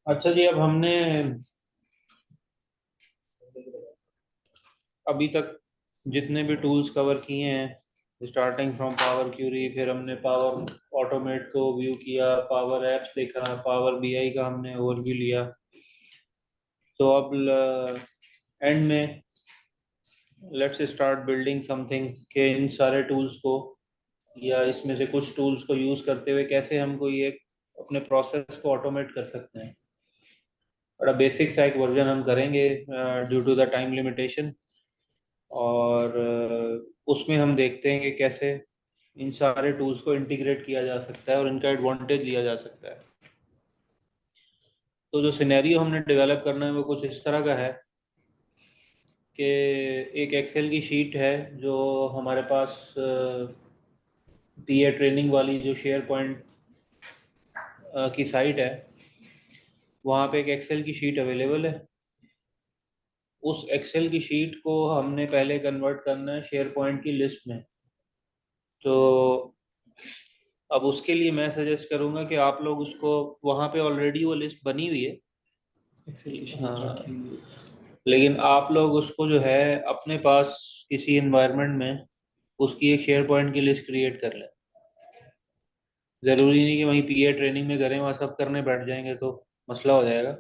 अच्छा जी, अब हमने अभी तक जितने भी टूल्स कवर किए हैं, स्टार्टिंग फ्रॉम पावर क्यूरी, फिर हमने पावर ऑटोमेट को व्यू किया, पावर एप्स देखा, पावर बीआई का हमने ओवरव्यू लिया। तो अब एंड में लेट्स स्टार्ट बिल्डिंग समथिंग के इन सारे टूल्स को या इसमें से कुछ टूल्स को यूज करते हुए कैसे हम कोई एक अपने प्रोसेस को ऑटोमेट कर सकते हैं। बड़ा बेसिक सा एक वर्जन हम करेंगे due to the time limitation. और उसमें हम देखते हैं कि कैसे इन सारे टूल्स को इंटीग्रेट किया जा सकता है और इनका एडवांटेज लिया जा सकता है। तो जो सिनेरियो हमने डेवलप करना है वो कुछ इस तरह का है कि एक एक्सेल की शीट है जो हमारे पास पीए ट्रेनिंग वाली जो शेयर पॉइंट की साइट है, वहाँ पे एक एक्सेल की शीट अवेलेबल है। उस एक्सेल की शीट को हमने पहले कन्वर्ट करना है शेयर पॉइंट की लिस्ट में। तो अब उसके लिए मैं सजेस्ट करूंगा कि आप लोग उसको, वहाँ पे ऑलरेडी वो लिस्ट बनी हुई है, हाँ, लेकिन आप लोग उसको जो है अपने पास किसी एनवायरनमेंट में उसकी एक शेयर पॉइंट की लिस्ट क्रिएट कर लें। ज़रूरी नहीं कि वहीं पीए ट्रेनिंग में करें, वहाँ सब करने बैठ जाएंगे तो मसला हो जाएगा।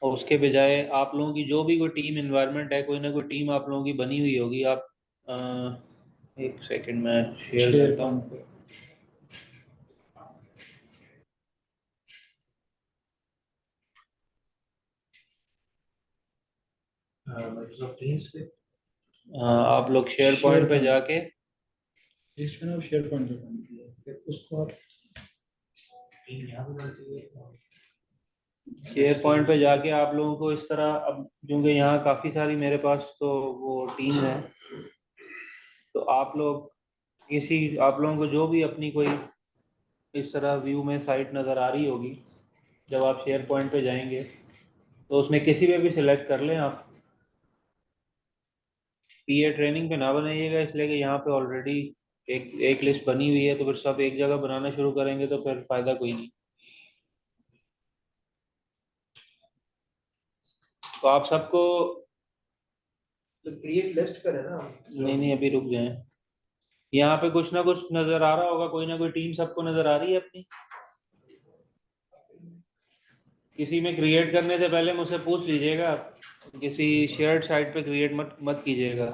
और उसके बजाय आप लोगों की जो भी कोई टीम एनवायरनमेंट है, कोई ना कोई टीम आप लोगों की बनी हुई होगी। आप एक सेकंड में शेयर करता हूँ। माइक्रोसॉफ्ट टीम्स पे आप लोग शेयर पॉइंट पे जाके लिस्ट में ना शेयर पॉइंट पे काम किया, फिर उसको आप शेयर पॉइंट पे जाके आप लोगों को इस तरह, अब क्योंकि यहाँ काफ़ी सारी मेरे पास तो वो टीम है, तो आप लोगों को जो भी अपनी कोई इस तरह व्यू में साइट नज़र आ रही होगी, जब आप शेयर पॉइंट पे जाएंगे तो उसमें किसी में भी सिलेक्ट कर लें आप। पीए ट्रेनिंग पे ना बनाइएगा, इसलिए कि यहाँ पे ऑलरेडी एक एक लिस्ट बनी हुई है, तो फिर सब एक जगह बनाना शुरू करेंगे तो फिर फायदा कोई नहीं। तो आप सबको तो क्रिएट लिस्ट करें ना। नहीं नहीं, अभी रुक जाएं। यहाँ पे कुछ ना कुछ नजर आ रहा होगा, कोई ना कोई टीम सबको नजर आ रही है अपनी। किसी में क्रिएट करने से पहले मुझसे पूछ लीजिएगा, किसी शेयर्ड साइट पे क्रिएट मत मत कीजिएगा।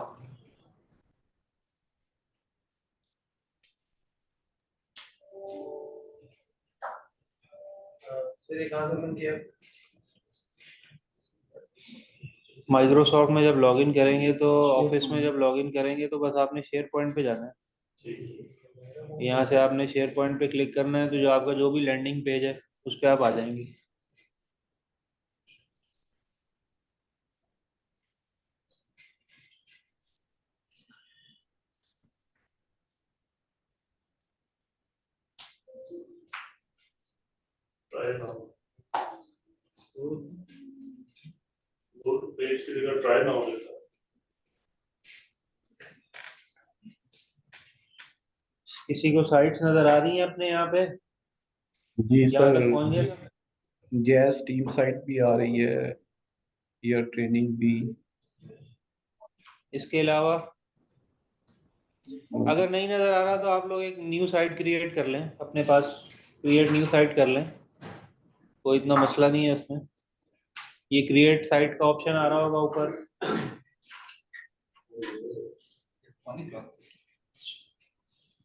माइक्रोसॉफ्ट में जब लॉगिन करेंगे तो ऑफिस में जब लॉगिन करेंगे तो बस आपने शेयर पॉइंट पे जाना है। यहाँ से आपने शेयर पॉइंट पे क्लिक करना है, तो जो आपका जो भी लैंडिंग पेज है उस पर आप आ जाएंगे। पेज की जगह ट्राई नाउ लिखा। किसी को साइट्स नजर आ रही हैं अपने यहाँ पे? जी यहाँ सर, तक पहुँच गए? जैस टीम साइट भी आ रही है, ईयर ट्रेनिंग भी। इसके अलावा अगर नहीं नजर आ रहा तो आप लोग एक न्यू साइट क्रिएट कर लें अपने पास, क्रिएट न्यू साइट कर लें, कोई इतना मसला नहीं है इसमें। ये क्रिएट साइट का ऑप्शन आ रहा होगा ऊपर,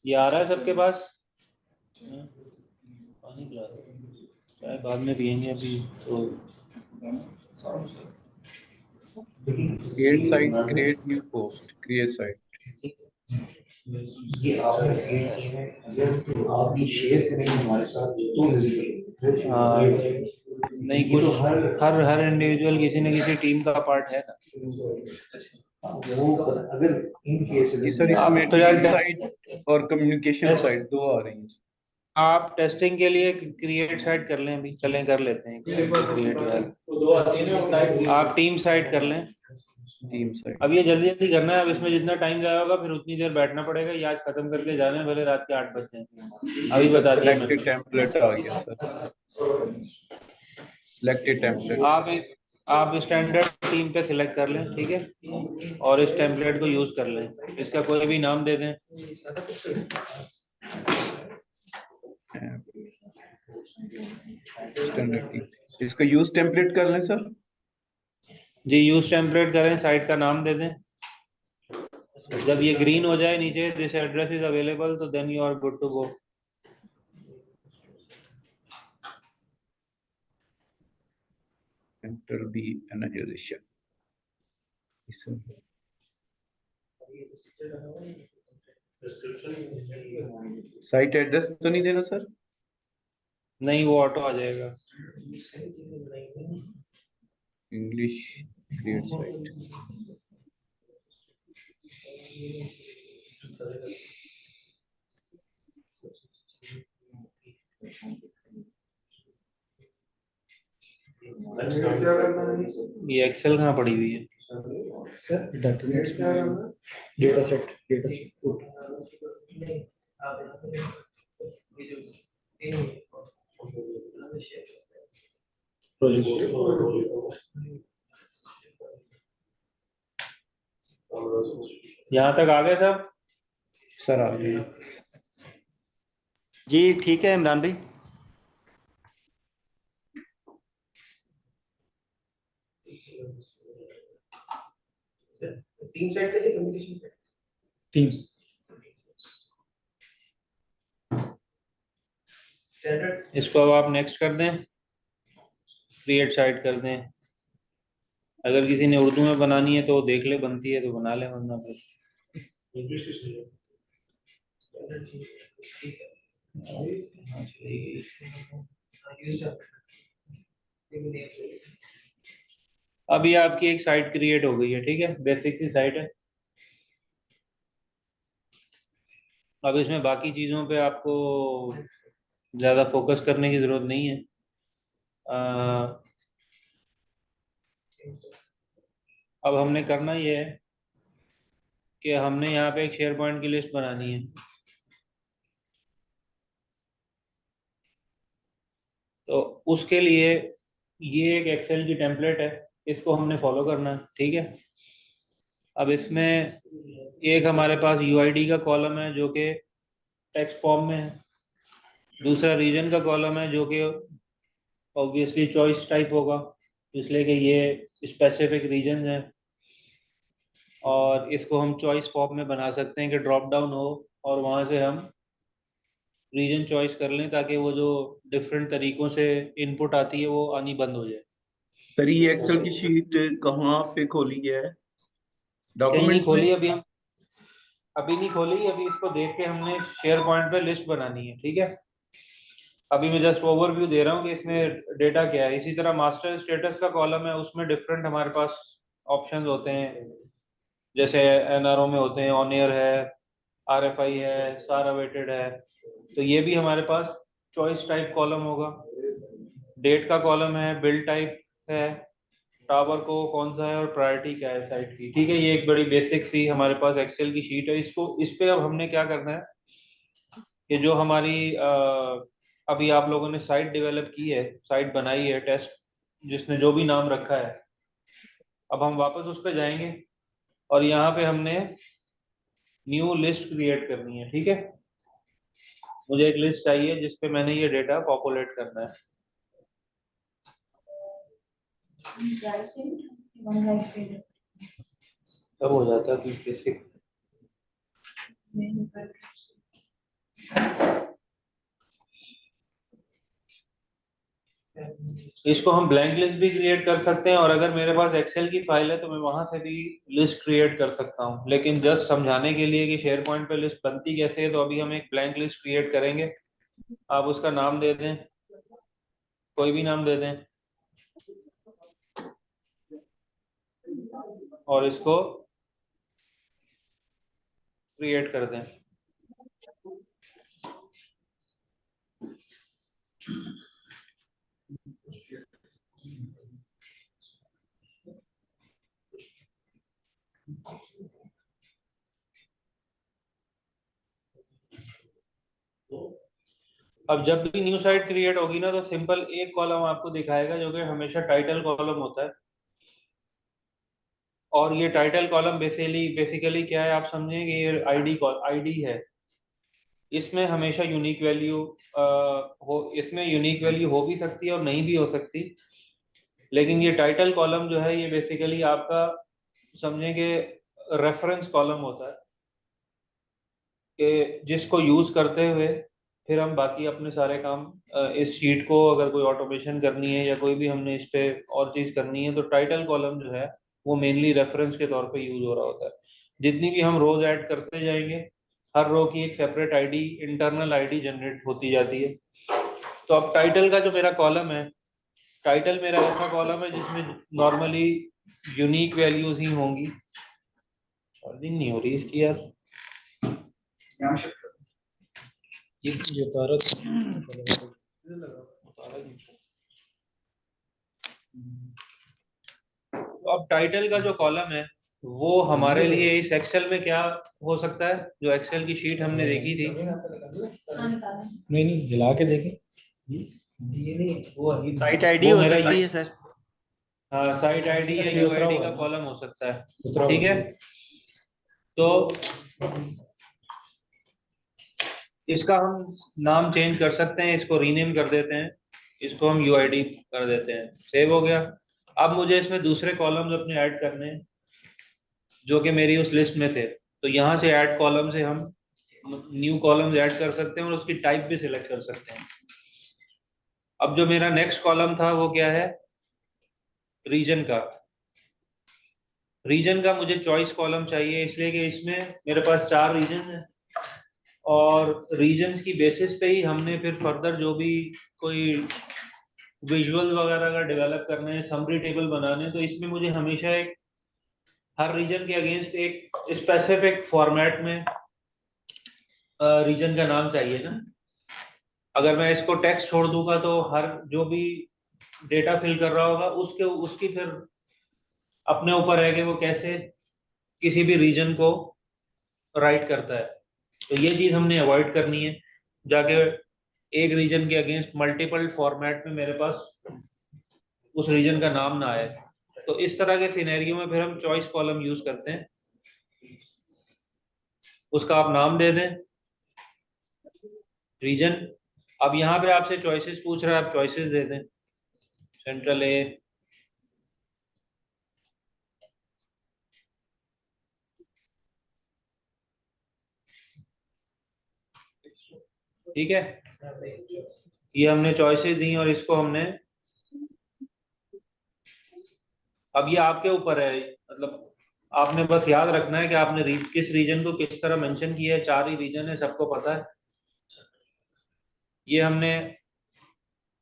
ये आ रहा है सबके पास? पानी पिला दो, चाय बाद में पियेंगे, अभी तो। Create site, create new post, create site. ये आपने क्रिएट की है, अगर तो आप भी शेयर करेंगे हमारे साथ तो विजिबल। हाँ, नहीं कुछ हर हर हर इंडिविजुअल किसी न किसी टीम का पार्ट है ना। वो अगर इन केस जी सर, इसमें आप तो टीम यार साइट और कम्युनिकेशन साइट दो आ रही हैं। आप टेस्टिंग के लिए क्रिएट साइट कर लें, अभी चलें कर लेते हैं क्रिएट यार। आप टीम साइट कर लें। Team side. अब ये जल्दी जल्दी करना है, अब इसमें जितना टाइम जाएगा होगा फिर उतनी देर बैठना पड़ेगा, ये आज खत्म करके जाना है, भले रात के 8 बज जाए। अभी बता दिया सिलेक्टेड मैंने। टेम्पलेट आ गया सर, सिलेक्टेड टेम्पलेट। आप स्टैंडर्ड टीम पे सिलेक्ट कर लें, ठीक है, और इस टेम्पलेट को यूज कर लें, इसका कोई भी नाम दे दें। स्टैंडर्ड टीम, इसका यूज टेम्पलेट कर लें सर। जी यूज टेम्पलेट करें, साइट का नाम दे दें। जब ये ग्रीन हो जाए नीचे दिस एड्रेस इज अवेलेबल, तो then you are good to go. Enter B analyzation. Site address तो नहीं देना सर? नहीं, वो ऑटो आ जाएगा। English create site. ये एक्सेल कहाँ पड़ी हुई है? डॉक्यूमेंट्स में डेटा सेट यहाँ तक आ गए सब? सर आ गए। जी ठीक है इमरान भाई। टीम साइड के लिए कम्युनिकेशन साइड टीम्स स्टैंडर्ड। इसको अब आप नेक्स्ट कर दें, क्रिएट साइट कर दें। अगर किसी ने उर्दू में बनानी है तो देख ले, बनती है तो बना ले, वरना फिर इंग्लिश स्टैंडर्ड ठीक है। अब ये आपकी एक साइट क्रिएट हो गई है, ठीक है, बेसिक सी साइट है। अब इसमें बाकी चीज़ों पे आपको ज़्यादा फोकस करने की ज़रूरत नहीं है। अब हमने करना ये है कि हमने यहाँ पे एक शेयर पॉइंट की लिस्ट बनानी है। तो उसके लिए ये एक एक्सेल की टेम्पलेट है, इसको हमने फॉलो करना है, ठीक है। अब इसमें एक हमारे पास यूआईडी का कॉलम है जो कि टेक्स्ट फॉर्म में है। दूसरा रीजन का कॉलम है जो कि ऑब्वियसली चॉइस टाइप होगा, इसलिए कि ये स्पेसिफिक रीजन है। और इसको हम चॉइस फॉर्म में बना सकते हैं कि ड्रॉप डाउन हो और वहाँ से हम रीजन चॉइस कर लें, ताकि वो जो डिफरेंट तरीकों से इनपुट आती है वो आनी बंद हो जाए। सर ये एक्सेल की शीट कहाँ पे खोली है? कहीं नहीं डॉक्यूमेंट्स में? खोली अभी नहीं खोली, अभी इसको देख के हमने शेयर पॉइंट पे लिस्ट बनानी है, ठीक है। अभी मैं जस्ट ओवरव्यू दे रहा हूँ कि इसमें डेटा क्या है। इसी तरह मास्टर स्टेटस का कॉलम है, उसमें डिफरेंट हमारे पास ऑप्शंस होते हैं, जैसे एनआरओ में होते हैं, ऑन एयर है, आरएफआई है, सार अवेटेड है। तो ये भी हमारे पास चॉइस टाइप कॉलम होगा। डेट का कॉलम है, बिल टाइप है, टावर को कौन सा है और प्रायोरिटी क्या है साइट की, ठीक है। ये एक बड़ी बेसिक सी हमारे पास एक्सेल की शीट है। इसको इस पे अब हमने क्या करना है कि जो हमारी अभी आप लोगों ने साइट डेवलप की है, साइट बनाई है, टेस्ट जिसने जो भी नाम रखा है, अब हम वापस उस पर जाएंगे और यहाँ पे हमने न्यू लिस्ट क्रिएट करनी है, ठीक है। मुझे एक लिस्ट चाहिए जिसपे मैंने ये डेटा पॉपुलेट करना है। तब हो जाता है फिर बेसिक। इसको हम ब्लैंक लिस्ट भी क्रिएट कर सकते हैं, और अगर मेरे पास एक्सेल की फाइल है तो मैं वहां से भी लिस्ट क्रिएट कर सकता हूँ। लेकिन जस्ट समझाने के लिए कि शेयर पॉइंट पे लिस्ट बनती कैसे है, तो अभी हम एक ब्लैंक लिस्ट क्रिएट करेंगे। आप उसका नाम दे दें, कोई भी नाम दे दें, और इसको क्रिएट कर दें। अब जब भी न्यू साइट क्रिएट होगी ना तो सिंपल एक कॉलम आपको दिखाएगा जो कि हमेशा टाइटल कॉलम होता है। और ये टाइटल कॉलम बेसिकली क्या है, आप समझें कि ये आईडी है। इसमें हमेशा यूनिक वैल्यू इसमें यूनिक वैल्यू हो भी सकती है और नहीं भी हो सकती। लेकिन ये टाइटल कॉलम जो है ये बेसिकली आपका समझें कि रेफरेंस कॉलम होता है कि जिसको यूज करते हुए फिर हम बाकी अपने सारे काम इस शीट को अगर कोई ऑटोमेशन करनी है या कोई भी हमने इस पे और चीज करनी है तो टाइटल कॉलम जो है वो मेनली रेफरेंस के तौर पे यूज हो रहा होता है। जितनी भी हम रोज ऐड करते जाएंगे हर रो की एक separate ID, internal ID generate होती जाती है। तो अब टाइटल का जो मेरा कॉलम है, टाइटल मेरा ऐसा कॉलम है जिसमें नॉर्मली यूनिक वैल्यूज ही होंगी। चार्जिंग नहीं हो रही इसकी यार। ये तारक तो अब टाइटल का जो कॉलम है वो हमारे लिए इस एक्सेल में क्या हो सकता है, जो एक्सेल की शीट हमने देखी थी। नहीं नहीं हिला के देखें। ये नहीं वो अभी साइट आईडी वो हो मेरा सकती है सर। हाँ, साइट आईडी या अच्छा, यू उतरा आईडी हुआ का है। कॉलम हो सकता है। उतरा ठीक हुआ है, तो इसका हम नाम चेंज कर सकते हैं, इसको रीनेम कर देते हैं, इसको हम यूआईडी कर देते हैं। सेव हो गया। अब मुझे इसमें दूसरे कॉलम्स अपने ऐड करने हैं जो कि मेरी उस लिस्ट में थे। तो यहाँ से ऐड कॉलम से हम न्यू कॉलम्स ऐड कर सकते हैं और उसकी टाइप भी सिलेक्ट कर सकते हैं। अब जो मेरा नेक्स्ट कॉलम था वो क्या है, रीजन का। रीजन का मुझे चॉइस कॉलम चाहिए इसलिए कि इसमें मेरे पास 4 रीजन है और रीजन्स की बेसिस पे ही हमने फिर फर्दर जो भी कोई विजुअल वगैरह का डेवलप करना है, समरी टेबल बनाने हैं, तो इसमें मुझे हमेशा एक हर रीजन के अगेंस्ट एक स्पेसिफिक फॉर्मेट में रीजन का नाम चाहिए ना। अगर मैं इसको टेक्स्ट छोड़ दूंगा तो हर जो भी डेटा फिल कर रहा होगा उसके उसकी फिर अपने ऊपर है कि वो कैसे किसी भी रीजन को राइट करता है। तो ये चीज हमने अवॉइड करनी है जाके एक रीजन के अगेंस्ट मल्टीपल फॉर्मेट में मेरे पास उस रीजन का नाम ना आए। तो इस तरह के सिनेरियो में फिर हम चॉइस कॉलम यूज करते हैं, उसका आप नाम दे दें रीजन। अब यहाँ पे आपसे चॉइसेस पूछ रहा है, आप चॉइसेस दे दें सेंट्रल ए। ठीक है, ये हमने चॉइसेस दी और इसको हमने, अब ये आपके ऊपर है, मतलब आपने बस याद रखना है कि आपने किस रीजन को किस तरह मेंशन किया है। 4 ही रीजन है, सबको पता है। ये हमने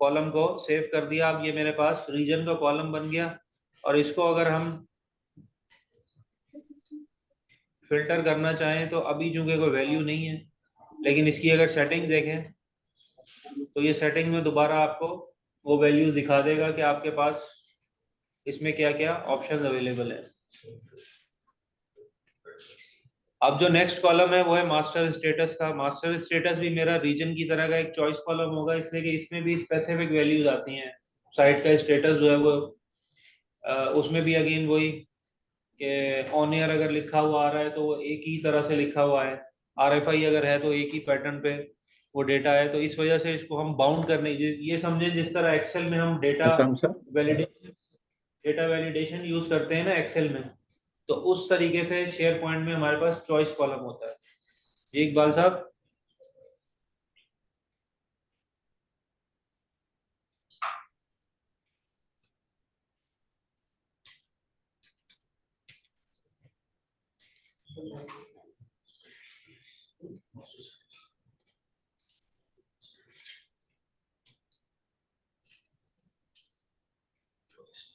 कॉलम को सेव कर दिया। अब ये मेरे पास रीजन का कॉलम बन गया और इसको अगर हम फिल्टर करना चाहें तो अभी चूंकि कोई वैल्यू नहीं है, लेकिन इसकी अगर सेटिंग देखें तो ये सेटिंग में दोबारा आपको वो वैल्यूज दिखा देगा कि आपके पास इसमें क्या क्या ऑप्शन अवेलेबल है। अब जो नेक्स्ट कॉलम है वो है मास्टर स्टेटस का। मास्टर स्टेटस भी मेरा रीजन की तरह का एक चॉइस कॉलम होगा, इसलिए कि इसमें भी स्पेसिफिक वैल्यूज आती हैं। साइट का स्टेटस जो है वो उसमें भी अगेन वही कि ऑन एयर अगर लिखा हुआ आ रहा है तो वो एक ही तरह से लिखा हुआ है, आरएफआई अगर है तो एक ही पैटर्न पे वो डेटा है। तो इस वजह से इसको हम बाउंड करने, ये समझें जिस तरह एक्सेल में हम Assam sir. Data validation use करते हैं ना एक्सेल में, तो उस तरीके से शेयर पॉइंट में हमारे पास चॉइस कॉलम होता है। जी इकबाल साहब।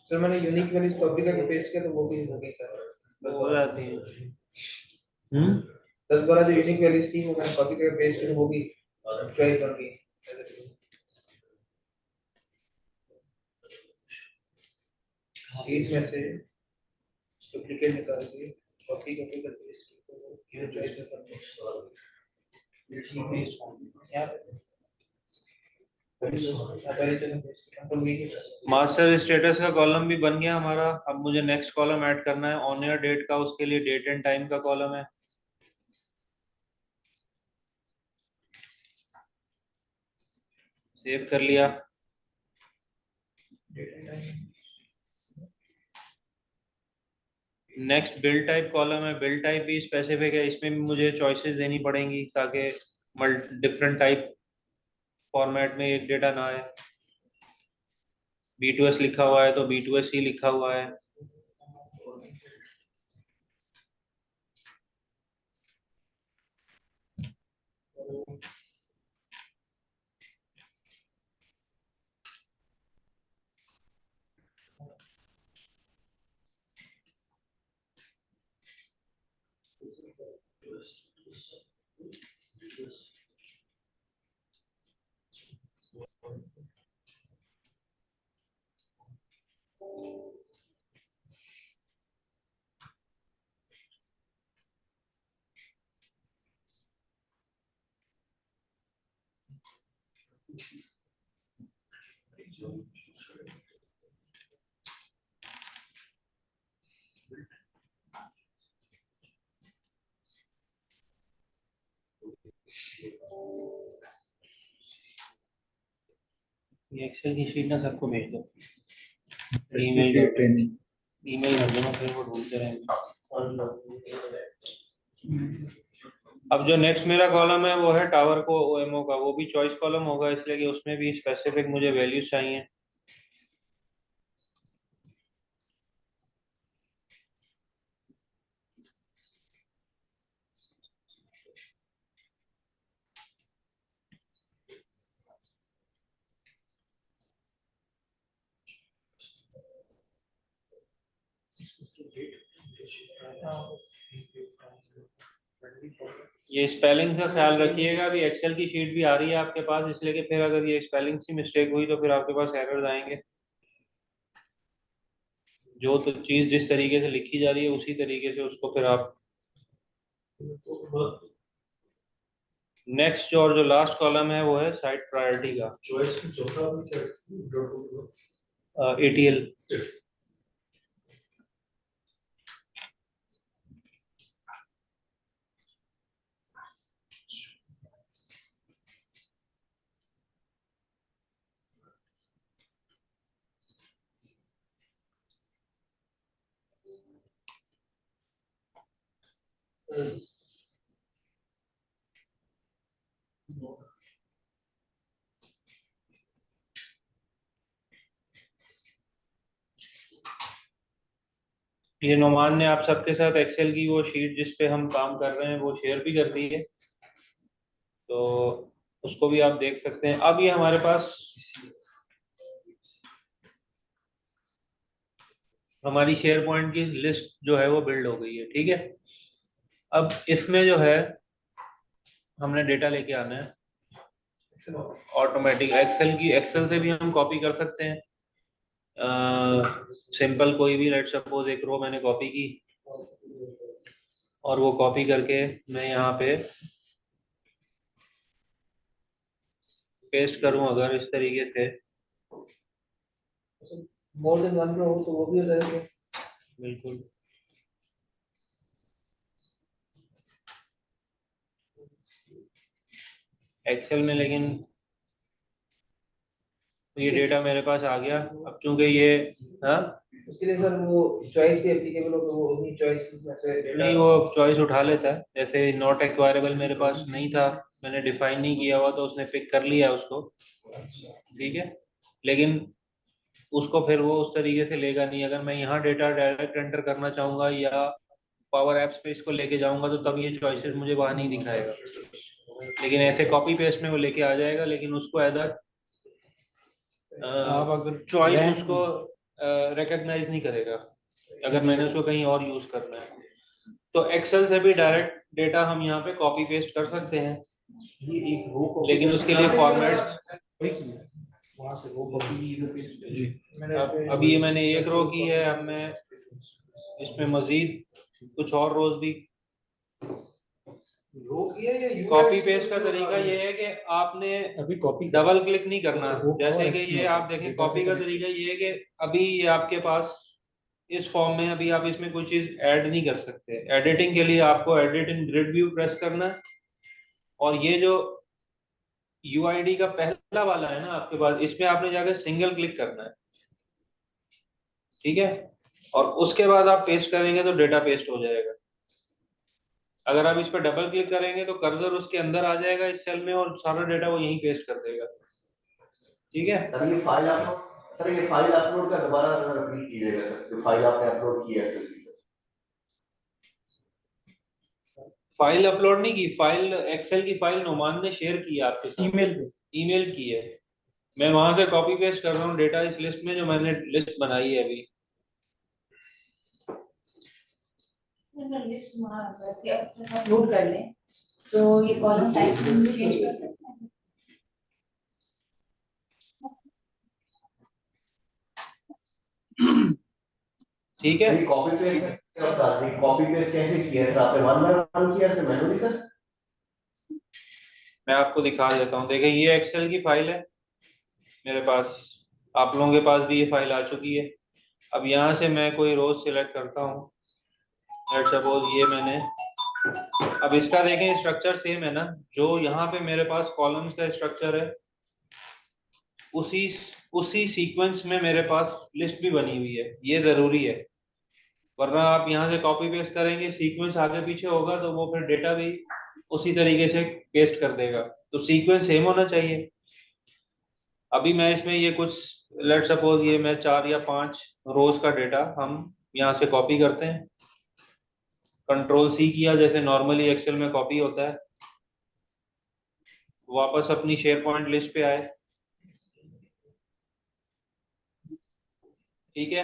सर मैंने यूनिक वैल्यूज कॉपी करके पेस्ट किया तो वो भी हो गई सर। हो जाती है। 10-12 जो यूनिक वैल्यूज थी वो मैंने कॉपी करके पेस्ट किया तो वो भी चॉइस बन गई। शीट में से डुप्लीकेट निकाल के कॉपी करके पेस्ट किया तो वो चॉइस बन गई। याद है? मास्टर स्टेटस का कॉलम भी बन गया हमारा। अब मुझे नेक्स्ट कॉलम ऐड करना है ऑन एयर डेट का, उसके लिए डेट एंड टाइम का कॉलम है। सेव कर लिया। नेक्स्ट बिल्ड टाइप कॉलम है, बिल्ड टाइप भी स्पेसिफिक है, इसमें भी मुझे चॉइसेस देनी पड़ेंगी ताकि डिफरेंट टाइप फॉर्मेट में एक डेटा ना आए। B2S लिखा हुआ है तो B2S ही लिखा हुआ है। ये एक्सेल की शीट ना सबको भेज दो, ईमेल कर दो ना, फिर वो ढूंढते रहेंगे। अब जो नेक्स्ट मेरा कॉलम है वो है टावर को OMO का, वो भी चॉइस कॉलम होगा इसलिए कि उसमें भी स्पेसिफिक मुझे वैल्यूज चाहिए। ये स्पेलिंग का ख्याल रखिएगा, अभी एक्सेल की शीट भी आ रही है आपके पास, इसलिए कि फिर अगर ये स्पेलिंग की मिस्टेक हुई तो फिर आपके पास एरर्स आएंगे। जो तो चीज जिस तरीके से लिखी जा रही है उसी तरीके से उसको फिर आप। नेक्स्ट और जो लास्ट कॉलम है वो है साइट प्रायोरिटी का, ATL। ये नोमान ने आप सबके साथ एक्सेल की वो शीट जिस पे हम काम कर रहे हैं वो शेयर भी कर दी है, तो उसको भी आप देख सकते हैं। अब ये हमारे पास हमारी शेयर पॉइंट की लिस्ट जो है वो बिल्ड हो गई है, ठीक है। अब इसमें जो है हमने डेटा लेके आना है ऑटोमेटिक। एक्सेल से भी हम कॉपी कर सकते हैं, सिंपल कोई भी, लेट सपोज एक रो मैंने कॉपी की और वो कॉपी करके मैं यहाँ पे पेस्ट करूं अगर इस तरीके से, मोर देन वन रो हो तो वो भी हो जाएगा। बिल्कुल। एक्सेल में लेकिन ये डेटा मेरे पास आ गया। अब चूंकि ये हाँ, उसके लिए सर वो चॉइस भी एप्लीकेबल हो तो वो उन्हीं चॉइसेस में से डेटा नहीं वो चॉइस उठा लेता है, जैसे नॉट एक्वायरेबल मेरे पास नहीं था, मैंने डिफाइन नहीं किया हुआ तो उसने पिक कर लिया उसको, ठीक है। लेकिन उसको फिर वो उस तरीके से लेगा नहीं। अगर मैं यहाँ डेटा डायरेक्ट एंटर करना चाहूंगा या पावर एप्स पे इसको लेके जाऊंगा तो तब ये चॉइसेस मुझे वहां नहीं दिखाएगा, लेकिन ऐसे कॉपी पेस्ट में वो लेके आ जाएगा, लेकिन उसको एज आप अगर चॉइस रैंक उसको रिकॉग्नाइज नहीं करेगा अगर मैंने उसको कहीं और यूज करना है। तो एक्सेल से भी डायरेक्ट डेटा हम यहाँ पे कॉपी पेस्ट कर सकते हैं, लेकिन उसके लिए फॉर्मेट्स। वहां से वो कॉपी जी अब ये मैंने एक रो की है, अब मैं इसमें मजीद कुछ और रोज भी रो किया या यू कॉपी पेस्ट का तरीका ये है कि आपने अभी कॉपी डबल क्लिक नहीं करना। वो जैसे power कि X ये में आप होता है, देखें data कॉपी से का connect तरीका ये है कि अभी ये आपके पास इस फॉर्म में अभी आप इसमें कोई चीज ऐड नहीं कर सकते। एडिटिंग के लिए आपको एडिट इन ग्रिड व्यू प्रेस करना है, और ये जो यूआईडी का पहला वाला है ना आपके पास, इसमें आपने जाकर सिंगल क्लिक करना है, ठीक है। और उसके बाद आप पेस्ट करेंगे तो डेटा पेस्ट हो जाएगा। अगर आप इस पर डबल क्लिक करेंगे तो कर्सर उसके अंदर आ जाएगा इस सेल में, और सारा डेटा वो यहीं पेस्ट कर देगा, ठीक है। सर ये फाइल अपलोड का दोबारा रिपीट कीजिएगा सर, जो फाइल आपने अपलोड की है सर की सर। फाइल अपलोड नहीं की, फाइल एक्सेल की फाइल नुमान ने शेयर की है आपके साथ, ईमेल पे। ईमेल की है। मैं वहां से कॉपी पेस्ट कर रहा हूँ डेटा इस लिस्ट में जो मैंने लिस्ट बनाई है अभी। अगर लिस्ट वैसे अपलोड कर लें तो ये कॉलम टाइप चेंज कर सकते हैं। ठीक है, सर कॉपी पेस्ट कैसे किया सर आपने, वन बाय वन किया सर मैनुअली सर? मैं आपको दिखा देता हूँ। देखिए ये एक्सेल की फाइल है मेरे पास, आप लोगों के पास भी ये फाइल आ चुकी है। अब यहाँ से मैं कोई रोज सिलेक्ट करता हूँ, लेट्स सपोज ये मैंने, अब इसका देखें स्ट्रक्चर सेम है ना, जो यहाँ पे मेरे पास कॉलम्स का स्ट्रक्चर है उसी उसी सीक्वेंस में मेरे पास लिस्ट भी बनी हुई है। ये जरूरी है, वरना आप यहाँ से कॉपी पेस्ट करेंगे सीक्वेंस आगे पीछे होगा तो वो फिर डेटा भी उसी तरीके से पेस्ट कर देगा। तो सीक्वेंस सेम होना चाहिए। अभी मैं इसमें ये कुछ, लेट सपोज ये मैं 4 या 5 रोज का डेटा हम यहाँ से कॉपी करते हैं। कंट्रोल सी किया जैसे नॉर्मली एक्सेल में कॉपी होता है। वापस अपनी शेयर पॉइंट लिस्ट पे आए, ठीक है।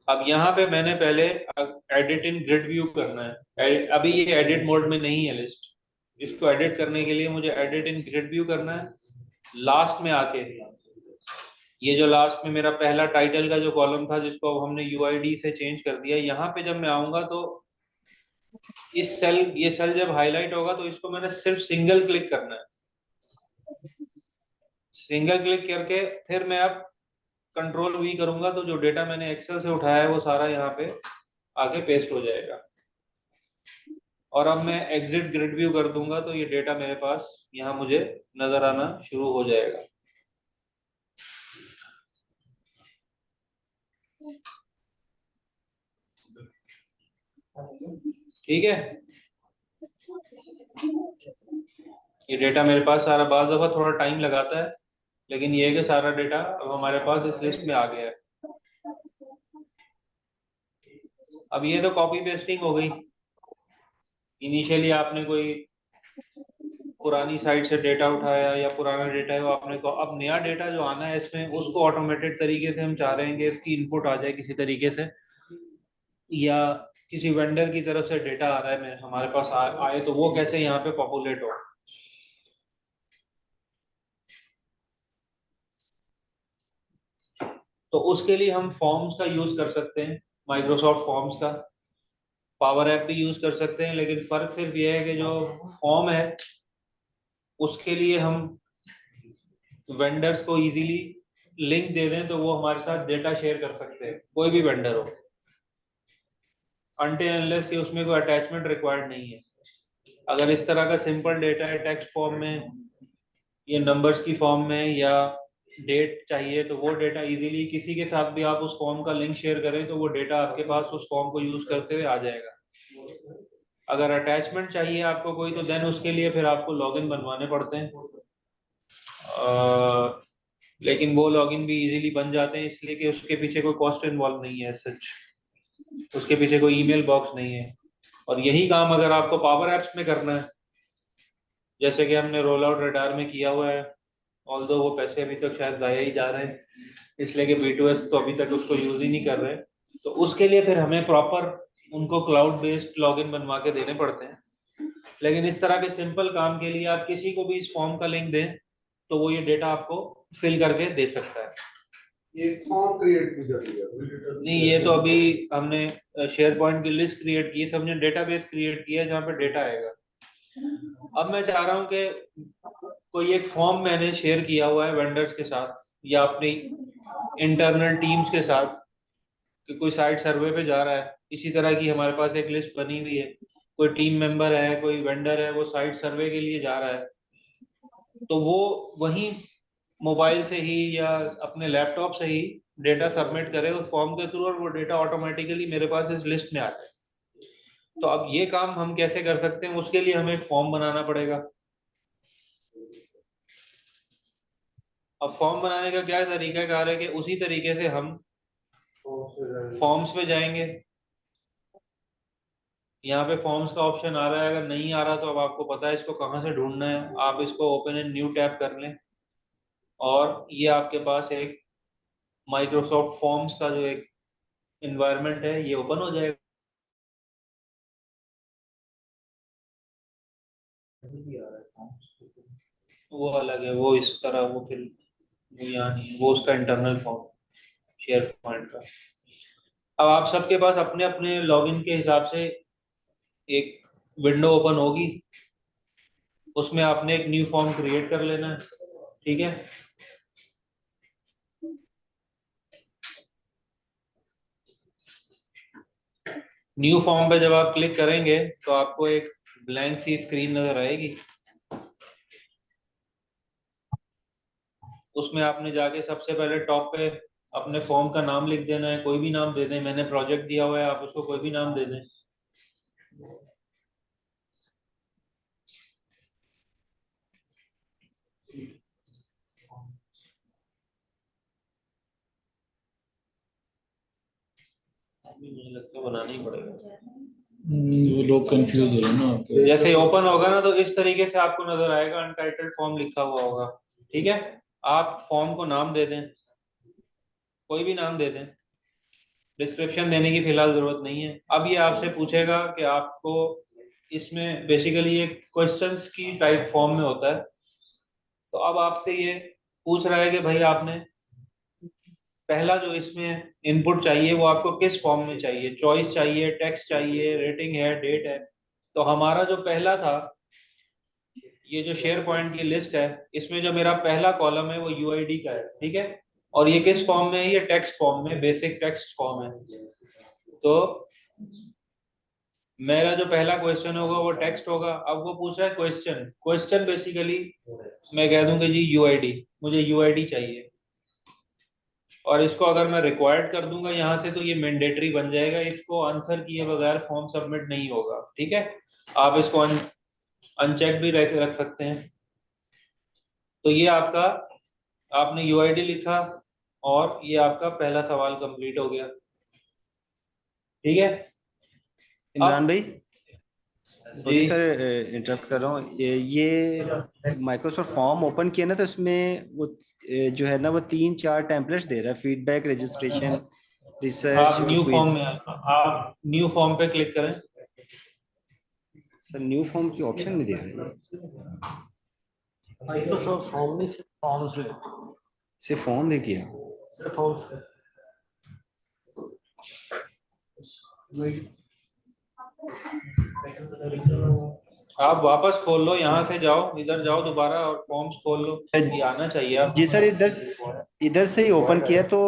अब यहाँ पे मैंने पहले एडिट इन ग्रिड व्यू करना है। अभी ये एडिट मोड में नहीं है लिस्ट, इसको एडिट करने के लिए मुझे एडिट इन ग्रिड व्यू करना है। लास्ट में आके ये जो लास्ट में मेरा पहला टाइटल का जो कॉलम था जिसको अब हमने यूआईडी से चेंज कर दिया, यहाँ पे जब मैं आऊंगा तो इस सेल, ये सेल जब हाईलाइट होगा तो इसको मैंने सिर्फ सिंगल क्लिक करना है। सिंगल क्लिक करके फिर मैं अब कंट्रोल वी करूंगा तो जो डेटा मैंने एक्सेल से उठाया है वो सारा यहाँ पे आके पेस्ट हो जाएगा। और अब मैं एग्जिट ग्रिड व्यू कर दूंगा तो ये डेटा मेरे पास यहाँ मुझे नजर आना शुरू हो जाएगा। ठीक है, ये डेटा मेरे पास सारा, बाज दफा थोड़ा टाइम लगाता है लेकिन ये है कि सारा डेटा अब हमारे पास इस लिस्ट में आ गया है। अब ये तो कॉपी पेस्टिंग हो गई। इनिशियली आपने कोई पुरानी साइट से डेटा उठाया या पुराना डेटा है वो आपने को, अब नया डेटा जो आना है इसमें उसको ऑटोमेटेड तरीके से हम चाह रहे हैं कि इसकी इनपुट आ जाए किसी तरीके से, या किसी वेंडर की तरफ से डेटा आ रहा है हमारे पास आए तो वो कैसे यहाँ पे पॉपुलेट हो। तो उसके लिए हम फॉर्म्स का यूज कर सकते हैं, माइक्रोसॉफ्ट फॉर्म्स का। पावर ऐप भी यूज कर सकते हैं, लेकिन फर्क सिर्फ ये है कि जो फॉर्म है उसके लिए हम वेंडर्स को इजीली लिंक दे दें तो वो हमारे साथ डेटा शेयर कर सकते हैं, कोई भी वेंडर हो, अनटिल अनलेस कि उसमें कोई अटैचमेंट रिक्वायर्ड नहीं है। अगर इस तरह का सिंपल डेटा है टेक्स्ट फॉर्म में या नंबर्स की फॉर्म में या डेट चाहिए तो वो डेटा इजीली किसी के साथ भी आप उस फॉर्म का लिंक शेयर करें तो वो डेटा आपके पास उस फॉर्म को यूज करते हुए आ जाएगा। अगर अटैचमेंट चाहिए आपको कोई तो देन उसके लिए फिर आपको लॉगिन बनवाने पड़ते हैं, लेकिन वो लॉगिन भी इजीली बन जाते हैं इसलिए कि उसके पीछे कोई कॉस्ट इन्वॉल्व नहीं है सच, उसके पीछे कोई ईमेल बॉक्स नहीं है। और यही काम अगर आपको पावर एप्स में करना है जैसे कि हमने रोल आउट रडार में किया हुआ है, ऑल्दो वो पैसे अभी तक शायद जाया ही जा रहे हैं इसलिए कि B2S तो अभी तक उसको यूज ही नहीं कर रहे, तो उसके लिए फिर हमें प्रॉपर उनको क्लाउड बेस्ड लॉगिन बनवा के देने पड़ते हैं। लेकिन इस तरह के सिंपल काम के लिए आप किसी को भी इस फॉर्म का लिंक दें तो वो ये डेटा आपको फिल करके दे सकता है। ये फॉर्म क्रिएट भी कर दिया नहीं, ये तो अभी हमने शेयर पॉइंट की लिस्ट क्रिएट की, सबने डेटाबेस क्रिएट किया है जहाँ पे डेटा आएगा। अब मैं चाह रहा हूँ कि कोई एक फॉर्म मैंने शेयर किया हुआ है वेंडर्स के साथ या अपनी इंटरनल टीम्स के साथ कि कोई साइट सर्वे पे जा रहा है, इसी तरह की हमारे पास एक लिस्ट बनी हुई है, कोई टीम मेंबर है, कोई वेंडर है, वो साइट सर्वे के लिए जा रहा है, तो वो वहीं मोबाइल से ही या अपने लैपटॉप से ही डेटा सबमिट करे उस फॉर्म के थ्रू और वो डेटा ऑटोमेटिकली मेरे पास इस लिस्ट में आ जाए। तो अब ये काम हम कैसे कर सकते हैं, उसके लिए हमें एक फॉर्म बनाना पड़ेगा। अब फॉर्म बनाने का क्या तरीका कार है कि उसी तरीके से हम फॉर्म्स पे जाएंगे। यहाँ पे फॉर्म्स का ऑप्शन आ रहा है, अगर नहीं आ रहा तो अब आपको पता है इसको कहाँ से ढूंढना है। आप इसको ओपन इन न्यू टैब कर लें और ये आपके पास एक माइक्रोसॉफ्ट फॉर्म्स का जो एक इन्वायरमेंट है ये ओपन हो जाएगा। वो अलग है, वो इस तरह, वो फिर वो यहाँ नहीं है, वो उसका इंटरनल फॉर्म शेयर पॉइंट का। अब आप सबके पास अपने अपने लॉगिन के हिसाब से एक विंडो ओपन होगी, उसमें आपने एक न्यू फॉर्म क्रिएट कर लेना है, ठीक है। न्यू फॉर्म पे जब आप क्लिक करेंगे तो आपको एक ब्लैंक सी स्क्रीन नजर आएगी, उसमें आपने जाके सबसे पहले टॉप पे अपने फॉर्म का नाम लिख देना है, कोई भी नाम दे दें, मैंने प्रोजेक्ट दिया हुआ है, आप उसको कोई भी नाम दे दें। मुझे लगता है बनाना ही पड़ेगा। वो लोग कंफ्यूज हो रहे हैं ना आपके। जैसे ओपन होगा ना तो इस तरीके से आपको नजर आएगा, अनटाइटल्ड फॉर्म लिखा हुआ होगा, ठीक है। आप फॉर्म को नाम दे दें, कोई भी नाम दे दें, डिस्क्रिप्शन देने की फिलहाल जरूरत नहीं है। अब ये आपसे पूछेगा कि आपको इसमें बेसिकली ये क्वेश्चंस की टाइप फॉर्म में होता है, तो अब आपसे ये पूछ रहा है कि भाई आपने पहला जो इसमें इनपुट चाहिए वो आपको किस फॉर्म में चाहिए, चॉइस चाहिए, टेक्स्ट चाहिए, रेटिंग है, डेट है। तो हमारा जो पहला था, ये जो शेयर पॉइंट की लिस्ट है, इसमें जो मेरा पहला कॉलम है वो यूआईडी का है, ठीक है। और ये किस फॉर्म में है, ये टेक्स्ट फॉर्म में, बेसिक टेक्स्ट फॉर्म है। तो मेरा जो पहला क्वेश्चन होगा वो टेक्स्ट होगा। अब वो पूछ रहा है क्वेश्चन, क्वेश्चन बेसिकली मैं कह दूंगा जी यूआईडी, मुझे यूआईडी चाहिए, और इसको अगर मैं रिक्वायर्ड कर दूंगा यहाँ से तो ये मैंडेटरी बन जाएगा, इसको आंसर किए बगैर फॉर्म सबमिट नहीं होगा, ठीक है। आप इसको अनचेक भी रख सकते हैं। तो ये आपका, आपने यूआईडी लिखा और ये आपका पहला सवाल कंप्लीट हो गया, ठीक है। इमरान भाई, सॉरी जी सर इंटरप्ट कर रहा हूँ। ये माइक्रोसॉफ्ट फॉर्म ओपन किया ना तो उसमें वो जो है ना वो 3-4 टेम्पलेट्स दे रहा है, फीडबैक, रजिस्ट्रेशन, रिसर्च आप और न्यू फॉर्म क्विज। में, आप न्यू फॉर्म पे क्लिक करें। सर न्यू फॉर्म की ऑप्शन नहीं दे रहा है, माइक्रोसॉफ्ट फॉर्म में सिर्फ फॉर्म्स है, सिर्फ फॉर्म नहीं किया। सिर्फ फॉर्म्स है। आप वापस खोल लो, यहाँ से जाओ, इधर जाओ दोबारा और फॉर्म्स खोल लो, ये आना चाहिए आप। जी सर, इधर से ही ओपन किया तो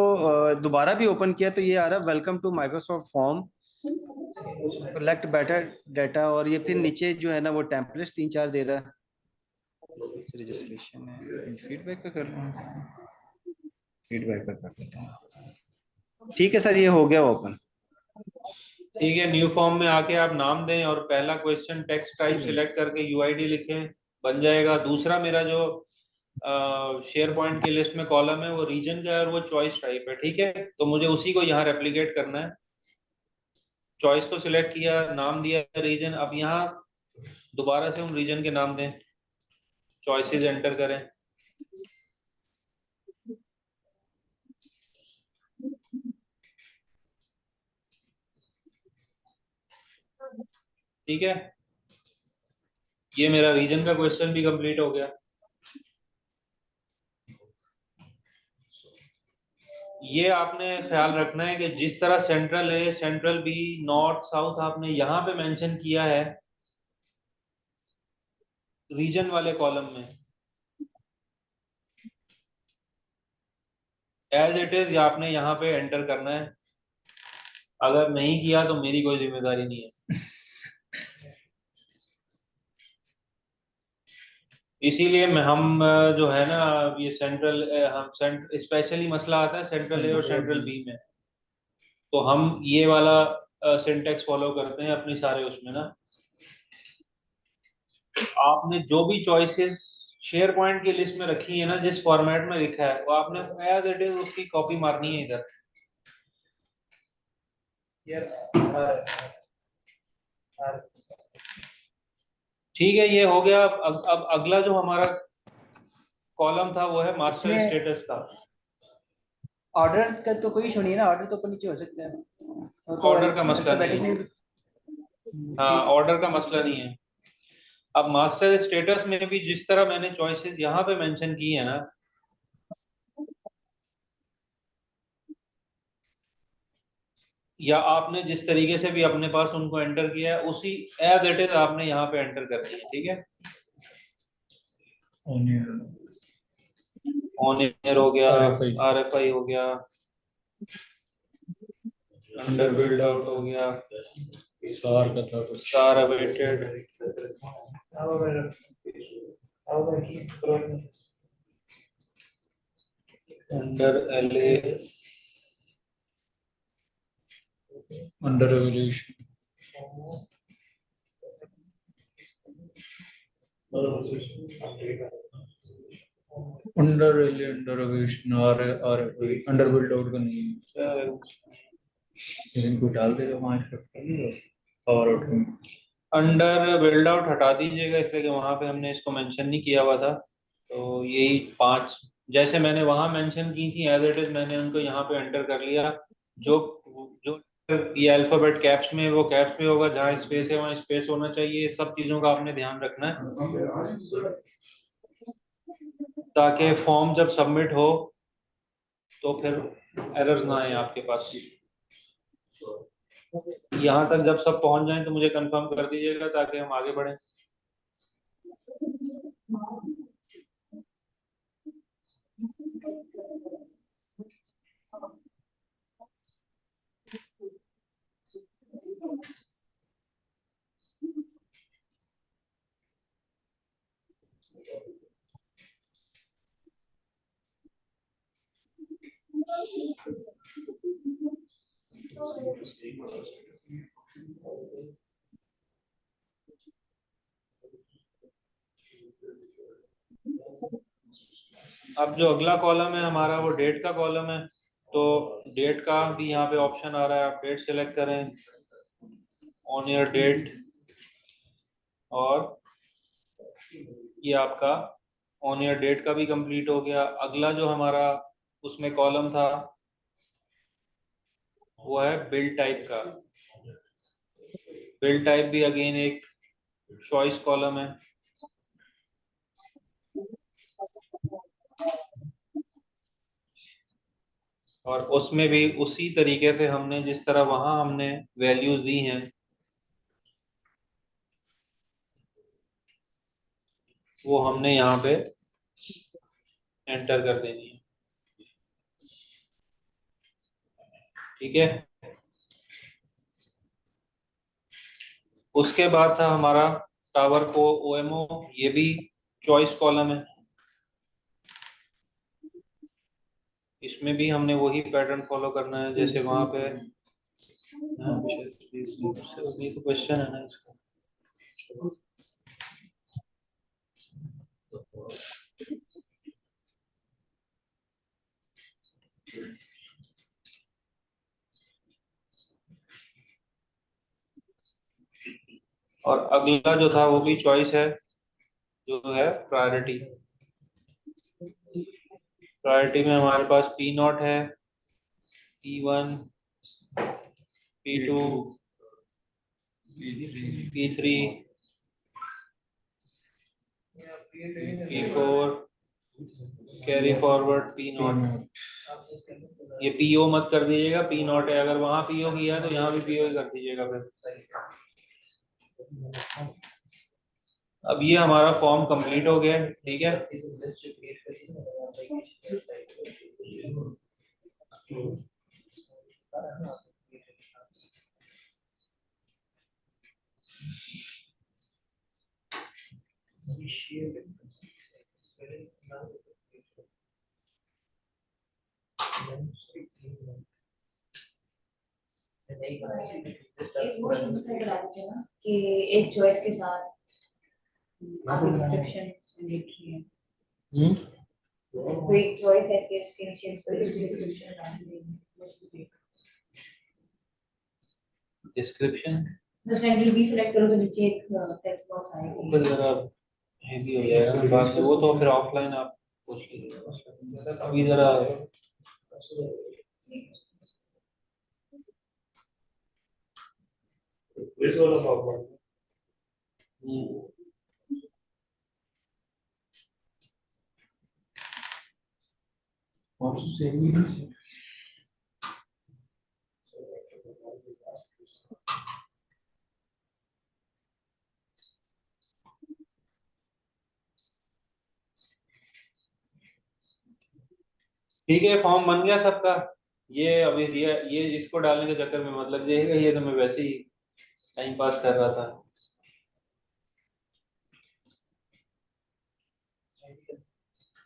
दोबारा भी ओपन किया तो ये आ रहा है welcome to Microsoft form, collect better data, और ये फिर नीचे जो है ना वो टेम्पलेट्स 3-4 दे रहा है। रजिस्ट्रेशन है, फीडबैक का कर रहा हूँ, फीडबैक का कर लेता हूँ। ठीक है सर, ये हो गया ओपन। ठीक है, न्यू फॉर्म में आके आप नाम दें और पहला क्वेश्चन टेक्स्ट टाइप सिलेक्ट करके यूआईडी लिखें, बन जाएगा। दूसरा मेरा जो शेयर पॉइंट की लिस्ट में कॉलम है वो रीजन का है और वो चॉइस टाइप है, ठीक है। तो मुझे उसी को यहाँ रेप्लिकेट करना है। चॉइस को सिलेक्ट किया, नाम दिया रीजन, अब यहाँ दोबारा से हम रीजन के नाम दें, चॉइसेस एंटर करें, ठीक है। ये मेरा रीजन का क्वेश्चन भी कंप्लीट हो गया। ये आपने ख्याल रखना है कि जिस तरह सेंट्रल है, सेंट्रल बी, नॉर्थ, साउथ आपने यहाँ पे मेंशन किया है, रीजन वाले कॉलम में एज इट इज आपने यहाँ पे एंटर करना है। अगर नहीं किया तो मेरी कोई जिम्मेदारी नहीं है। इसीलिए हम जो है ना, ये सेंट्रल हम स्पेशली मसला आता है सेंट्रल ए और सेंट्रल बी में, तो हम ये वाला सिंटेक्स फॉलो करते हैं अपनी सारे उसमें ना। आपने जो भी चॉइसेस शेयर पॉइंट की लिस्ट में रखी है ना, जिस फॉर्मेट में लिखा है वो आपने एज इट इज उसकी कॉपी मारनी है इधर। यार ठीक है, ये हो गया। अब अगला जो हमारा कॉलम था वो है मास्टर इसमें- स्टेटस का। ऑर्डर का तो कोई इशू नहीं है ना, ऑर्डर तो ऊपर नीचे हो सकता है, वो तो ऑर्डर का मसला नहीं है। alphabetically- हाँ, ऑर्डर का मसला नहीं है। अब मास्टर स्टेटस में भी जिस तरह मैंने चॉइसेस यहाँ पे मेंशन की है ना, या आपने जिस तरीके से भी अपने पास उनको एंटर किया है उसी एज इट इज आपने यहाँ पे एंटर कर दिया। ठीक है, ऑन एयर हो गया, RFI हो गया, अंडर बिल्ड आउट हो गया, star awaited, under LA, under evolution, under evolution और अंडर बिल्ड आउट का नहीं है, लेकिन कोई डाल देगा वहाँ से पावर आउट में। अंडर बिल्ड आउट हटा दीजिएगा, इसलिए कि वहां पे हमने इसको मेंशन नहीं किया हुआ था। तो यही 5 जैसे मैंने वहां मेंशन की थी एज इट इज मैंने उनको यहाँ पे एंटर कर लिया। जो जो ये अल्फाबेट कैप्स में वो कैप्स में होगा, जहाँ स्पेस है वहाँ स्पेस होना चाहिए। सब चीजों का आपने ध्यान रखना है ताकि फॉर्म जब सबमिट हो तो फिर एरर्स ना आए आपके पास। यहाँ तक जब सब पहुंच जाएं तो मुझे कंफर्म कर दीजिएगा ताकि हम आगे बढ़ें। अब जो अगला कॉलम है हमारा वो डेट का कॉलम है। तो डेट का भी यहाँ पे ऑप्शन आ रहा है, आप डेट सेलेक्ट करें, ऑन ईयर डेट, और ये आपका ऑन ईयर डेट का भी कंप्लीट हो गया। अगला जो हमारा उसमें कॉलम था वो है बिल टाइप का। बिल टाइप भी अगेन एक चॉइस कॉलम है। और उसमें भी उसी तरीके से हमने जिस तरह वहां हमने वैल्यूज दी हैं वो हमने यहाँ पे एंटर कर देनी है। ठीक है, उसके बाद था हमारा टावर को OMO, ये भी चॉइस कॉलम है। इसमें भी हमने वही पैटर्न फॉलो करना है जैसे वहां पे। ये तो क्वेश्चन है ना इसका। और अगला जो था वो भी चॉइस है, जो है प्रायोरिटी। प्रायोरिटी में हमारे पास P0 है, P1, P2, P3, P4, carry forward P0। ये PO मत कर दीजिएगा, P0 है। अगर वहां PO किया है तो यहाँ भी PO ही कर दीजिएगा फिर। अब ये हमारा फॉर्म कंप्लीट हो गया है, ठीक है। एक वो insert डाल देते ना कि एक चॉइस के साथ आपकी डिस्क्रिप्शन लिखी है, कोई चॉइस ऐसी है उसके नीचे डिस्क्रिप्शन डाल देंगे। डिस्क्रिप्शन तो सेंट्रल बी सेलेक्ट करो तो नीचे एक टेक्स्ट बॉक्स आएगा। ऊपर जरा हैवी हो जाएगा ना बाद में, वो तो फिर ऑफलाइन आप पूछ लीजिए, अभी जरा ठीक है। फॉर्म बन गया सबका। ये अभी ये इसको डालने के चक्कर में मत लग जाइएगा, ये तो मैं वैसे ही टाइम पास कर रहा था।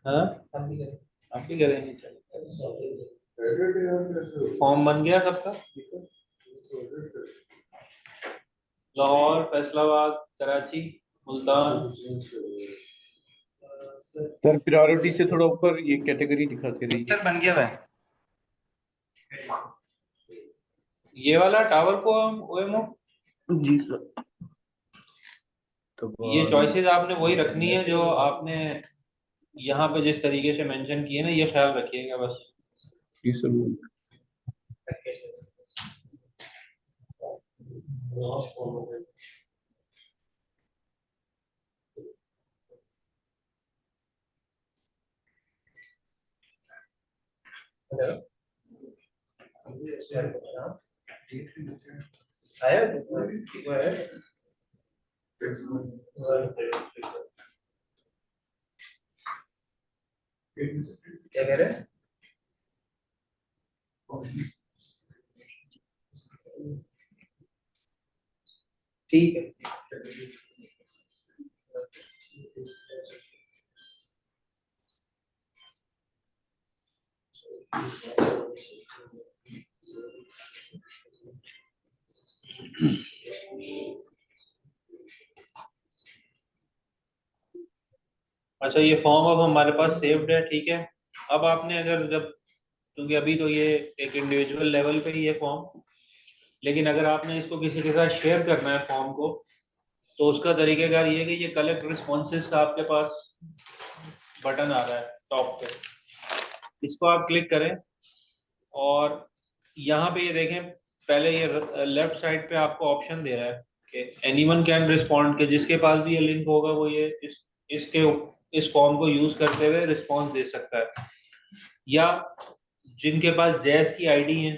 हाँ आप भी करेंगे, चलो। फॉर्म बन गया सबका। लाहौर, फैसलाबाद, कराची, मुल्तान। सर प्रायोरिटी से थोड़ा ऊपर ये कैटेगरी दिखाते रहिए। सर बन गया है ये वाला टावर को हम ओएमओ, जी सर। तो ये चॉइसेस आपने वही रखनी है जो आपने यहाँ पे जिस तरीके से मेंशन किए ना, ये ख्याल रखिएगा बस। जी सर। क्या कह रहे हैं? ठीक है। अच्छा, ये फॉर्म अब हमारे पास सेव्ड है, ठीक है। अब आपने अगर जब, क्योंकि अभी तो ये एक इंडिविजुअल लेवल पे ही है फॉर्म, लेकिन अगर आपने इसको किसी के साथ शेयर करना है फॉर्म को, तो उसका तरीकेकार ये है कि ये कलेक्ट रिस्पॉन्सेज का आपके पास बटन आ रहा है टॉप पे, इसको आप क्लिक करें और यहाँ पे ये देखें, पहले ये लेफ्ट साइड पे आपको ऑप्शन दे रहा है कि एनीवन कैन रिस्पॉन्ड, के जिसके पास भी ये लिंक होगा वो ये इस फॉर्म को यूज करते हुए रिस्पॉन्स दे सकता है, या जिनके पास जैस की आईडी है,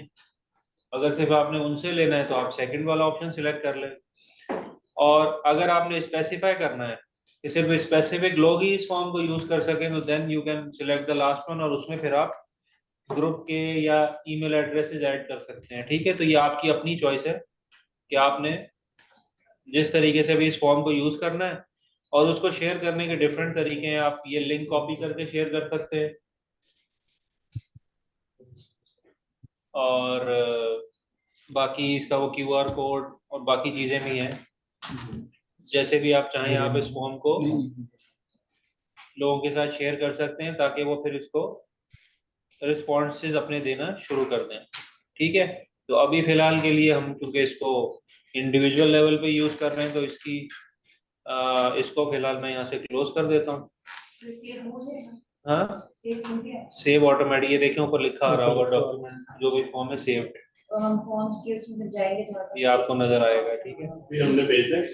अगर सिर्फ आपने उनसे लेना है तो आप सेकंड वाला ऑप्शन सिलेक्ट कर लें। और अगर आपने स्पेसिफाई करना है कि सिर्फ स्पेसिफिक लोग ही इस फॉर्म को यूज कर सकें, तो then you can select the last one, और उसमें फिर आप ग्रुप के या ईमेल एड्रेसेस ऐड कर सकते हैं, ठीक है। तो ये आपकी अपनी चॉइस है कि आपने जिस तरीके से भी इस फॉर्म को यूज करना है, और उसको शेयर करने के डिफरेंट तरीके हैं। आप ये लिंक कॉपी करके शेयर कर सकते हैं, और बाकी इसका वो QR कोड और बाकी चीजें भी हैं। जैसे भी आप चाहें आप इस फॉर्म को लोगों के साथ शेयर कर सकते हैं, ताकि वो फिर इसको रिस्पॉन्सेज अपने देना शुरू कर दें, ठीक है। तो अभी फिलहाल के लिए हम चूंकि इसको इंडिविजुअल लेवल पे यूज कर रहे हैं, तो इसको फिलहाल मैं यहाँ से क्लोज कर देता हूँ। हाँ, सेव ऑटोमेटिक, ये देखें ऊपर लिखा आ रहा होगा डॉक्यूमेंट जो भी फॉर्म है सेव्ड, तो हम फॉर्म्स के उसमें जब जाएंगे तो ये आपको नजर आएगा, ठीक है। हमने भेजना है,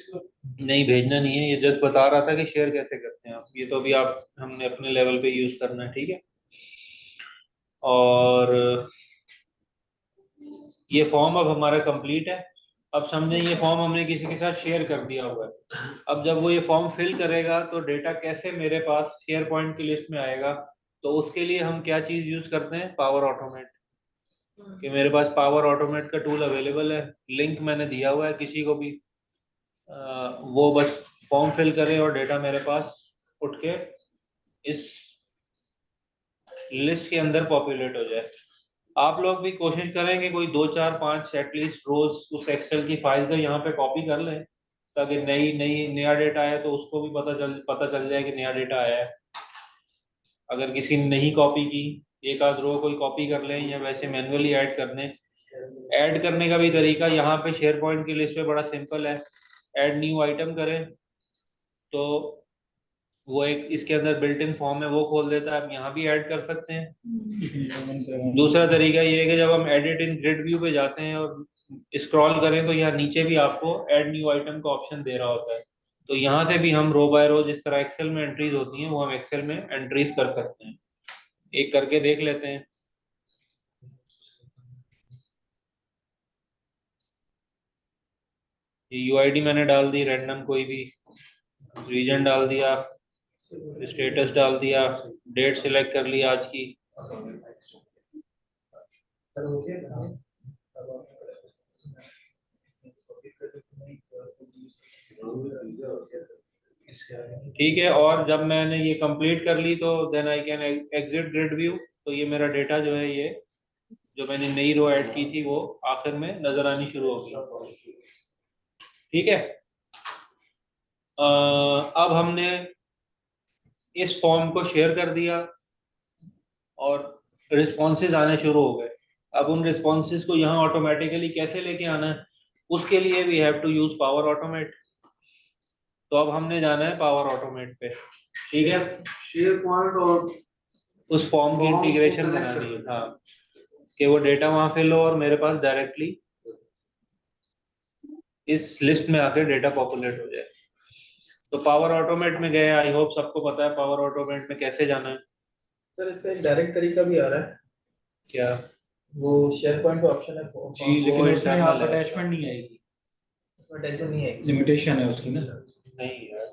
नहीं भेजना नहीं है, ये जस्ट बता रहा था कि शेयर कैसे करते हैं आप, ये तो अभी आप हमने अपने लेवल पे यूज करना है, ठीक है। और ये फॉर्म अब हमारा कंप्लीट है, अब समझें ये फॉर्म हमने किसी के साथ शेयर कर दिया हुआ है। अब जब वो ये फॉर्म फिल करेगा तो डेटा कैसे मेरे पास शेयर पॉइंट की लिस्ट में आएगा, तो उसके लिए हम क्या चीज यूज करते हैं, पावर ऑटोमेट। कि मेरे पास पावर ऑटोमेट का टूल अवेलेबल है, लिंक मैंने दिया हुआ है किसी को भी, वो बस फॉर्म फिल करे और डेटा मेरे पास उठ के इस लिस्ट के अंदर पॉपुलेट हो जाए। आप लोग भी कोशिश करें कि कोई 2 4 5 एटलीस्ट रोज उस एक्सेल की फाइल से यहाँ पे कॉपी कर लें, ताकि नया डेटा आया तो उसको भी पता चल जाए कि नया डेटा आया है। अगर किसी ने नहीं कॉपी की, एक आध रो कोई कॉपी कर लें या वैसे मैन्युअली ऐड कर दें। ऐड करने का भी तरीका यहाँ पे शेयर पॉइंट की लिस्ट पे बड़ा सिंपल है। ऐड न्यू आइटम करें तो वो एक इसके अंदर बिल्ट इन फॉर्म है, वो खोल देता है, आप यहाँ भी ऐड कर सकते हैं। दूसरा तरीका ये है कि जब हम एडिट इन ग्रिड व्यू पे जाते हैं और स्क्रॉल करें तो यहाँ नीचे भी आपको ऐड न्यू आइटम का ऑप्शन दे रहा होता है, तो यहाँ से भी हम रो बाय रो जिस तरह एक्सेल में एंट्रीज होती हैं वो हम एक्सेल में एंट्रीज कर सकते हैं। एक करके देख लेते हैं। ये यूआईडी मैंने डाल दी रैंडम, कोई भी रीजन डाल दिया, स्टेटस डाल दिया, डेट सिलेक्ट कर ली आज की। ठीक है, और जब मैंने ये कंप्लीट कर ली तो then I can exit grid view. तो ये मेरा डेटा जो है, ये जो मैंने नई रो ऐड की थी वो आखिर में नजर आनी शुरू होगी। ठीक है, अब हमने इस फॉर्म को शेयर कर दिया और रिस्पॉन्सेज आने शुरू हो गए। अब उन रिस्पॉन्सेज को यहाँ ऑटोमेटिकली कैसे लेके आना है, उसके लिए we have to use Power Automate. तो अब हमने जाना है पावर ऑटोमेट पे। ठीक है, शेयर पॉइंट और उस फॉर्म की फॉर्म को इंटीग्रेशन connect बनानी है, हाँ, कि वो डेटा वहां फिल हो और मेरे पास डायरेक्टली इस लिस्ट में आकर डेटा पॉपुलेट हो जाए। तो पावर ऑटोमेट में गए, आई होप सबको पता है पावर ऑटोमेट में कैसे जाना है। सर इसका एक डायरेक्ट तरीका भी आ रहा है, क्या? वो शेयर पॉइंट का ऑप्शन है जी, लेकिन उसमें आप अटैचमेंट नहीं आएगी, टेंशन नहीं है। लिमिटेशन है उसकी ना। नहीं यार,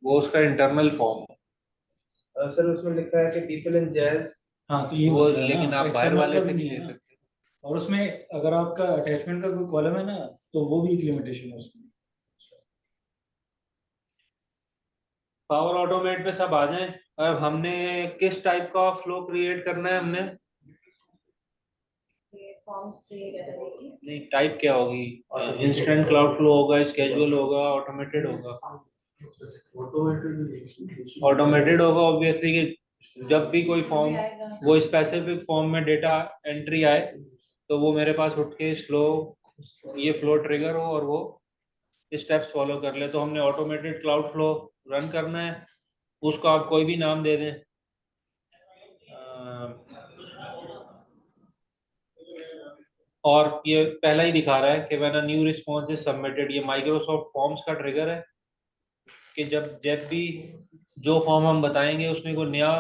वो उसका इंटरनल फॉर्म है। सर उसमें लिखा है कि पीपल इन जैज। हाँ तो ये वो मसला है लेकिन ना, आप बाहर external वाले का से भी नहीं है ले ना। सकते। और उसमें अगर आपका अटैचमेंट का कोई कॉलम है ना, तो वो भी एक लिमिटेशन है उसमें। पावर ऑटोमेट पे सब आ जाएं। अब हमने किस टाइप का फ्लो क्रिएट करना है, हमने फॉर्म से डाटा देखिए। नहीं, टाइप क्या होगी, इंस्टेंट क्लाउड फ्लो होगा, स्केजुअल होगा, ऑटोमेटेड होगा। ऑटोमेटेड होगा ऑब्वियसली कि जब भी कोई फॉर्म, वो स्पेसिफिक फॉर्म में डेटा एंट्री आए तो वो मेरे पास उठ के ये फ्लो ट्रिगर हो और वो स्टेप्स फॉलो कर ले। तो हमने ऑटोमेटेड क्लाउड फ्लो रन करना है, उसको आप कोई भी नाम दे दें। और ये पहला ही दिखा रहा है कि when a new response is submitted, ये माइक्रोसॉफ्ट फॉर्म्स का ट्रिगर है कि जब भी जो फॉर्म हम बताएंगे उसमें कोई नया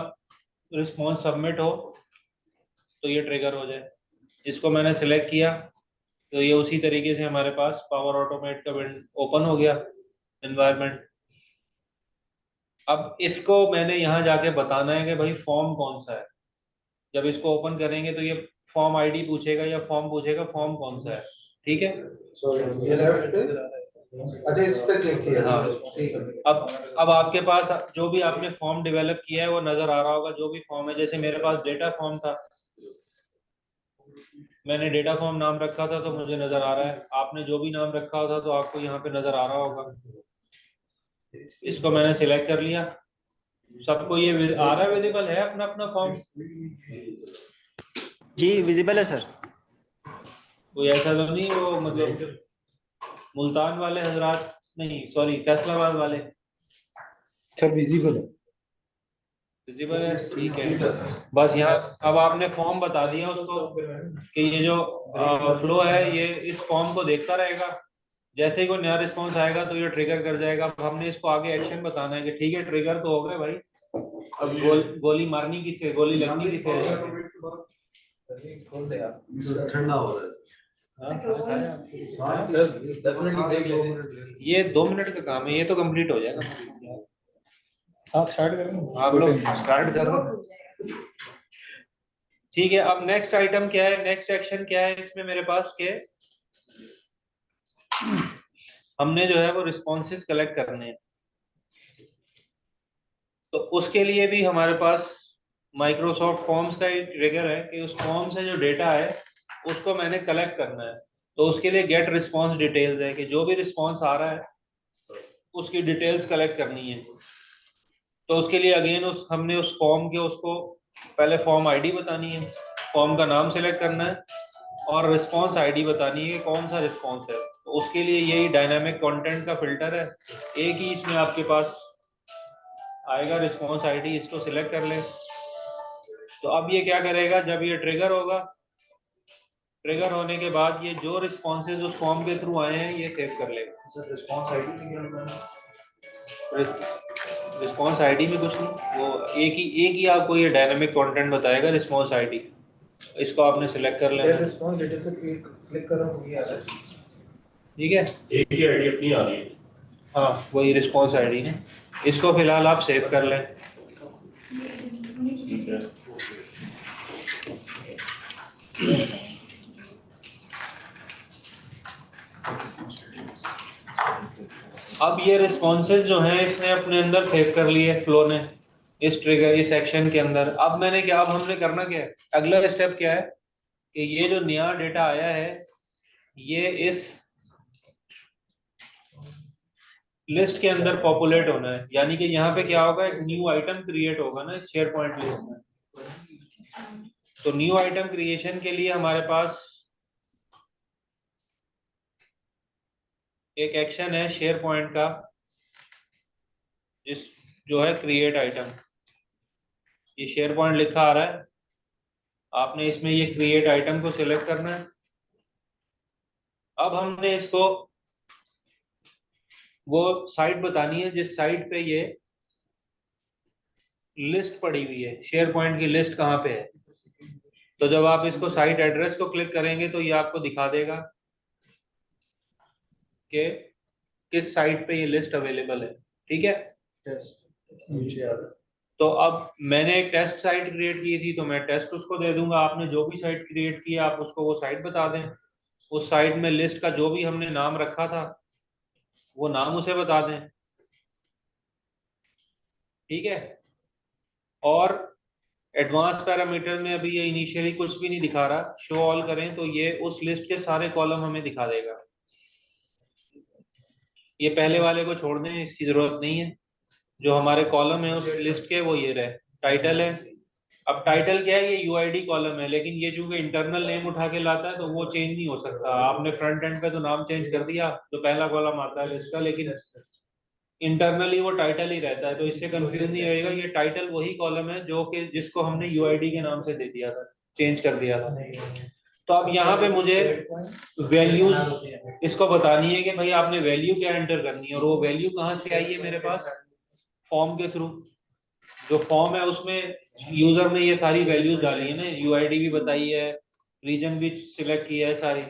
रिस्पॉन्स सबमिट हो तो ये ट्रिगर हो जाए। इसको मैंने सिलेक्ट किया तो ये उसी तरीके से हमारे पास पावर ऑटोमेट का ओपन हो गया एनवायरनमेंट। अब इसको मैंने यहाँ जाके बताना है कि भाई फॉर्म कौन सा है। जब इसको ओपन करेंगे तो ये फॉर्म आईडी पूछेगा या फॉर्म पूछेगा फॉर्म कौन सा है। ठीक है, सॉरी ये लेफ्ट पे, अच्छा इस पे क्लिक किया। हाँ। ठीक है, अब आपके पास जो भी आपने फॉर्म डेवलप किया है वो नजर आ रहा होगा, जो भी फॉर्म है। जैसे मेरे पास डेटा फॉर्म था, मैंने डेटा फॉर्म नाम रखा था तो मुझे नजर आ रहा है। आपने जो भी नाम रखा होता तो आपको यहाँ पे नजर आ रहा होगा। इसको मैंने सिलेक्ट कर लिया, सबको ये आ रहा है, विजिबल है अपना अपना फॉर्म। जी विजिबल है सर। कोई ऐसा तो नहीं वो मतलब मुल्तान वाले हजरात, नहीं सॉरी फैसलाबाद वाले, सर विजिबल है। विजिबल है, ठीक है। बस यहाँ अब आपने फॉर्म बता दिया उसको कि ये जो फ्लो है ये इस फॉर्म को देखता रहेगा, जैसे ही कोई नया रिस्पॉन्स आएगा तो ये ट्रिगर कर जाएगा। अब हमने इसको आगे एक्शन बताना है कि ठीक है ट्रिगर तो हो गए भाई, अब गोली मारनी किसे, गोली लगनी किसे है। खोल दे आप। ठंडा हो रहा है। सर 10 मिनट ब्रेक लेते हैं। ये 2 मिनट का काम है, ये तो कंप्लीट हो जाएगा। आप स्टार्ट करें, आप लोग स्टार्ट करो। ठीक है, अब नेक्स्ट आइटम क्या है, नेक्स्ट एक्शन क्या है इसमें मेरे पास के हमने जो है वो रिस्पॉन्सेस कलेक्ट करने हैं। तो उसके लिए भी हमारे पास माइक्रोसॉफ्ट फॉर्म्स का एक ट्रिगर है कि उस फॉर्म से जो डेटा है उसको मैंने कलेक्ट करना है। तो उसके लिए गेट रिस्पॉन्स डिटेल्स है कि जो भी रिस्पॉन्स आ रहा है उसकी डिटेल्स कलेक्ट करनी है। तो उसके लिए अगेन हमने उस फॉर्म के उसको पहले फॉर्म आईडी बतानी है, फॉर्म का नाम सेलेक्ट करना है और रिस्पॉन्स आईडी बतानी है कि कौन सा रिस्पॉन्स है। तो उसके लिए यही डायनामिक कंटेंट का फिल्टर है, एक ही इसमें आपके पास आएगा रिस्पॉन्स आईडी, इसको सिलेक्ट कर लें। तो अब ये क्या करेगा, जब ये ट्रिगर होगा, ट्रिगर होने के बाद ये जो रिस्पॉन्सेज उस फॉर्म के थ्रू आए हैं ये सेव कर लेगा। सर रिस्पांस आईडी क्या होता है? रिस्पॉन्स आईडी में कुछ नहीं, वो एक ही आपको ये डायनामिक कंटेंट बताएगा रिस्पॉन्स आईडी। इसको आपने सिलेक्ट कर लेना, रिस्पांस डिटेल से क्लिक कर रहा हूं, ये आ रहा है। ठीक है, एक ही आईडी अपनी आ रही है। हाँ वही रिस्पॉन्स आईडी है। इसको फिलहाल आप सेव कर लें। ठीक है। अब ये रिस्पॉन्सेज जो हैं इसने अपने अंदर सेव कर लिए फ्लो ने, इस ट्रिगर इस एक्शन के अंदर। अब हमने करना क्या है, अगला स्टेप क्या है कि ये जो नया डेटा आया है ये इस लिस्ट के अंदर पॉपुलेट होना है। यानी कि यहाँ पे क्या होगा, एक न्यू आइटम क्रिएट होगा ना इस शेयर पॉइंट लिस्ट में। तो न्यू आइटम क्रिएशन के लिए हमारे पास एक एक्शन है शेयर पॉइंट का, जिस जो है क्रिएट आइटम। ये शेयर पॉइंट लिखा आ रहा है, आपने इसमें ये क्रिएट आइटम को सिलेक्ट करना है। अब हमने इसको वो साइट बतानी है जिस साइट पे ये लिस्ट पड़ी हुई है, शेयर पॉइंट की लिस्ट कहाँ पे है। तो जब आप इसको साइट एड्रेस को क्लिक करेंगे तो ये आपको दिखा देगा कि किस साइट पे ये लिस्ट अवेलेबल है। ठीक है, तो अब मैंने एक टेस्ट साइट क्रिएट की थी तो मैं टेस्ट उसको दे दूंगा। आपने जो भी साइट क्रिएट की आप उसको वो साइट बता दें। उस साइट में लिस्ट का जो भी हमने नाम रखा था वो नाम उसे बता दें। ठीक है, और एडवांस पैरामीटर में अभी ये इनिशियली कुछ भी नहीं दिखा रहा, शो ऑल करें तो ये उस लिस्ट के सारे कॉलम हमें दिखा देगा। ये पहले वाले को छोड़ दें, इसकी जरूरत नहीं है। जो हमारे कॉलम है उस लिस्ट के वो ये रहे, टाइटल है। अब टाइटल क्या है, ये यूआईडी कॉलम है, लेकिन ये चूंकि इंटरनल नेम उठा के लाता है तो वो चेंज नहीं हो सकता। आपने फ्रंट एंड पे तो नाम चेंज कर दिया, तो पहला कॉलम आता है लिस्ट का, लेकिन इंटरनली वो टाइटल ही रहता है। तो इससे कंफ्यूज नहीं होएगा, ये टाइटल वही कॉलम है जो कि जिसको हमने यूआईडी के नाम से दे दिया था, चेंज कर दिया था। तो अब यहाँ पे मुझे वैल्यूज इसको बतानी है कि भाई आपने वैल्यू क्या एंटर करनी है, और वो वैल्यू कहाँ से आई है मेरे पास, फॉर्म के थ्रू। जो फॉर्म है उसमें यूजर ने ये सारी वैल्यूज डाली है ना, यूआईडी भी बताई है, रीजन भी सिलेक्ट किया है सारी।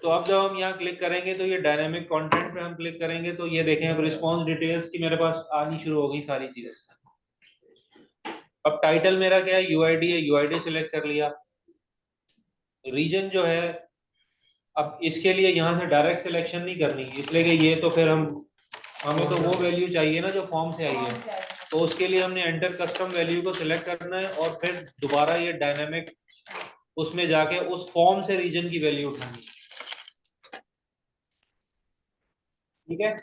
तो अब जब हम यहाँ क्लिक करेंगे तो ये डायनामिक कंटेंट पे हम क्लिक करेंगे तो ये देखें अब रिस्पॉन्स डिटेल्स की मेरे पास आनी शुरू हो गई सारी चीजें। अब टाइटल मेरा क्या है, यूआईडी है, यूआईडी सिलेक्ट कर लिया। रीजन जो है, अब इसके लिए यहाँ से डायरेक्ट सिलेक्शन नहीं करनी, इसलिए कि ये तो फिर हमें तो वो वैल्यू चाहिए ना जो फॉर्म से आई है। तो उसके लिए हमने एंटर कस्टम वैल्यू को सिलेक्ट करना है और फिर दोबारा ये डायनामिक उसमें जाके उस फॉर्म से रीजन की वैल्यू उठानी है। ठीक है,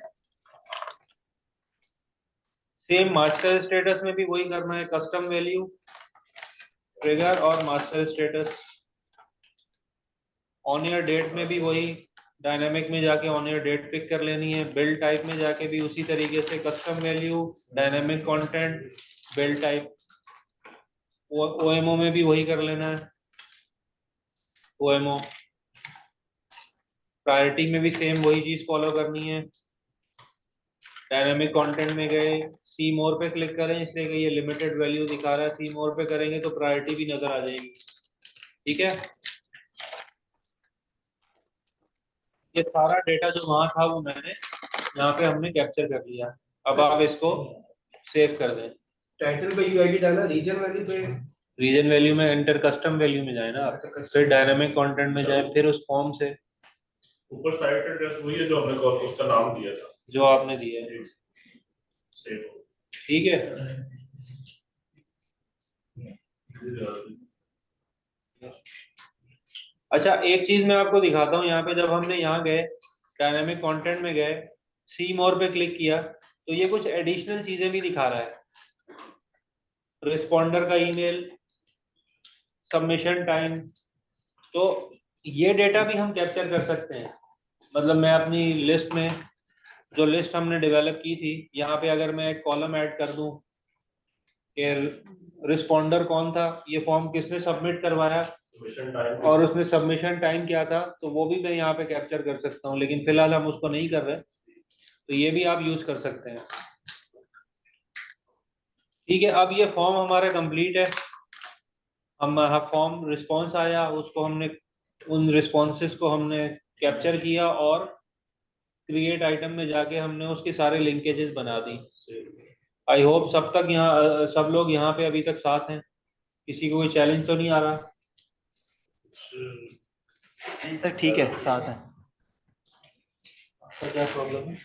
सेम मास्टर स्टेटस में भी वही करना है, कस्टम वैल्यू, ट्रिगर और master status. On year date में भी वही, डायनामिक में जाके ऑन ईयर डेट पिक कर लेनी है। बिल्ड टाइप में जाके भी उसी तरीके से custom value, dynamic content, build type. OMO में भी वही कर लेना है, ओएमओ। प्रायोरिटी में भी सेम वही चीज फॉलो करनी है। डायनामिक कंटेंट में गए, सी मोर पे क्लिक करें, इसलिए कि ये लिमिटेड वैल्यू दिखा रहा है। सी मोर पे करेंगे तो प्रायोरिटी भी नजर आ जाएगी। ठीक है, ये सारा डेटा जो वहां था वो मैंने यहाँ पे हमने कैप्चर कर लिया। अब आप इसको सेव कर दें। टाइटल पे यूआईडी डाला, रीजन वैल्यू पे रीजन वैल्यू में एंटर कस्टम वैल्यू में जाए ना आप, फिर डायनामिक कंटेंट में जाए, फिर उस फॉर्म से ऊपर साइट एड्रेस वही है जो हमने कॉर्पस का नाम दिया था, जो आपने दिया है। सेव। ठीक है। अच्छा एक चीज मैं आपको दिखाता हूँ यहाँ पे, जब हमने यहाँ गए डायनामिक कंटेंट में गए, सी मोर पे क्लिक किया तो ये कुछ एडिशनल चीजें भी दिखा रहा है। रिस्पॉन्डर का ईमेल, सबमिशन टाइम, तो ये डेटा भी हम कैप्चर कर सकते हैं। मतलब मैं अपनी लिस्ट में जो लिस्ट हमने डेवलप की थी, यहाँ पे अगर मैं एक कॉलम ऐड कर दूं कि रिस्पॉन्डर कौन था, ये फॉर्म किसने सबमिट करवाया और उसमें सबमिशन टाइम क्या था, तो वो भी मैं यहाँ पे कैप्चर कर सकता हूँ। लेकिन फिलहाल हम उसको नहीं कर रहे, तो ये भी आप यूज कर सकते हैं। ठीक है। अब ये फॉर्म हमारा कंप्लीट है। हम फॉर्म रिस्पॉन्स आया, उसको हमने उन रिस्पॉन्सेस को हमने कैप्चर किया और क्रिएट आइटम में जाके हमने उसके सारे लिंकेजेस बना दी। आई होप सब तक यहाँ सब लोग यहाँ पे अभी तक साथ हैं, किसी को कोई चैलेंज तो नहीं आ रहा? नहीं सर ठीक है, साथ है। क्या प्रॉब्लम है?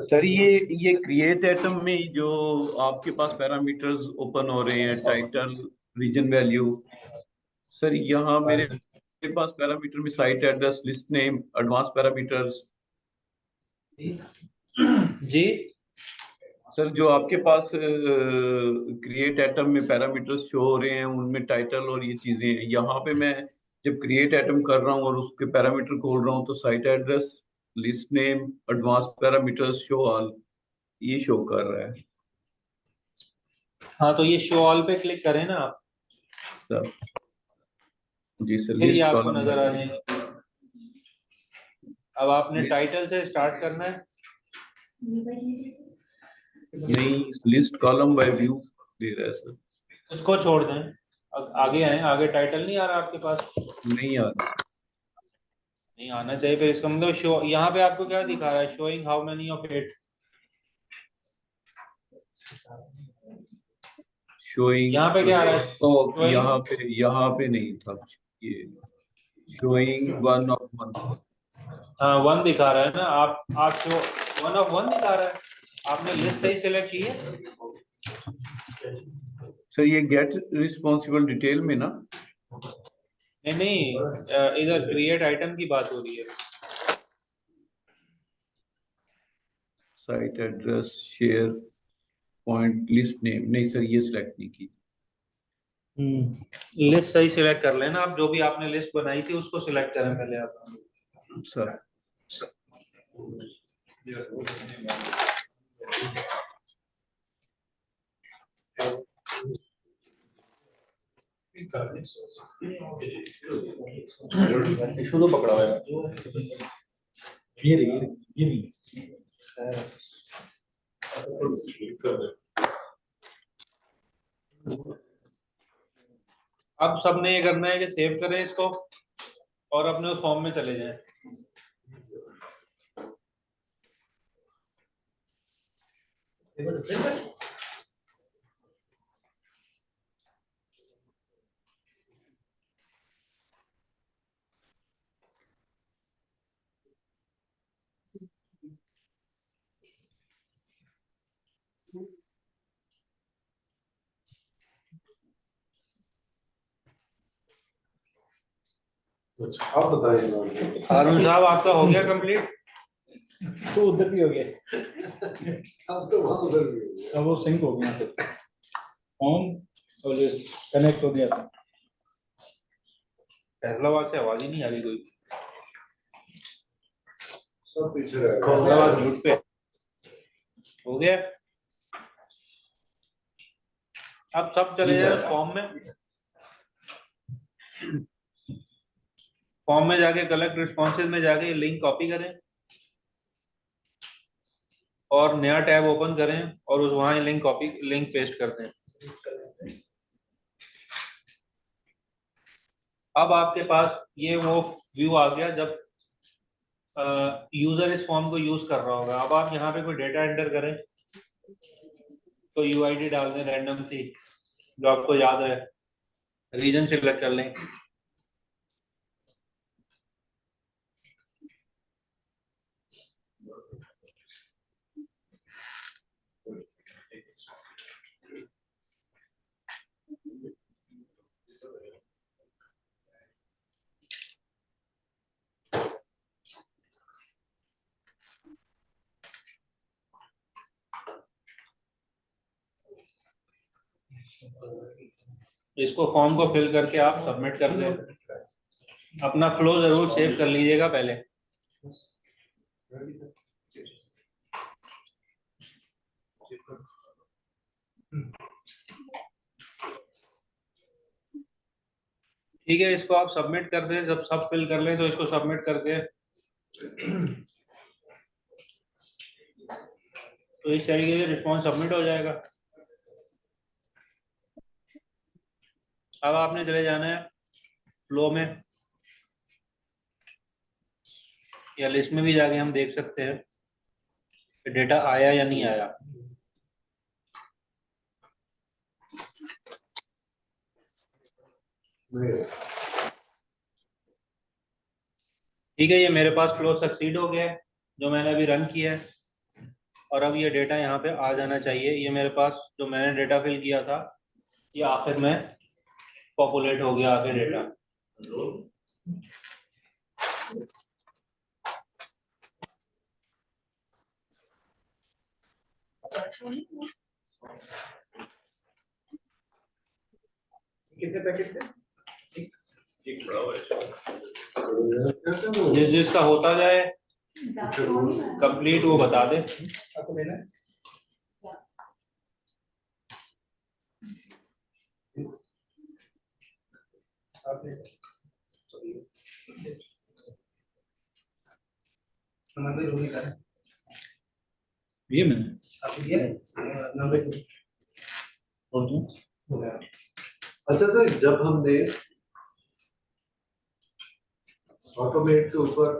सर ये क्रिएट आइटम में जो आपके पास पैरामीटर्स ओपन हो रहे हैं, टाइटल, रीजन वैल्यू, सर यहाँ मेरे पास पैरामीटर में site address, list name, advance parameters. जी सर जो आपके पास क्रिएट आइटम में पैरामीटर्स शो हो रहे हैं, उनमें टाइटल और ये चीजें हैं। यहाँ पे मैं जब क्रिएट आइटम कर रहा हूँ और उसके पैरामीटर खोल रहा हूँ तो site address, list name, advance parameters, show all, ये शो कर रहा है। हाँ, तो ये शो ऑल पे क्लिक करें ना आप, सर जी सर, फिर ये लिस्ट आपको कॉलम नजर आ जाएंगे। अब आपने टाइटल से स्टार्ट करना है। नहीं, लिस्ट कॉलम बाय व्यू दे रहा है सर। उसको छोड़ दें, अब आगे आए। आगे टाइटल नहीं आ रहा आपके पास? नहीं आ रहा। नहीं आना चाहिए। फिर इसका मतलब शो, यहाँ पे आपको क्या दिखा रहा है? Showing how many of it. Showing, यहाँ पे क्या आ रहा है? तो यहाँ पे नहीं था ये। Showing 1 of 1। हाँ 1 दिखा रहा है ना। आप शो 1 of 1 दिखा रहा है। आपने लिस्ट सही सिलेक्ट की है? सर ये गेट रिस्पॉन्सिबल डिटेल में ना? नहीं, इधर क्रिएट आइटम की बात हो रही है। Site address, share point, list name, नहीं सर ये सिलेक्ट नहीं की। लिस्ट सही सिलेक्ट कर लेना आप। जो भी आपने लिस्ट बनाई थी उसको सिलेक्ट करें पहले आप। सर इशू तो पकड़ा हुआ है। ये नहीं अब सबने ये करना है कि सेव करें इसको और अपने उस फॉर्म में चले जाएं। अच्छा आप बताइए। हारून साहब आपका हो गया कंप्लीट? तो उधर भी हो गया, अब तो वहाँ उधर भी हो गया। अब वो सिंक हो गया, फॉर्म और लिस्ट कनेक्ट हो गया था। फैसलाबाद से आवाज ही नहीं आ रही कोई। सब पीछे रह धन्यवाद म्यूट पे हो गया। अब सब चले जाए फॉर्म में। फॉर्म में जाके कलेक्ट रिस्पॉन्सेज में जाके लिंक कॉपी करें और नया टैब ओपन करें और उस वहां लिंक कॉपी लिंक पेस्ट कर दें। अब आपके पास ये वो व्यू आ गया जब यूजर इस फॉर्म को यूज कर रहा होगा। अब आप यहाँ पे कोई डेटा एंटर करें तो यूआईडी डाल दें रैंडम सी जो आपको याद है, रीजन सिलेक्ट कर लें। इसको फॉर्म को फिल करके आप सबमिट कर दें। अपना फ्लो जरूर सेव कर लीजिएगा पहले। ठीक है, इसको आप सबमिट कर दें। जब सब फिल कर लें तो इसको सबमिट कर दें। तो इस तरीके से रिस्पॉन्स सबमिट हो जाएगा। अब आपने चले जाना है फ्लो में या लिस्ट में भी जाके हम देख सकते हैं कि डेटा आया या नहीं आया। ठीक है, ये मेरे पास फ्लो सक्सीड हो गया है जो मैंने अभी रन किया है। और अब ये डेटा यहाँ पे आ जाना चाहिए। ये मेरे पास जो मैंने डेटा फिल किया था ये आखिर में पॉपुलेट हो गया आगे डेटा। कितने पैकेट थे? जिस जिसका होता जाए कंप्लीट वो बता दे। आपको लेना है? आपने नंबर रोने का है। ये मैंने आपने दिया है? नंबर अच्छा सर, जब हमने ऑटोमेट के ऊपर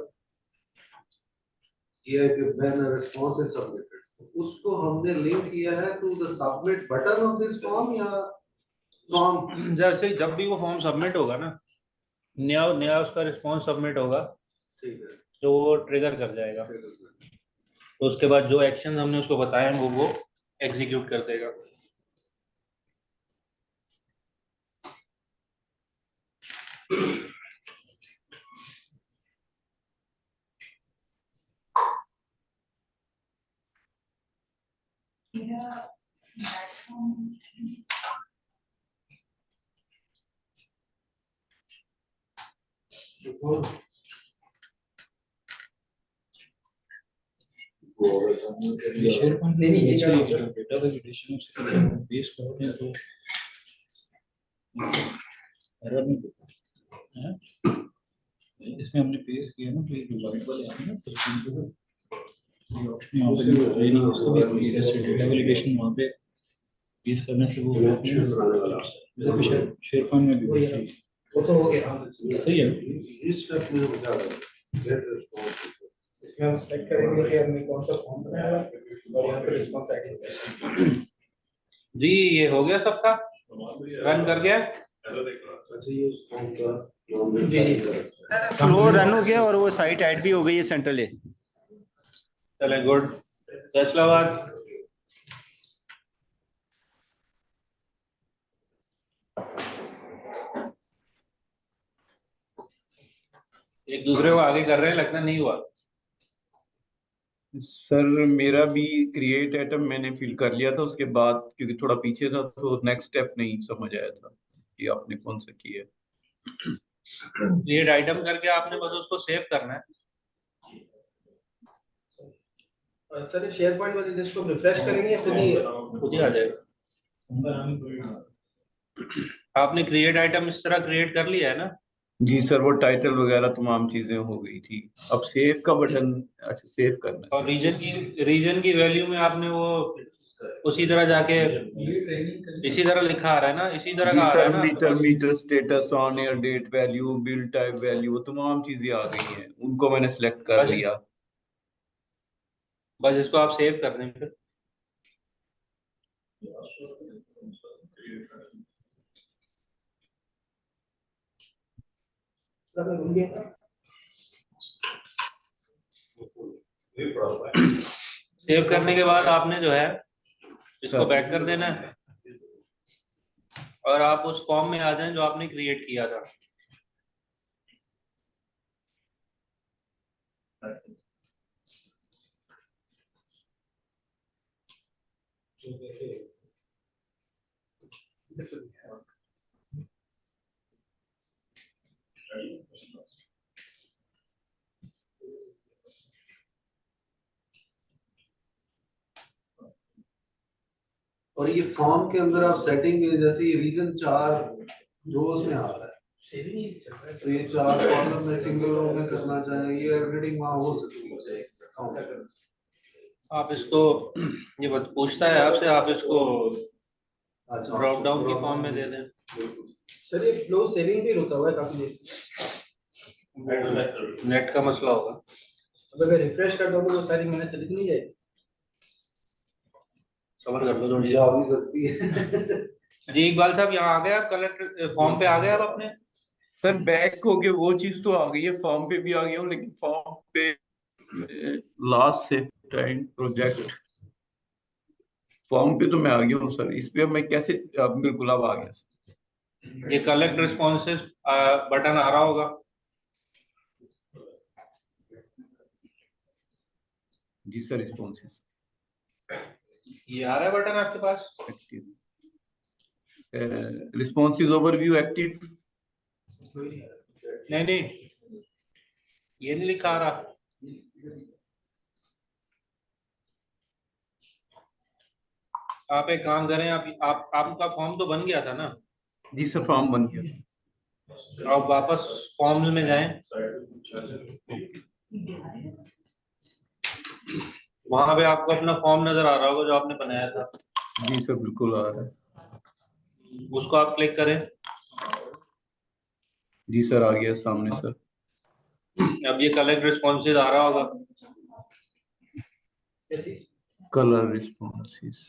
किया कि when a response is submitted, उसको हमने लिंक किया है to the submit button of this form या फॉर्म? जैसे जब भी वो फॉर्म सबमिट होगा ना, नया नया उसका रिस्पॉन्स सबमिट होगा ठीक है, तो वो ट्रिगर कर जाएगा। तो उसके बाद जो एक्शन हमने उसको बताया वो एग्जीक्यूट कर देगा। नहीं नहीं, ये जो डेटा वैलिडेशन से बेस करते हैं तो एरर नहीं होता है। इसमें हमने पेश किया ना, तो ये डिवाइड वाले आए ना सर्चिंग को, ये ऑप्शन वहाँ पे है नहीं, उसको भी डेटा वैलिडेशन वहाँ पे पेश करने से वो शेरपान में भी सही वो तो हो गया। सही है। इस स्टेप में बता दो गेट रिस्पांस। इसमें हम सेलेक्ट करेंगे कि हमें कौन सा फॉर्म बनाना है और यहाँ पे रिस्पांस आईडी। जी ये हो गया सबका, रन कर गया। अच्छा, ये उस फॉर्म का जी जी फ्लो रन हो गया और वो साइट ऐड भी हो गई है सेंट्रल। चले गुड, फैसलाबाद। एक दूसरे को आगे कर रहे हैं, लगता नहीं हुआ। सर मेरा भी क्रिएट आइटम मैंने फिल कर लिया था, उसके बाद क्योंकि थोड़ा पीछे था तो नेक्स्ट स्टेप नहीं समझ आया था कि आपने कौन सा किया। क्रिएट आइटम करके आपने बस उसको सेव करना है। सर ये शेयर पॉइंट वाली लिस्ट को रिफ्रेश करेंगे या फिर नहीं? खुद ही आ जाएगा। आपने क्रिएट आइटम इस तरह क्रिएट कर लिया है ना? जी सर, वो टाइटल वगैरह तमाम चीजें हो गई थी। अब सेव का बटन, अच्छा सेव करना और रीजन की वैल्यू में आपने वो उसी तरह जाके इसी तरह लिखा आ रहा है ना, इसी तरह जी का आ रहा सर, है ना आपके मीटर पास? Meter status on air date value bill type value तमाम चीजें आ गई हैं, उनको मैंने सेलेक्ट कर बस लिया। बस इसको आप सेव कर दें फिर। सेव करने के बाद आपने जो है इसको बैक कर देना है और आप उस फॉर्म में आ जाएं जो आपने क्रिएट किया था। और ये फॉर्म के अंदर आप सेटिंग जैसे रीजन 4 रोज में आ रहा है, तो ये 4 कॉलम में सिंगल रो में करना चाहें, ये एडिटिंग वहाँ हो सकती है। आप इसको ये पूछता है आपसे, आप इसको अच्छा, ड्रॉप डाउन की फॉर्म में दे दें। सर ये फ्लो सेविंग भी रुका हुआ है काफी देर से। नेट का मसला होगा। अब अगर रिफ्रेश कर दो तो वो सारी मेहनत चली नहीं जाएगी। सबर कर लो थोड़ी। जा भी सकती है। जी इकबाल साहब, यहाँ आ गए आप? कलेक्ट फॉर्म पे आ गए आप अपने? सर बैक हो गए, वो चीज तो आ गई है, फॉर्म पे भी आ गया हूँ, लेकिन फॉर्म पे लास्ट से टाइम प्रोजेक्ट फॉर्म पे तो मैं आ गया हूँ सर। इस पे अब मैं कैसे, अब बिल्कुल अब आ गया सर। ये कलेक्ट रिस्पॉन्सेस बटन आ रहा होगा। जी सर, रिस्पॉन्सेस ये आ रहा है बटन आपके पास? Active, responses overview active. नहीं नहीं, ये नहीं लिखा आ रहा। आप एक काम करें, आप आपका फॉर्म तो बन गया था ना? जी सर, फॉर्म बन गया। आप वापस फॉर्म्स में जाएं, वहां पे आपको अपना फॉर्म नजर आ रहा होगा जो आपने बनाया था। जी सर, बिल्कुल आ रहा है। उसको आप क्लिक करें। जी सर, आ गया सामने सर। अब ये कलेक्ट रिस्पॉन्सेज आ रहा होगा। Colour responses,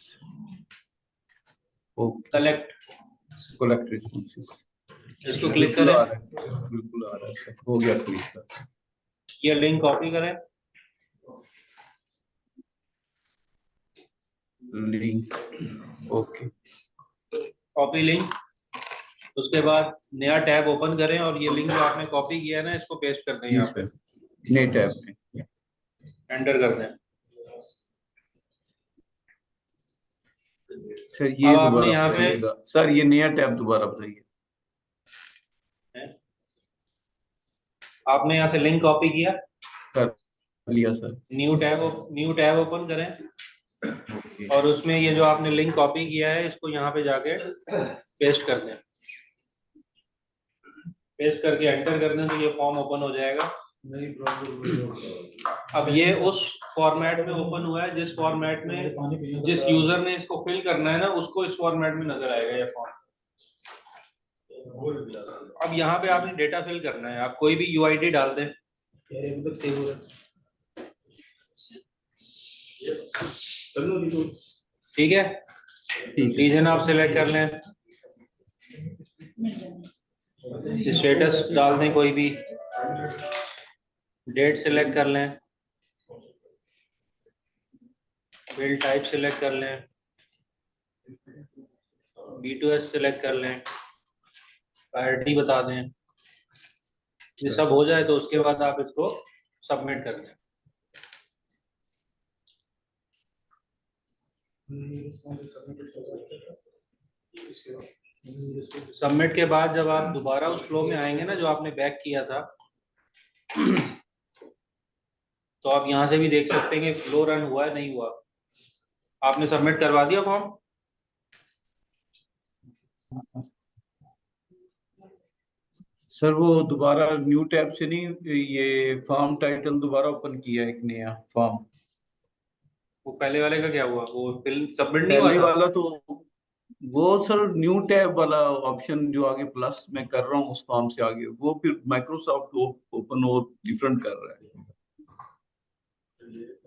okay, collect responses, इसको क्लिक करें। बिल्कुल आ रहा है सर, हो गया क्लिक सर। ये लिंक कॉपी करें, लिंक, ओके, कॉपी लिंक। उसके बाद नया टैब ओपन करें और ये लिंक जो आपने कॉपी किया है ना, इसको पेस्ट कर दें यहाँ पे, नए टैब में एंटर कर दें। सर ये अब आपने दोबारा यहाँ पे बताइएगा सर, ये नया टैब दोबारा बताइए। आपने यहाँ से लिंक कॉपी किया, कर लिया सर। न्यू टैब ओपन करें और उसमें ये जो आपने लिंक कॉपी किया है इसको यहाँ पे जाके पेस्ट कर दें। पेस्ट करके एंटर कर दें तो ये फॉर्म ओपन हो जाएगा। अब ये उस फॉर्मेट में ओपन हुआ है जिस फॉर्मेट में जिस यूजर ने इसको फिल करना है ना, उसको इस फॉर्मेट में नजर आएगा ये फॉर्म। अब यहाँ पे आपने डेटा फिल करना है, आप कोई भी यूआईडी डाल दें। ठीक है, रीजन आप सिलेक्ट कर लें, स्टेटस डाल दें कोई भी, डेट सिलेक्ट कर लें, बिल टाइप सिलेक्ट कर लें, B2S सिलेक्ट कर लें, प्रायोरिटी बता दें। ये सब हो जाए तो उसके बाद आप इसको सबमिट कर दें। सबमिट के बाद जब आप दोबारा उस फ्लो में आएंगे ना जो आपने बैक किया था, तो आप यहाँ से भी देख सकते हैं कि फ्लो रन हुआ है नहीं हुआ। आपने सबमिट करवा दिया फॉर्म? सर वो दोबारा न्यू टैब से नहीं, ये फॉर्म टाइटल दोबारा ओपन किया एक नया फॉर्म। वो पहले वाले का क्या हुआ? वो फिल सबमिट नहीं हुआ पहले था? वाला तो वो सर न्यू टैब वाला ऑप्शन जो आगे प्लस मैं कर रहा हूँ उस फॉर्म से आगे, वो फिर माइक्रोसॉफ्ट ओपन वो डिफरेंट कर रहा है।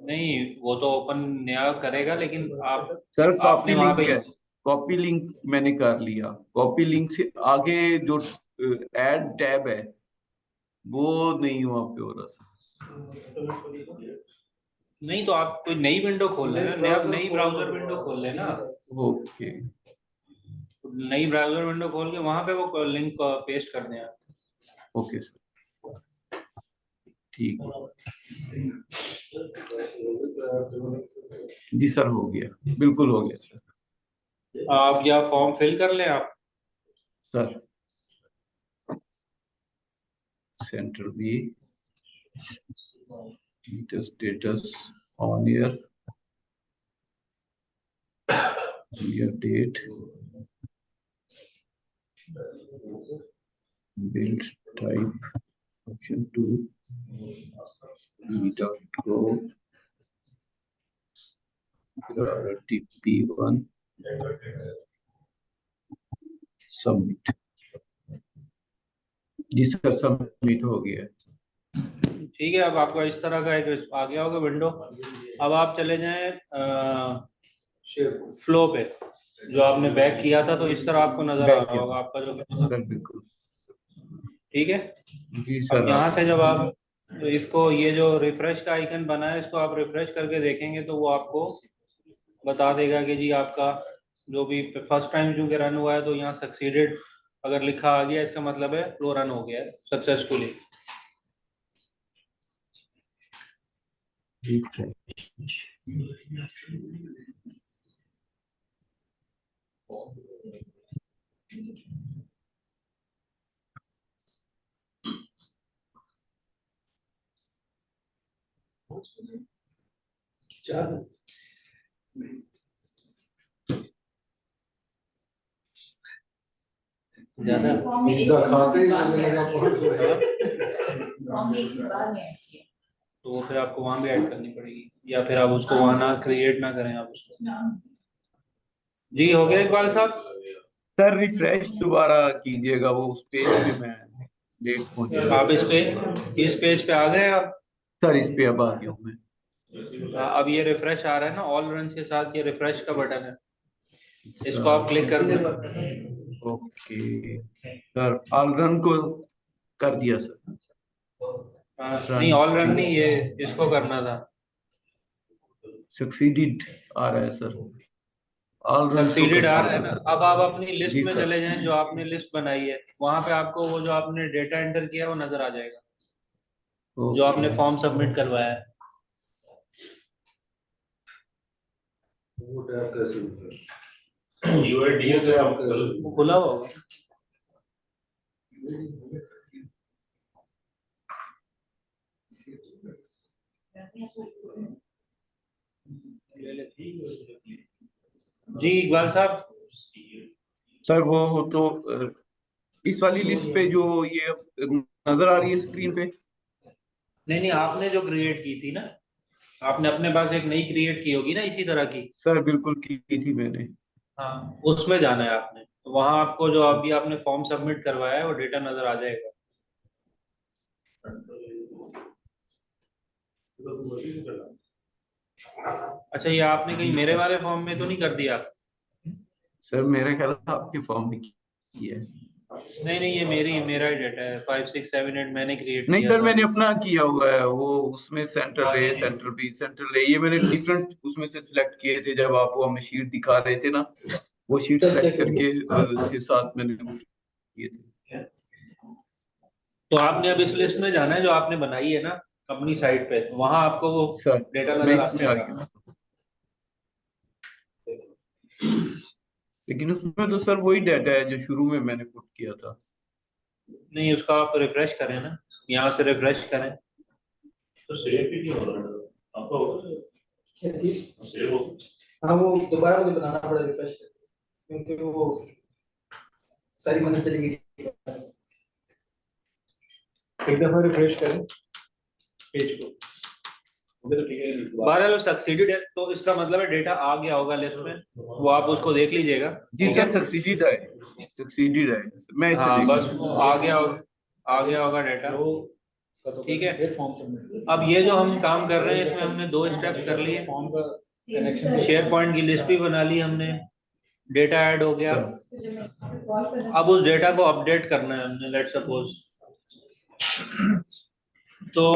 नहीं, वो तो ओपन नया करेगा, लेकिन आप सर आपने कॉपी वहां लिंक पे है, कॉपी लिंक मैंने कर लिया। कॉपी लिंक से आगे जो ऐड टैब है वो नहीं वहां पे हो रहा सर। नहीं, तो आप कोई नई विंडो खोल लेना, नई ब्राउजर विंडो खोल लेना। ओके नई ब्राउजर विंडो खोल के वहां पे वो लिंक पेस्ट कर दें आप। ओके सर, ठीक है जी सर, हो गया, बिल्कुल हो गया सर। आप या फॉर्म फिल कर लें आप। Sir center B status on year date build type option 2 e.go TP1 submit. जी सर सबमिट हो गया। ठीक है, अब आपका इस तरह का एक आ गया होगा विंडो। अब आप चले जाएं फ्लो पे, जो आपने बैक किया था, तो इस तरह आपको नजर आ रहा होगा आपका जो सर बिल्कुल ठीक है। जी अब सर। यहाँ से जब आप इसको, ये जो रिफ्रेश का आइकन बना है, इसको आप रिफ्रेश करके देखेंगे तो वो आपको बता देगा कि जी आपका जो भी फर्स्ट टाइम चूंकि रन हुआ है तो यहाँ सक्सीडेड अगर लिखा आ गया, इसका मतलब है फ्लो रन हो गया है सक्सेसफुली। ज्यादा पिज्जा खाते ही मुझे लगा पहुंच गए। फॉर्म एक ही बार में ऐड किया। तो वो फिर आपको वहां भी ऐड करनी पड़ेगी, या फिर आप उसको वहां ना क्रिएट ना करें आप उसको। जी हो गया इकबाल साहब? सर रिफ्रेश दोबारा कीजिएगा, वो उस पेज पे मैं लेट हो गया। आप इस पेज पे आ गए आप? सर इस पे अब आ गया हूँ मैं। अब ये रिफ्रेश आ रहा है ना, ऑल रन के साथ ये रिफ्रेश का बटन है, इसको आप क्लिक कर दें। ओके सर, ऑल रन को कर दिया सर। नहीं, ऑल रन नहीं, ये इसको करना था। सक्सीडेड आ रहा है सर, ऑल रन तो सक्सीडेड कर आ दिया रहा है ना। सर। अब आप अपनी लिस्ट जी में सर। चले जाएं, जो आपने लिस्ट बनाई है, वहां पे आपको वो जो आपने डेटा एंटर किया है वो नजर आ जाएगा, जो आपने फॉर्म सबमिट करवाया है। वो टैब कैसे होता है? UID से हम वो खुला हुआ होगा। जी इकबाल साहब। सर वो तो इस वाली लिस्ट पे जो ये नजर आ रही है स्क्रीन पे। नहीं नहीं, आपने जो क्रिएट की थी ना, आपने अपने पास एक नई क्रिएट की होगी ना इसी तरह की। सर बिल्कुल की थी मैंने। हाँ, उसमें जाना है आपने, तो वहां आपको जो अभी आपने फॉर्म सबमिट करवाया है वो डेटा नजर आ जाएगा। अच्छा, ये आपने कहीं मेरे वाले फॉर्म में तो नहीं कर दिया? सर मेरे ख्याल से आपके फॉर्म में किया है। नहीं नहीं, ये मेरा ही डेटा है, 5 6 7 8 मैंने क्रिएट नहीं किया सर था। मैंने अपना किया हुआ है, वो उसमें सेंट्रल ए सेंट्रल बी सेंट्रल ए, ये मैंने डिफरेंट उसमें से सिलेक्ट किए थे। जब आप वो हमें शीट दिखा रहे थे ना, वो शीट सिलेक्ट करके 6 7 मैंने किए थे। तो आपने अब इस लिस्ट में जाना है जो आपने बनाई है ना अपनी साइट पे, वहां आपको वो सर डेटा मैं नजर आ इसमें आ जाएगा। गया, लेकिन उसमें तो सर वही डाटा है जो शुरू में मैंने पुट किया था। नहीं, उसका आप रिफ्रेश करें ना, यहाँ से रिफ्रेश करें तो सेव भी नहीं हो रहा है आपका होगा क्या चीज? सेव हो हाँ वो दोबारा मुझे बनाना पड़ा रिफ्रेश क्योंकि वो सारी मदद चली गई। एक दफा रिफ्रेश करें पेज को, ओके तो ठीक है। बहरहाल सक्सीडेड है तो इसका मतलब है डेटा आ गया होगा लिस्ट में, वो आप उसको देख लीजिएगा। जी ठीक सर, है? सक्सीडेड है, सक्सीडेड है, मैं इसे हाँ देख बस लूँ। वो आ गया होगा डेटा। ठीक है, अब ये जो हम काम कर रहे हैं इसमें हमने 2 स्टेप्स कर लिए। फॉर्म का कनेक्शन शेयर पॉइंट की लिस्ट भी बना ली हमने, डेटा ऐड हो गया। अब उस डेटा को अपडेट करना है हमने, लेट सपोज। तो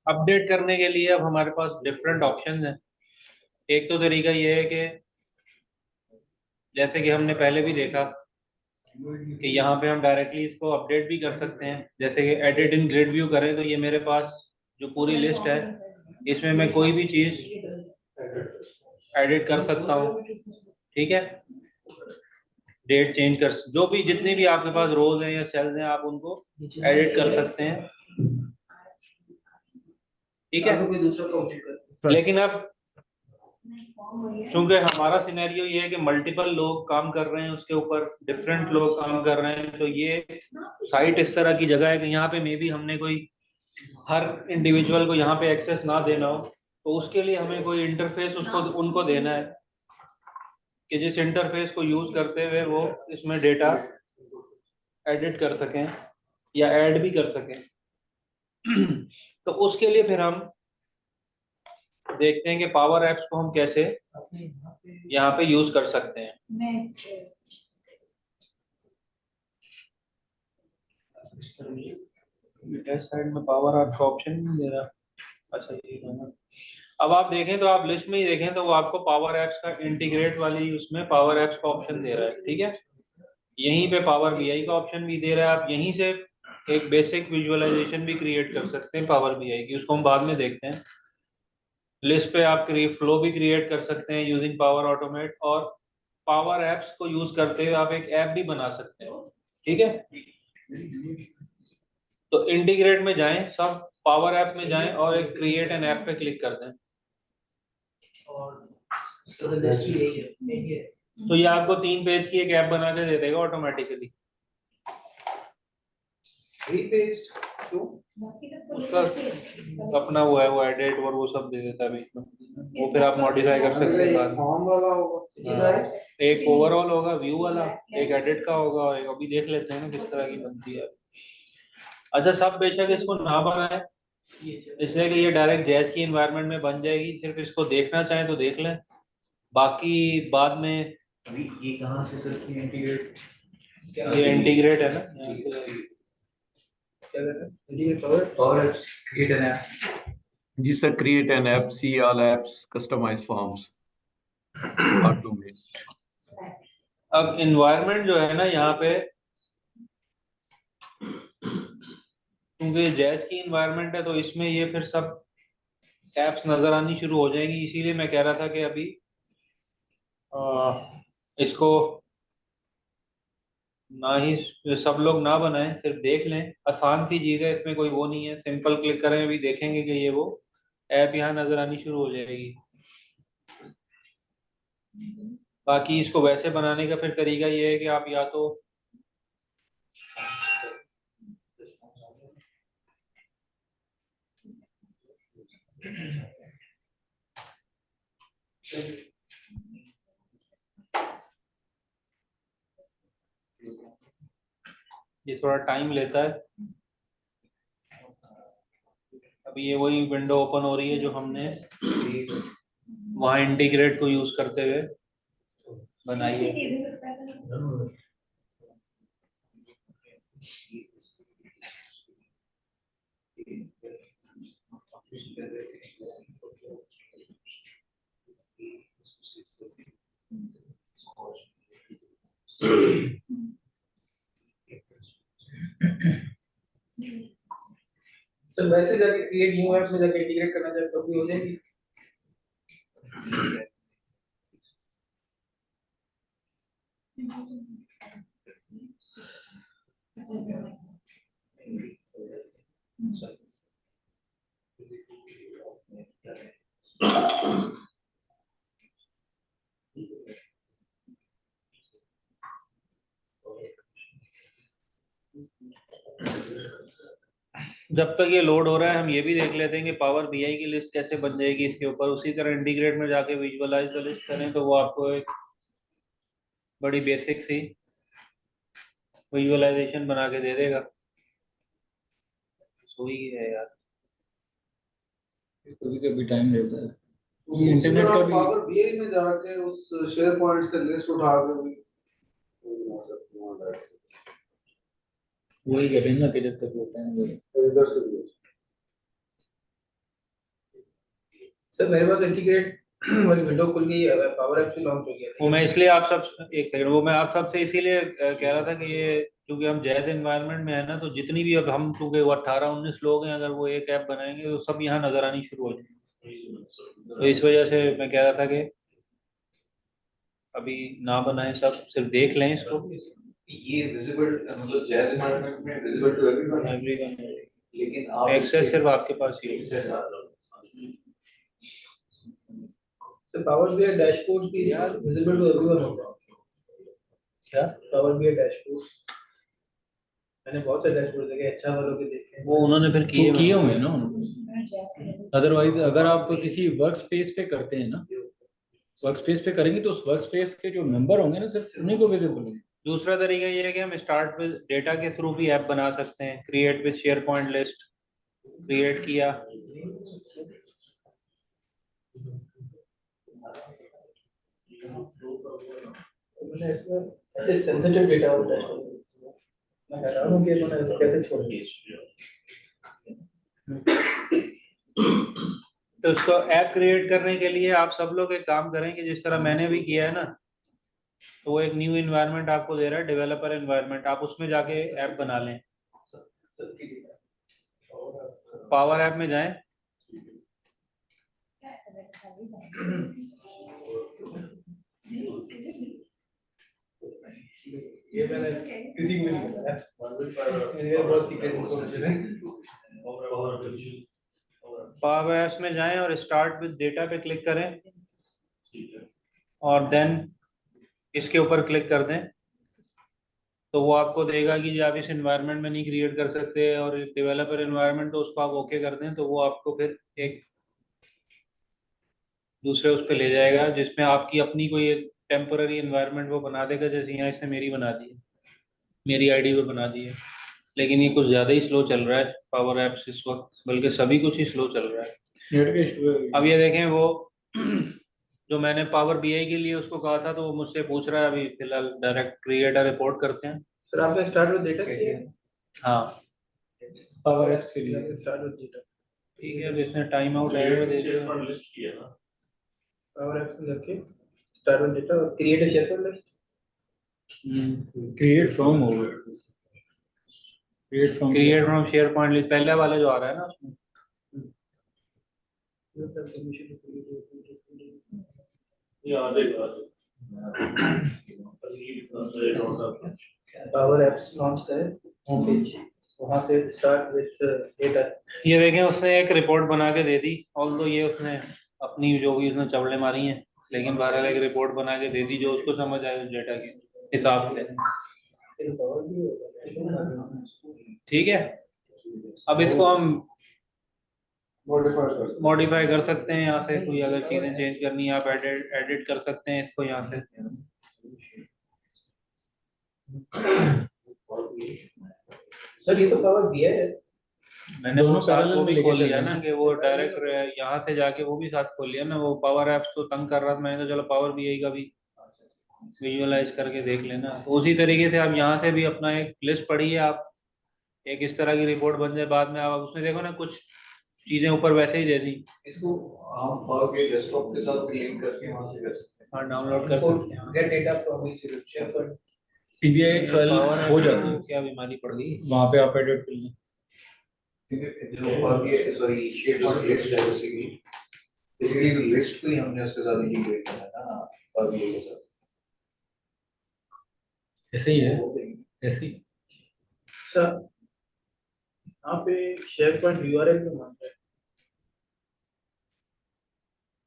अपडेट करने के लिए अब हमारे पास डिफरेंट ऑप्शंस हैं। एक तो तरीका ये है कि जैसे कि हमने पहले भी देखा कि यहाँ पे हम डायरेक्टली इसको अपडेट भी कर सकते हैं। जैसे कि एडिट इन ग्रिड व्यू करें तो ये मेरे पास जो पूरी लिस्ट है इसमें मैं कोई भी चीज एडिट कर सकता हूँ। ठीक है, डेट चेंज कर, जो भी जितने भी आपके पास रोज हैं या सेल्स हैं आप उनको एडिट कर सकते हैं। ठीक है, कोई दूसरा प्रोजेक्ट करते लेकिन अब चूंकि हमारा सिनेरियो ये है कि मल्टीपल लोग काम कर रहे हैं उसके ऊपर, डिफरेंट लोग काम कर रहे हैं, तो ये साइट इस तरह की जगह है कि यहाँ पे मे बी हमने कोई हर इंडिविजुअल को यहाँ पे एक्सेस ना देना हो, तो उसके लिए हमें कोई इंटरफेस उसको उनको देना है कि जिस इंटरफेस को यूज करते हुए वो इसमें डेटा एडिट कर सकें या ऐड भी कर सकें। तो उसके लिए फिर हम देखते हैं कि पावर एप्स को हम कैसे यहाँ पे यूज कर सकते हैं। लेफ्ट साइड में पावर एप्स का ऑप्शन नहीं दे रहा। अच्छा ये है ना। अब आप देखें तो आप लिस्ट में ही देखें तो वो आपको पावर एप्स का इंटीग्रेट वाली उसमें पावर एप्स का ऑप्शन दे रहा है। ठीक है, यहीं पे पावर बीआई का ऑप्शन भी दे रहा है। आप यहीं से एक बेसिक विजुअलाइजेशन भी क्रिएट कर सकते हैं पावर बीआई की, उसको हम बाद में देखते हैं। लिस्ट पे आप फ्लो भी क्रिएट कर सकते हैं यूजिंग पावर ऑटोमेट, और पावर एप्स को यूज करते हुए आप एक ऐप भी बना सकते हैं। ठीक है, तो इंटीग्रेट में जाएं, सब पावर ऐप में जाएं और एक क्रिएट एन ऐप पे क्लिक कर दें। और इसका तो लिस्ट ही यही है। तो ये आपको 3 पेज की एक ऐप बना के दे देगा ऑटोमेटिकली। 3 पेज क्यों? उसका अपना वो है, वो एडिट और वो सब दे देता है बीच में, वो फिर आप मॉडिफाई कर सकते हैं बाद में। फॉर्म वाला होगा। हाँ, एक ओवरऑल होगा व्यू वाला, एक एडिट का होगा, और एक अभी देख लेते हैं ना किस तरह की बनती है। अच्छा, सब बेशक इसको ना बनाए इसलिए कि ये डायरेक्ट जैस की एनवायरनमेंट में बन जाएगी, सिर्फ इसको देखना चाहें तो देख लें, बाकी बाद में। अभी ये कहाँ से सर की इंटीग्रेट ये इंटीग्रेट है ना, क्या कर रहे हैं? Power Apps create an app. जी sir, create an app, see all apps, customize forms, automate. अब एनवायरनमेंट जो है ना यहाँ पे, क्योंकि जैस की एनवायरनमेंट है तो इसमें ये फिर सब एप्स नजर आनी शुरू हो जाएगी। इसीलिए मैं कह रहा था कि अभी इसको ना ही सब लोग ना बनाएं, सिर्फ देख लें। आसान सी चीज है, इसमें कोई वो नहीं है, सिंपल क्लिक करें अभी देखेंगे कि ये वो ऐप यहाँ नजर आनी शुरू हो जाएगी। बाकी इसको वैसे बनाने का फिर तरीका ये है कि आप या तो ये थोड़ा टाइम लेता है। अभी ये वही विंडो ओपन हो रही है जो हमने वहाँ इंटीग्रेट को यूज करते हुए बनाई है। सर वैसे जाके क्रिएट न्यू ऐप में जाके इंटीग्रेट करना चाहे तो भी हो जाएगी। जब तक ये लोड हो रहा है हम ये भी देख लेते हैं कि पावर बीआई की लिस्ट कैसे बन जाएगी इसके ऊपर। उसी तरह इंटीग्रेट में जाके विजुअलाइज द लिस्ट करें तो वो आपको एक बड़ी बेसिक सी विजुअलाइजेशन बना के दे देगा। सोई है यार, कभी कभी टाइम लेता है ये इंटरनेट इंटरनेट का भी। पावर बीआई में जाके उस शेयर पॉइंट से लिस्ट उठा के भी बना सकते हैं direct। वही करें ना कि जब तक वो टाइम ले। इधर से भी सर मेरे पास इंटीग्रेट वाली विंडो खुल गई है, पावर ऐप से लॉन्च हो गया। वो मैं इसलिए आप सब एक सेकंड, वो मैं आप सबसे इसीलिए कह रहा था कि ये क्योंकि हम जैज एनवायरनमेंट में है ना, तो जितनी भी अब हम क्योंकि वो 18-19 लोग हैं, अगर वो एक ऐप बनाएंगे तो सब यहाँ नजर आनी शुरू हो जाएगी। तो इस वजह से मैं कह रहा था कि अभी ना बनाए, सब सिर्फ देख लें इसको। ये विजिबल मतलब जैज एनवायरनमेंट में विजिबल टू एवरीवन, लेकिन आप एक्सेस सिर्फ आपके पास ही एक्सेस है। सर पावर बीआई डैशबोर्ड भी विजिबल टू एवरीवन होगा क्या? पावर बीआई डैशबोर्ड मैंने बहुत से डैशबोर्ड देखे, अच्छा वालों के देखे। वो उन्होंने फिर किए हुए हैं ना। अदरवाइज अगर आप किसी वर्क स्पेस पे करते हैं ना, वर्क स्पेस पे करेंगे तो उस वर्क स्पेस के जो मेंबर होंगे ना सिर्फ उन्हीं को विजिबल होंगे। दूसरा तरीका ये है कि हम स्टार्ट विद डेटा के थ्रू भी ऐप बना सकते हैं। Create with share point list create किया, मैंने इसमें ऐसे सेंसिटिव डेटा होता है, मैं हैरान हूं कि मैंने ऐसे कैसे छोड़ दिया। तो उसको ऐप क्रिएट करने के लिए आप सब लोग एक काम करें कि जिस तरह मैंने भी किया है ना, तो वो एक न्यू इन्वायरमेंट आपको दे रहा है, डेवलपर एनवायरनमेंट, आप उसमें जाके ऐप बना लें। पावर ऐप में जाएं, ये मैंने किसी को भी नहीं बताया, मेरे बहुत सीक्रेट इन्फॉर्मेशन है। पावर ऐप्स में जाएं और स्टार्ट विद डेटा पे क्लिक करें और देन इसके ऊपर क्लिक कर दें, तो वो आपको देगा कि जी आप इस एनवायरनमेंट में नहीं क्रिएट कर सकते, और डेवलपर एनवायरनमेंट तो उसको आप ओके कर दें तो वो आपको फिर एक दूसरे उस पर ले जाएगा जिसमें आपकी अपनी कोई एक टेम्पोररी एनवायरनमेंट वो बना देगा। जैसे यहाँ इसने मेरी बना दी है, मेरी आईडी पे बना दी है, लेकिन ये कुछ ज़्यादा ही स्लो चल रहा है पावर ऐप्स इस वक्त, बल्कि सभी कुछ ही स्लो चल रहा है। नेट के इशू है। अब ये देखें, वो जो मैंने पावर बीआई के लिए उसको कहा था, तो वो मुझसे पूछ रहा है अभी फिलहाल डायरेक्ट क्रिएट अ रिपोर्ट करते हैं। सर आपने स्टार्ट विद डेटा किया है? हाँ, पावर एप्स के लिए स्टार्ट विद डेटा ठीक है। अब इसने टाइम आउट एरर दे दिया। लिस्ट किया ना, पावर ऐप में जाके स्टार्ट विद डेटा और create a SharePoint list. Create from होगा, create from SharePoint list पहले वाला जो आ रहा है ना उसमें। ये आ जाएगा। पावर ऐप्स लॉन्च करें होम पेज, वहां पे स्टार्ट विद डेटा। ये देखें, उसने एक रिपोर्ट बना के दे दी, ऑल्दो ये उसने अपनी जो भी उसने चवड़े मारी हैं, लेकिन बहरहाल एक रिपोर्ट बना के दे दी जो उसको समझ आए उस डेटा के हिसाब से। ठीक है, अब इसको हम मॉडिफाई कर सकते हैं यहाँ से। कोई अगर चीजें चेंज करनी है आप एडिट कर सकते हैं इसको यहाँ से। सर ये तो पावर बीआई है, मैंने वो दोनों साथ parallel वो में भी लेके खोल चल लिया रहे ना हैं। कि वो डायरेक्ट यहाँ से जाके वो भी साथ खोल लिया ना। वो पावर ऐप्स तो तंग कर रहा था, मैंने कहा चलो पावर बीआई का भी विजुअलाइज करके देख लेना। तो उसी तरीके से आप यहाँ से भी अपना एक लिस्ट पढ़िए, आप एक इस तरह की रिपोर्ट बन जाए। बाद में आप उसमें देखो ना कुछ चीजें ऊपर वैसे ही दे दी। इसको हम पावर के डेस्कटॉप के साथ भी लिंक करके वहां से कर सकते हैं। हाँ, डाउनलोड कर सकते हैं। Gate data from share point. PBI file power हो ऐप जाती है, को क्या बीमारी पड़ गई। वहां पे आप एडिट कर लें। जो पावर के सॉरी शेयर पॉइंट लिस्ट है बेसिकली तो लिस्ट को ही हमने उसके साथ इंटीग्रेट करना है ना पावर के साथ। ऐसे ही है, ऐसे ही। अच्छा, यहाँ पे शेयर पॉइंट यूआरएल पे मांग रहा है।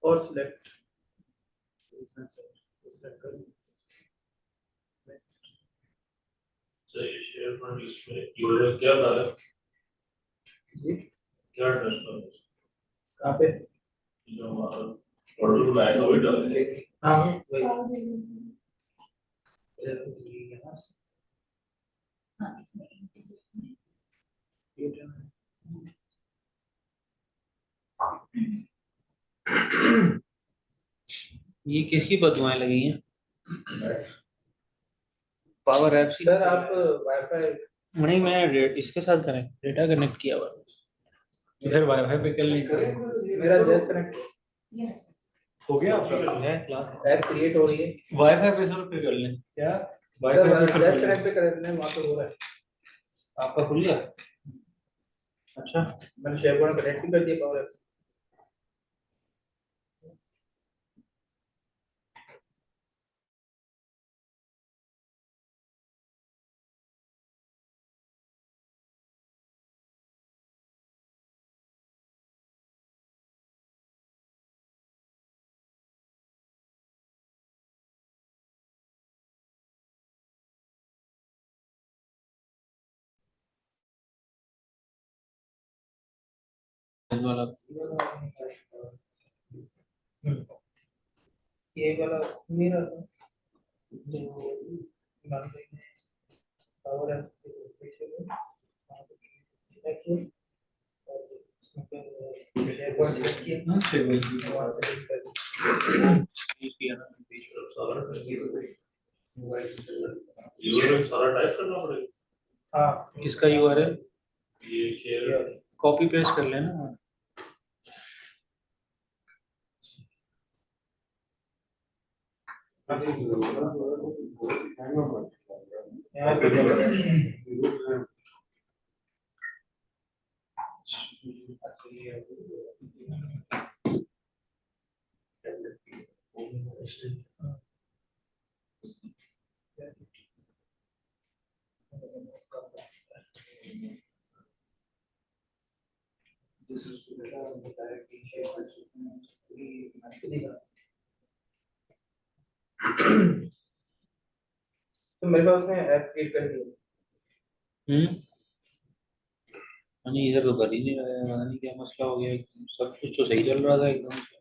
और सिलेक्ट सही शेयर फ्रंट लिस्ट में यूआरएल क्या डाला जी क्या एड्रेस डाला कहाँ पे जो हमारा ऑर्डर बुलाया था वही डाला हाँ वही हाँ, इसमें ये किसकी बदुआएं लगी हैं? पावर ऐप से। सर आप वाईफाई नहीं, मैं इसके साथ कनेक्ट डेटा कनेक्ट किया हुआ है। तो फिर वाईफाई पे कल नहीं करें। मेरा जैस कनेक्ट yes. हो गया आपका है क्लास। ऐप क्रिएट हो रही है वाईफाई पे सर पे कर लें क्या वाईफाई पे सर फिर जैस कर लें। कनेक्ट पे कर देते हैं वहाँ पे हो रहा है आपका खुल गया? अच्छा, मैंने शेयर पॉइंट कनेक्ट भी कर दिया पावर ऐप वाला ये वाला नहीं रहा था power app share point select किया हाँ स्टेबल वहाँ से link कर दिया। यूज किया ना। यूआरएल सारा टाइप करना पड़ेगा हाँ किसका यूआरएल? ये शेयर कॉपी पेस्ट कर लेना। यहाँ से तो मेरे पास उसने ऐप क्रिएट कर दिया नहीं, इधर तो कर ही नहीं रहा है, पता नहीं क्या मसला हो गया। सब कुछ तो सही चल रहा था एकदम से।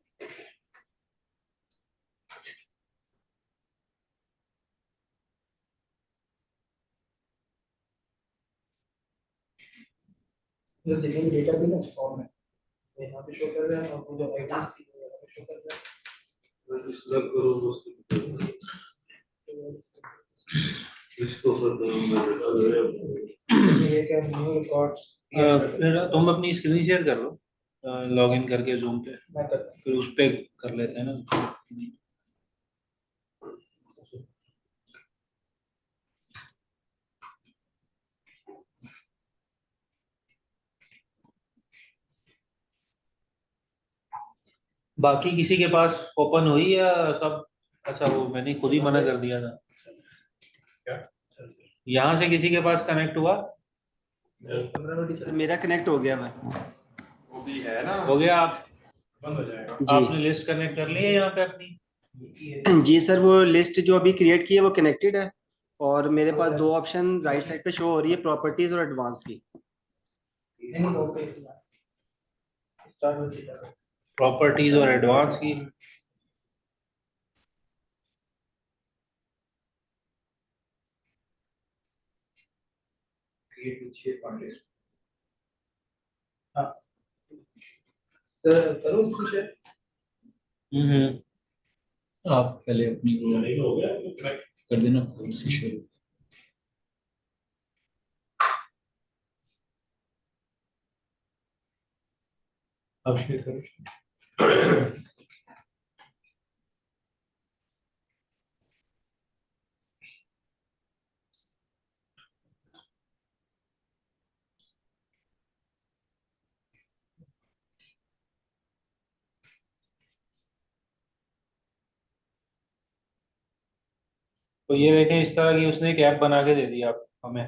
जो जितने भी डेटा थी ना फॉर्म में वो यहाँ पे शो कर रहा है और वो जो आइटम्स थी वो यहाँ पे शो कर रहा इसको है ये क्या न्यू रिकॉर्ड्स फिर तुम अपनी स्क्रीन शेयर कर लो, लॉग इन करके जूम पे, मैं करता हूँ फिर उस पे कर लेते हैं ना। बाकी किसी के पास ओपन हुई या सब? अच्छा, वो मैंने खुद ही मना कर दिया था। यहाँ से किसी के पास कनेक्ट हुआ? 15 मिनट ही चला मेरा कनेक्ट हो गया भाई। वो भी है ना हो गया? आप बंद हो जाएगा जी आपने लिस्ट कनेक्ट कर ली है यहाँ पे अपनी? जी सर, वो लिस्ट जो अभी क्रिएट की है वो कनेक्टेड है और मेरे पास दो ऑप्शन राइट साइड पे शो हो रही है, प्रॉपर्टीज और एडवांस की। नहीं वो पे स्टार्ट हो चुका प्रॉपर्टीज और एडवांस की। Create with share point list हाँ सर करूँ स्क्रीन शेयर आप पहले अपनी वो नहीं हो गया कर देना उसकी शेयर। आप शेयर करो। तो ये देखें, इस तरह की उसने एक ऐप बना के दे दी आप हमें।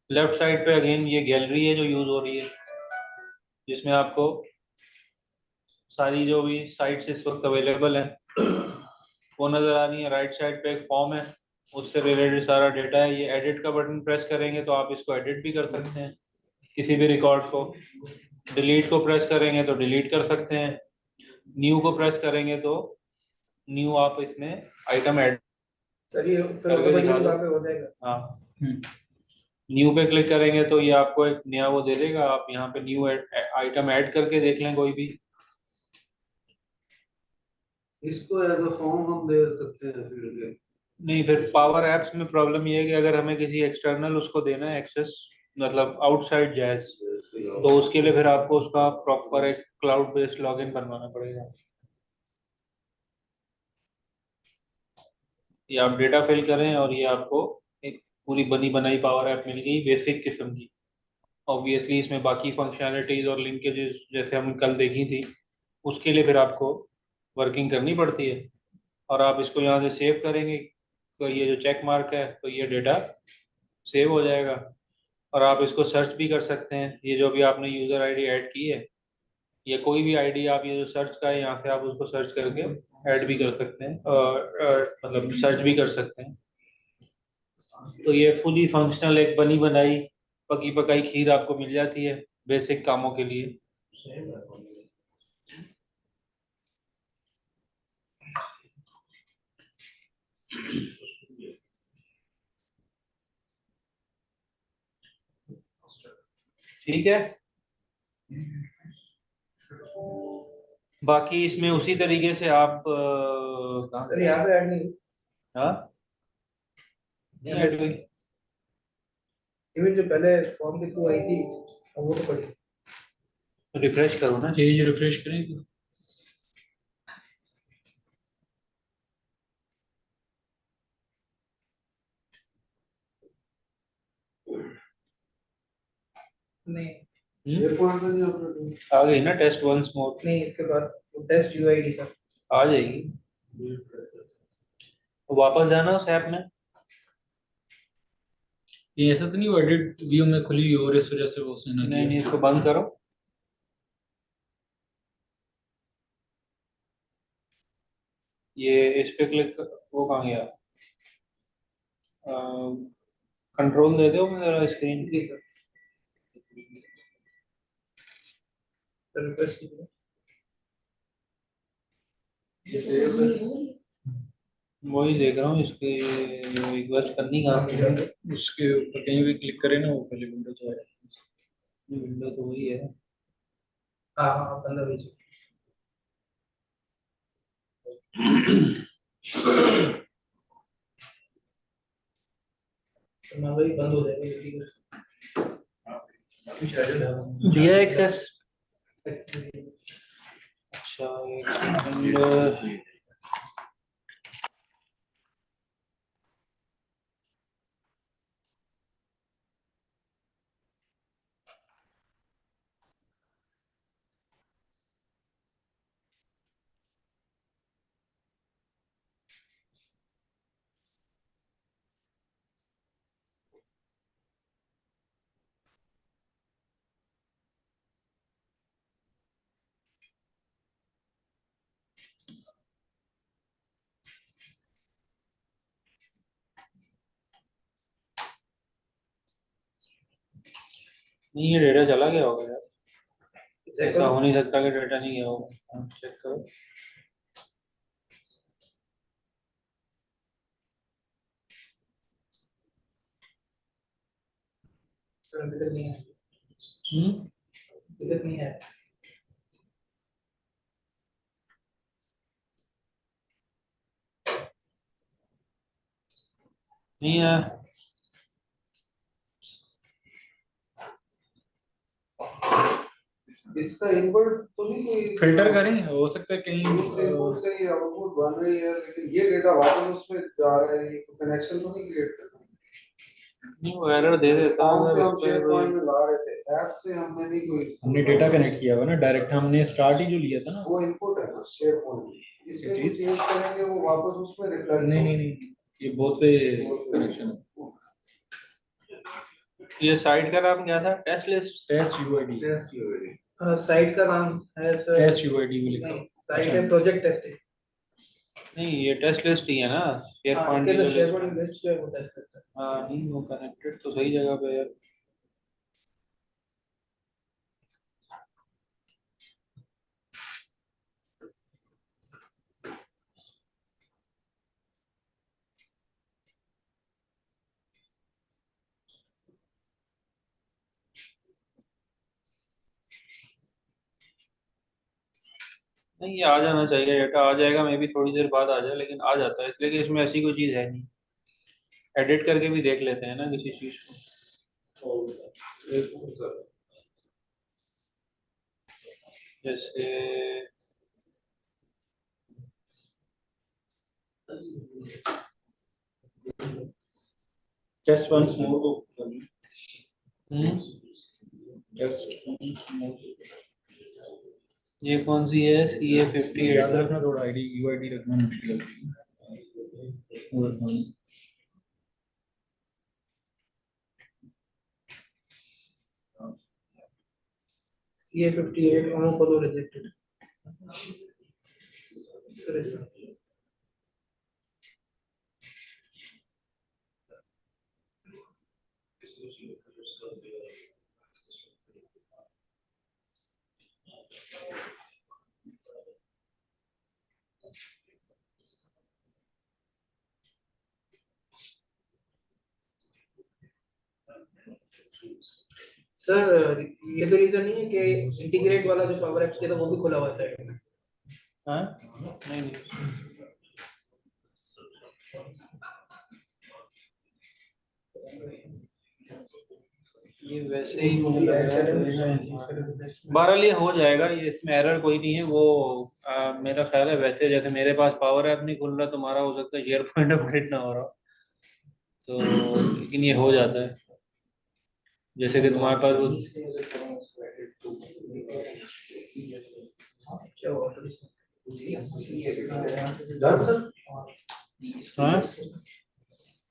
लेफ्ट साइड पे अगेन ये गैलरी है जो यूज हो रही है, जिसमें आपको सारी जो भी साइट्स इस वक्त अवेलेबल हैं वो नज़र आ रही है। राइट साइड पे एक फॉर्म है, उससे रिलेटेड सारा डेटा है। ये एडिट का बटन प्रेस करेंगे तो आप इसको एडिट भी कर सकते हैं किसी भी रिकॉर्ड को। डिलीट को प्रेस करेंगे तो डिलीट कर सकते हैं। न्यू को प्रेस करेंगे तो न्यू आप इसमें आइटम ऐड सर ये फिर करके दिखा ऑटोमेटिकली दो। वहाँ पे हो जाएगा। हाँ, न्यू पे क्लिक करेंगे तो ये आपको एक नया वो दे देगा। आप यहाँ पे न्यू आइटम ऐड करके देख लें कोई भी। इसको एज अ फॉर्म हम दे सकते हैं फील्ड के। नहीं, फिर पावर एप्स में प्रॉब्लम ये है कि अगर हमें किसी एक्सटर्नल उसको देना है एक्सेस, मतलब आउटसाइड जैज, तो उसके लिए फिर आपको उसका प्रॉपर एक क्लाउड बेस्ड लॉगिन बनवाना पड़ेगा। ये आप डेटा फिल करें और ये आपको एक पूरी बनी बनाई पावर ऐप मिल गई बेसिक किस्म की। ऑब्वियसली इसमें बाकी फंक्शनैलिटीज और लिंकेजेस जैसे हम कल देखी थी उसके लिए फिर आपको वर्किंग करनी पड़ती है। और आप इसको यहाँ से सेव करेंगे तो ये जो चेक मार्क है तो ये डेटा सेव हो जाएगा। और आप इसको सर्च भी कर सकते हैं। ये जो भी आपने यूज़र आईडी ऐड की है, ये कोई भी आईडी आप ये जो सर्च का है यहाँ से आप उसको सर्च करके ऐड भी कर सकते हैं और मतलब सर्च भी कर सकते हैं। तो ये फुली फंक्शनल एक बनी बनाई पकी पकाई खीर आपको मिल जाती है बेसिक कामों के लिए। ठीक है, बाकी इसमें उसी तरीके से आप कहाँ सर यहाँ पे ऐड नहीं, हाँ नहीं ऐड हुई। इवन जो पहले फॉर्म के थ्रू आई थी अब वो तो पड़ी। रिफ्रेश करो ना। पेज रिफ्रेश करें तो नहीं शेयर पॉइंट में नहीं अपलोड आ गई ना टेस्ट वंस मोर, नहीं, इसके बाद टेस्ट यूआईडी का आ जाएगी। वापस जाना उस ऐप में। ये ऐसा तो नहीं वो एडिट व्यू में खुली हुई और इस वजह से वो उसने ना नहीं किया। नहीं, इसको बंद करो। ये इस पे क्लिक, वो कहाँ गया, कंट्रोल दे दो मेरा स्क्रीन। जी सर। रिफ्रेश कीजिए। ये सेव है। वही देख रहा हूँ, इसकी रिक्वेस्ट करनी कहाँ से है? उसके ऊपर कहीं भी क्लिक करें ना वो पहले विंडो तो आएगा। विंडो तो वही है। हाँ हाँ, बंदा भेजिए। वही बंद हो जाएगा जल्दी कर। दिया एक्सेस। अच्छा एक सेकंड, नहीं ये डेटा चला गया होगा यार, ऐसा हो नहीं सकता कि डेटा नहीं गया होगा। चेक करो। दिक्कत नहीं है, हम्म, दिक्कत नहीं है। नहीं है। इसका इनवर्ट तो नहीं कोई फिल्टर करें, हो सकता है कहीं इनपुट से ये आउटपुट बन रही है, लेकिन ये डेटा वापस उसमें जा रहा है, ये कनेक्शन तो नहीं क्रिएट कर रहा। नहीं वो एरर दे देता फॉर्म से अगर हम उस पे शेयर कोई। पॉइंट में ला रहे थे, ऐप से हमने नहीं कोई, हमने डेटा कनेक्ट किया हुआ ना डायरेक्ट, हमने स्टार्ट ही जो लिया था ना। वो इनपुट है ना शेयर पॉइंट, इसमें कुछ चेंज करेंगे वो वापस उसमें रिफ्लेक्ट। नहीं नहीं नहीं, ये बहुत पे कनेक्शन। ये साइट का नाम क्या था? Test list. Test UID. Test UID site का नाम है सर, टेस्ट यूआईडी भी लिखा नहीं हो। साइट अच्छा। है प्रोजेक्ट टेस्टिंग। नहीं ये टेस्ट लिस्ट ही है ना, शेयर हाँ पॉइंट इसके की अंदर जो शेयर list- पॉइंट लिस्ट जो है वो टेस्ट लिस्ट है। हाँ नहीं वो कनेक्टेड तो सही जगह पे है। नहीं ये आ जाना चाहिए, डेटा आ जाएगा, मैं भी थोड़ी देर बाद आ जाए, लेकिन आ जाता है इसलिए कि इसमें ऐसी कोई चीज़ है नहीं। एडिट करके भी देख लेते हैं ना किसी चीज़ को, जैसे टेस्ट वंस मोर तो ये कौन सी है, CA58 याद रखना, थोड़ा आईडी यूआईडी रखना मुश्किल है। CA58 Omopolo rejected. सर ये तो रीजन नहीं है कि इंटीग्रेट वाला जो पावर एप्स किया था वो भी खुला हुआ है साइड में। हाँ नहीं नहीं ये वैसे ही मुझे लग रहा है। बहरहाल ये हो जाएगा, ये इसमें एरर कोई नहीं है वो। मेरा ख्याल है वैसे जैसे मेरे पास पावर ऐप नहीं खुल रहा, तुम्हारा हो सकता है शेयर पॉइंट अपडेट ना हो रहा, तो लेकिन ये हो जाता है जैसे कि तुम्हारे पास वो Done, sir?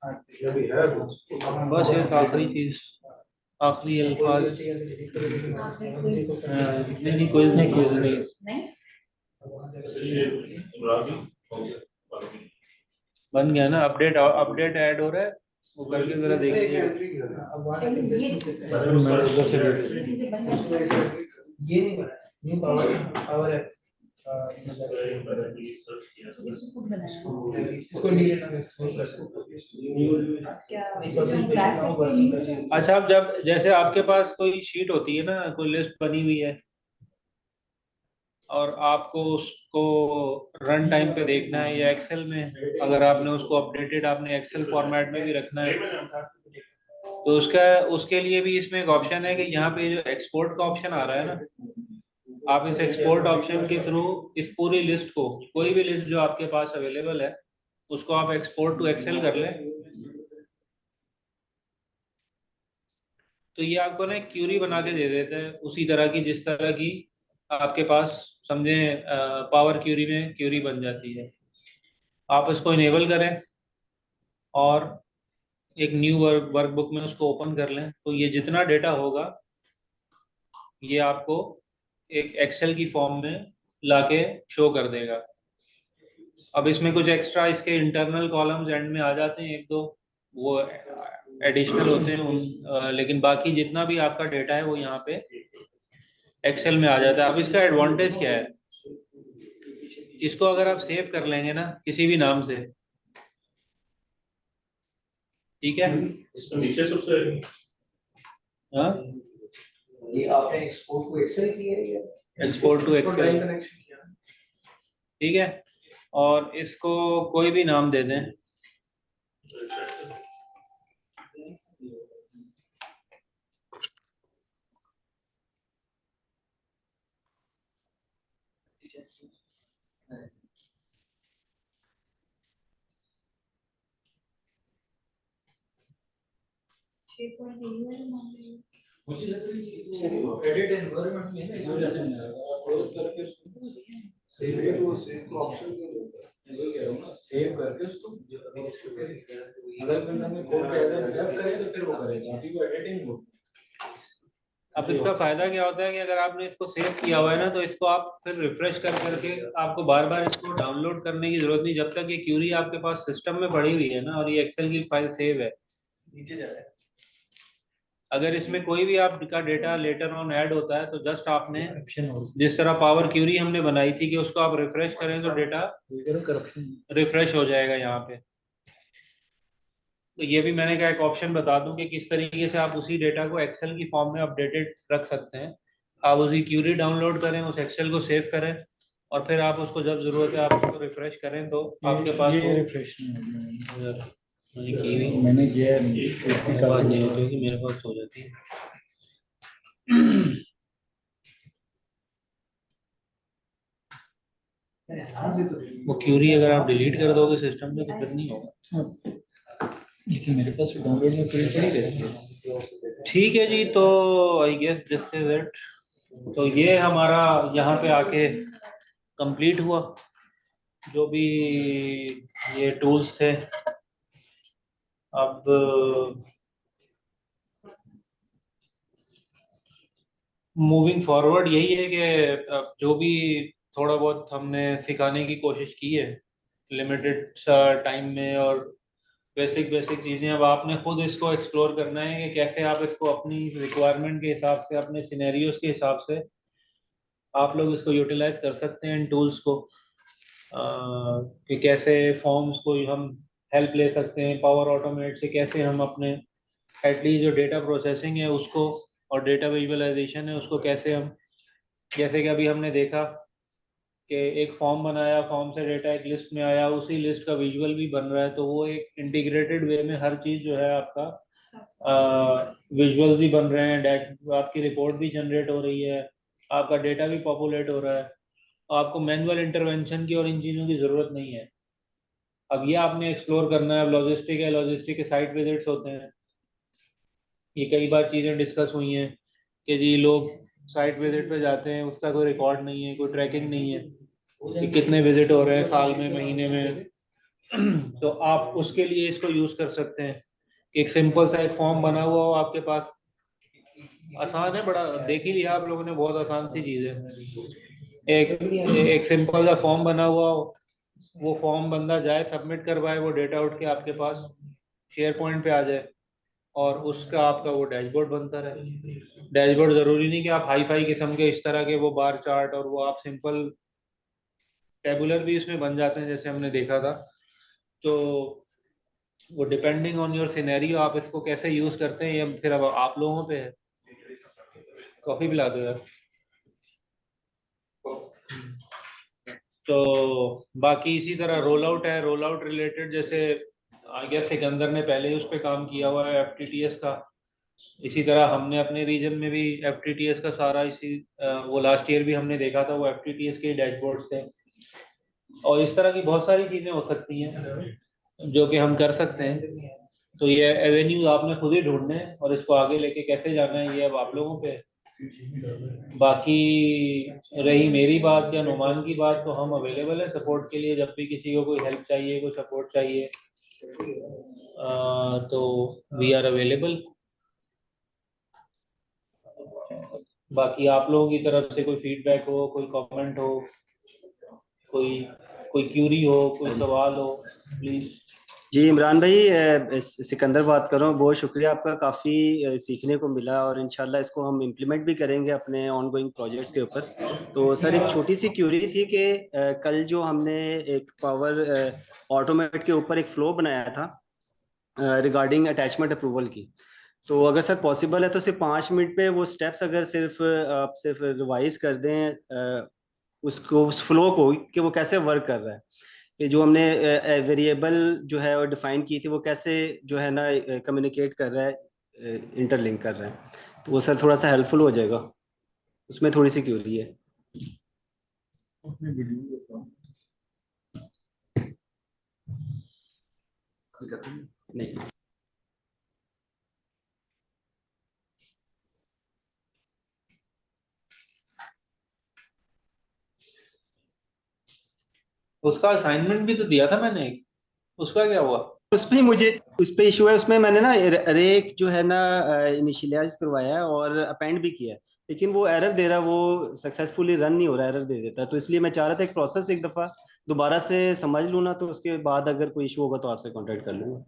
हाँ ये भी है कुछ। बस एक आखिरी चीज, आखिरी अल्फाज। नहीं नहीं कोई नहीं, कोई नहीं। बन गया ना, अपडेट अपडेट ऐड हो रहा है, वो करके जरा इसमें एक देखिए। entry कर ये नहीं बना न्यू पावर पावर है इसको नहीं लेना अच्छा अब जब जैसे आपके पास कोई शीट होती है ना, कोई लिस्ट बनी हुई है और आपको उसको रन टाइम पे देखना है या एक्सेल में, अगर आपने उसको अपडेटेड आपने एक्सेल फॉर्मेट में भी रखना है, तो उसका उसके लिए भी इसमें एक ऑप्शन है कि यहाँ पे जो एक्सपोर्ट का ऑप्शन आ रहा है ना, आप इस एक्सपोर्ट ऑप्शन के थ्रू इस पूरी लिस्ट को, कोई भी लिस्ट जो आपके पास अवेलेबल है उसको आप एक्सपोर्ट टू एक्सेल कर लें, तो ये आपको ना एक क्यूरी बना के दे देता है उसी तरह की जिस तरह की आपके पास समझे पावर क्यूरी में क्यूरी बन जाती है। आप इसको इनेबल करें और एक न्यू वर्कबुक में उसको ओपन कर लें, तो ये जितना डेटा होगा ये आपको एक एक्सेल की फॉर्म में लाके शो कर देगा। अब इसमें कुछ एक्स्ट्रा इसके इंटरनल कॉलम्स एंड में आ जाते हैं, एक दो वो एडिशनल होते हैं लेकिन बाकी जितना भी आपका डेटा है वो यहाँ पे एक्सेल में आ जाता है। अब इसका एडवांटेज क्या है, इसको अगर आप सेव कर लेंगे ना किसी भी नाम से, ठीक है, इसमें नीचे सबसे हाँ ये आपने एक्सपोर्ट को एक्सेल किया है या एक्सपोर्ट टू एक्सेल, ठीक है, और इसको कोई भी नाम दे दें, मुझे लग रहा है ये एडिट एनवायरनमेंट में है ना, इस वजह से नहीं आ रहा। क्लोज करके उसको सेव है, वो सेव का ऑप्शन नहीं होता है। वही कह रहा हूँ ना, सेव करके उसको अगर बंदा में कोड कहता है डेव करे तो फिर वो करेगा, अभी वो एडिटिंग हो। अब इसका फायदा क्या होता है कि अगर आपने इसको सेव किया हुआ है ना, तो इसको आप फिर रिफ्रेश कर करके आपको बार बार इसको डाउनलोड करने की जरूरत नहीं, जब तक ये क्यूरी आपके पास सिस्टम में पड़ी हुई है ना और ये एक्सेल की फाइल सेव है। नीचे जा रहा है। अगर इसमें कोई भी आपका डेटा लेटर ऑन ऐड होता है तो जस्ट आपने करप्शन हो जिस तरह पावर क्यूरी हमने बनाई थी कि उसको आप रिफ्रेश करें तो डेटा करप्शन। रिफ्रेश हो जाएगा यहाँ पे। तो ये भी मैंने कहा एक ऑप्शन बता दूं कि किस तरीके से आप उसी डेटा को एक्सेल की फॉर्म में अपडेटेड रख सकते हैं। आप उसी क्यूरी डाउनलोड करें, उस एक्सेल को सेव करें और फिर आप उसको जब जरूरत है आप उसको रिफ्रेश करें तो आपके पास ये वो रिफ्रेश नहीं होगा। मैंने की हुई मैंने किया बात नहीं होती होगी, मेरे पास हो जाती है। वो क्यूरी अगर आप डिलीट कर दोगे सिस्टम से तो फिर नहीं होगा। लेकिन मेरे पास डाउनलोड में पूरी पड़ी रहती है। ठीक है जी, तो I guess this is it. तो ये हमारा यहाँ पे आके कंप्लीट हुआ जो भी ये टूल्स थे। अब मूविंग फॉरवर्ड यही है कि अब जो भी थोड़ा बहुत हमने सिखाने की कोशिश की है लिमिटेड टाइम में और बेसिक बेसिक चीज़ें, अब आपने खुद इसको एक्सप्लोर करना है कि कैसे आप इसको अपनी रिक्वायरमेंट के हिसाब से, अपने सिनेरियोज के हिसाब से आप लोग इसको यूटिलाइज कर सकते हैं इन टूल्स को। कि कैसे फॉर्म्स को हम हेल्प ले सकते हैं पावर ऑटोमेट से, कैसे हम अपने एटलीस्ट जो डेटा प्रोसेसिंग है उसको और डेटा विजुअलाइजेशन है उसको कैसे हम, जैसे कि अभी हमने देखा कि एक फॉर्म बनाया, फॉर्म से डेटा एक लिस्ट में आया, उसी लिस्ट का विजुअल भी बन रहा है, तो वो एक इंटीग्रेटेड वे में हर चीज़ जो है आपका विजुअल भी बन रहे हैं, डैश आपकी रिपोर्ट भी जनरेट हो रही है, आपका डेटा भी पॉपुलेट हो रहा है, आपको मैनुअल इंटरवेंशन की और इन चीज़ों की ज़रूरत नहीं है। अब ये आपने एक्सप्लोर करना है। अब लॉजिस्टिक है, लॉजिस्टिक के साइट विजिट्स होते हैं, ये कई बार चीज़ें डिस्कस हुई हैं कि जी लोग साइट विजिट पे जाते हैं, उसका कोई रिकॉर्ड नहीं है, कोई ट्रैकिंग नहीं है कि कितने विजिट हो रहे हैं साल में, महीने में। तो आप उसके लिए इसको यूज़ कर सकते हैं कि एक सिंपल सा एक फॉर्म बना हुआ हो आपके पास। आसान है, बड़ा देख ही लिया आप लोगों ने, बहुत आसान सी चीज़ है। एक सिंपल सा फॉर्म बना हुआ हो, वो फॉर्म बंदा जाए सबमिट करवाए, वो डेटा उठ के आपके पास शेयर पॉइंट पे आ जाए और उसका आपका वो डैशबोर्ड बनता रहे। डैशबोर्ड जरूरी नहीं कि आप हाई फाई किस्म के इस तरह के वो बार चार्ट, और वो आप सिंपल टेबुलर भी इसमें बन जाते हैं जैसे हमने देखा था। तो वो डिपेंडिंग ऑन योर सिनेरियो आप इसको कैसे यूज करते हैं ये फिर अब आप लोगों पे है। कॉफी पिला दो यार। तो बाकी इसी तरह रोल आउट है, रोल आउट रिलेटेड जैसे आई गेस सिकंदर ने पहले ही उस पर काम किया हुआ है FTTS का। इसी तरह हमने अपने रीजन में भी FTTS का सारा इसी वो लास्ट ईयर भी हमने देखा था, वो FTTS के डैशबोर्ड्स थे। और इस तरह की बहुत सारी चीजें हो सकती हैं जो कि हम कर सकते हैं। तो ये एवेन्यूज आपने खुद ही ढूंढने हैं और इसको आगे लेके कैसे जाना है ये अब आप लोगों पे है। बाकी रही मेरी बात या नुमान की बात, तो हम अवेलेबल है सपोर्ट के लिए, जब भी किसी को कोई हेल्प चाहिए, कोई सपोर्ट चाहिए तो वी आर अवेलेबल। बाकी आप लोगों की तरफ से कोई फीडबैक हो, कोई कमेंट हो, कोई कोई क्यूरी हो, कोई सवाल हो, प्लीज। जी इमरान भाई, सिकंदर बात कर रहा हूँ। बहुत शुक्रिया आपका, काफ़ी सीखने को मिला और इंशाल्लाह इसको हम इम्प्लीमेंट भी करेंगे अपने ऑनगोइंग प्रोजेक्ट्स के ऊपर। तो सर एक छोटी सी क्यूरी थी कि कल जो हमने एक पावर ऑटोमेट के ऊपर एक फ्लो बनाया था रिगार्डिंग अटैचमेंट अप्रूवल की, तो अगर सर पॉसिबल है तो सिर्फ 5 मिनट पे वो स्टेप्स अगर सिर्फ आप सिर्फ रिवाइज कर दें उसको, उस फ्लो को, कि वो कैसे वर्क कर रहा है, कि जो हमने वेरिएबल जो है वो डिफाइन की थी वो कैसे जो है ना कम्युनिकेट कर रहा है, इंटरलिंक कर रहा है, तो वो सर थोड़ा सा हेल्पफुल हो जाएगा। उसमें थोड़ी सी क्यूरी है। नहीं उसका असाइनमेंट भी तो दिया था मैंने एक, उसका क्या हुआ? उस पे मुझे उस पे इशू है, उसमें मैंने ना रेक जो है ना इनिशियलाइज करवाया है और अपेंड भी किया है, लेकिन वो एरर दे रहा, वो सक्सेसफुली रन नहीं हो रहा, एरर दे देता है। तो इसलिए मैं चाह रहा था एक प्रोसेस एक दफा दोबारा से समझ लूँ ना, तो उसके बाद अगर कोई इशू होगा तो आपसे कांटेक्ट कर लूंगा।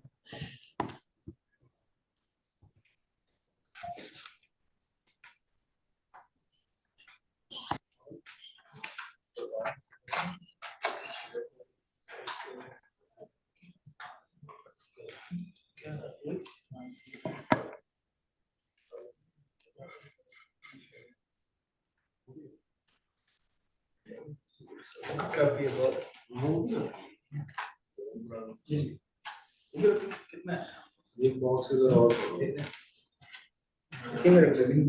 काफी है बहुत। कितना है? एक बॉक्स इधर और इसी में रख लेंगे।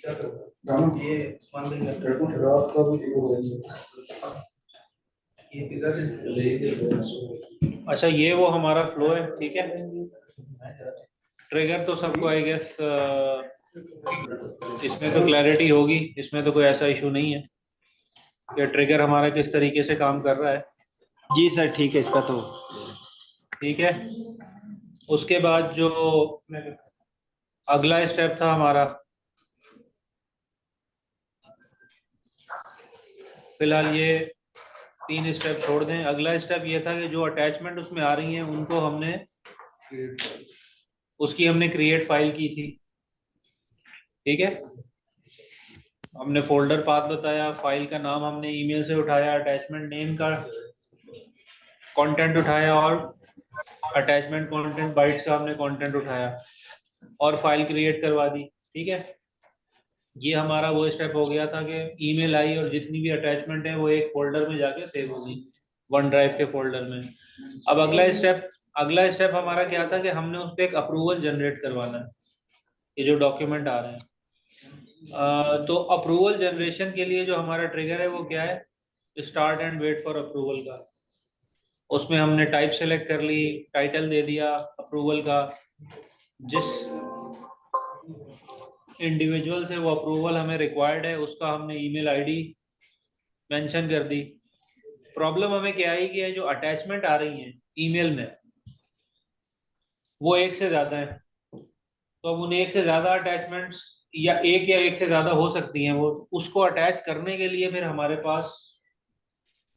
क्या करूँगा? ये उस्मान भाई का रात का भी ये पिज़्ज़ा दे। अच्छा, ये वो हमारा फ्लो है, ठीक है। ट्रिगर तो सबको आई गेस इसमें तो क्लैरिटी होगी, इसमें तो कोई ऐसा इशू नहीं है कि ट्रिगर हमारा किस तरीके से काम कर रहा है। जी सर ठीक है, इसका तो ठीक है। उसके बाद जो अगला स्टेप था हमारा, फिलहाल ये 3 स्टेप छोड़ दें। अगला स्टेप ये था कि जो अटैचमेंट उसमें आ रही हैं उनको हमने क्रिएट फाइल की थी, ठीक है। हमने फोल्डर पाथ बताया, फाइल का नाम हमने ईमेल से उठाया, अटैचमेंट नेम का कंटेंट उठाया और अटैचमेंट कंटेंट बाइट्स का हमने कंटेंट उठाया और फाइल क्रिएट करवा दी, ठीक है। ये हमारा वो स्टेप हो गया था कि ईमेल आई और जितनी भी अटैचमेंट है वो एक फोल्डर में जाके सेव होगी, वन ड्राइव के फोल्डर में। अब अगला स्टेप हमारा क्या था कि हमने उस पर एक अप्रूवल जनरेट करवाना है, ये जो डॉक्यूमेंट आ रहे हैं। तो अप्रूवल जनरेशन के लिए जो हमारा ट्रिगर है वो क्या है, start and wait for approval का। उसमें हमने टाइप सेलेक्ट कर ली, टाइटल दे दिया अप्रूवल का, जिस इंडिविजुअल से वो अप्रूवल हमें रिक्वायर्ड है उसका हमने ईमेल आईडी मेंशन कर दी। प्रॉब्लम हमें क्या आई कि जो अटैचमेंट आ रही हैं ईमेल में वो एक से ज्यादा है, तो अब उन एक से ज्यादा अटैचमेंट्स या एक से ज्यादा हो सकती हैं, वो उसको अटैच करने के लिए फिर हमारे पास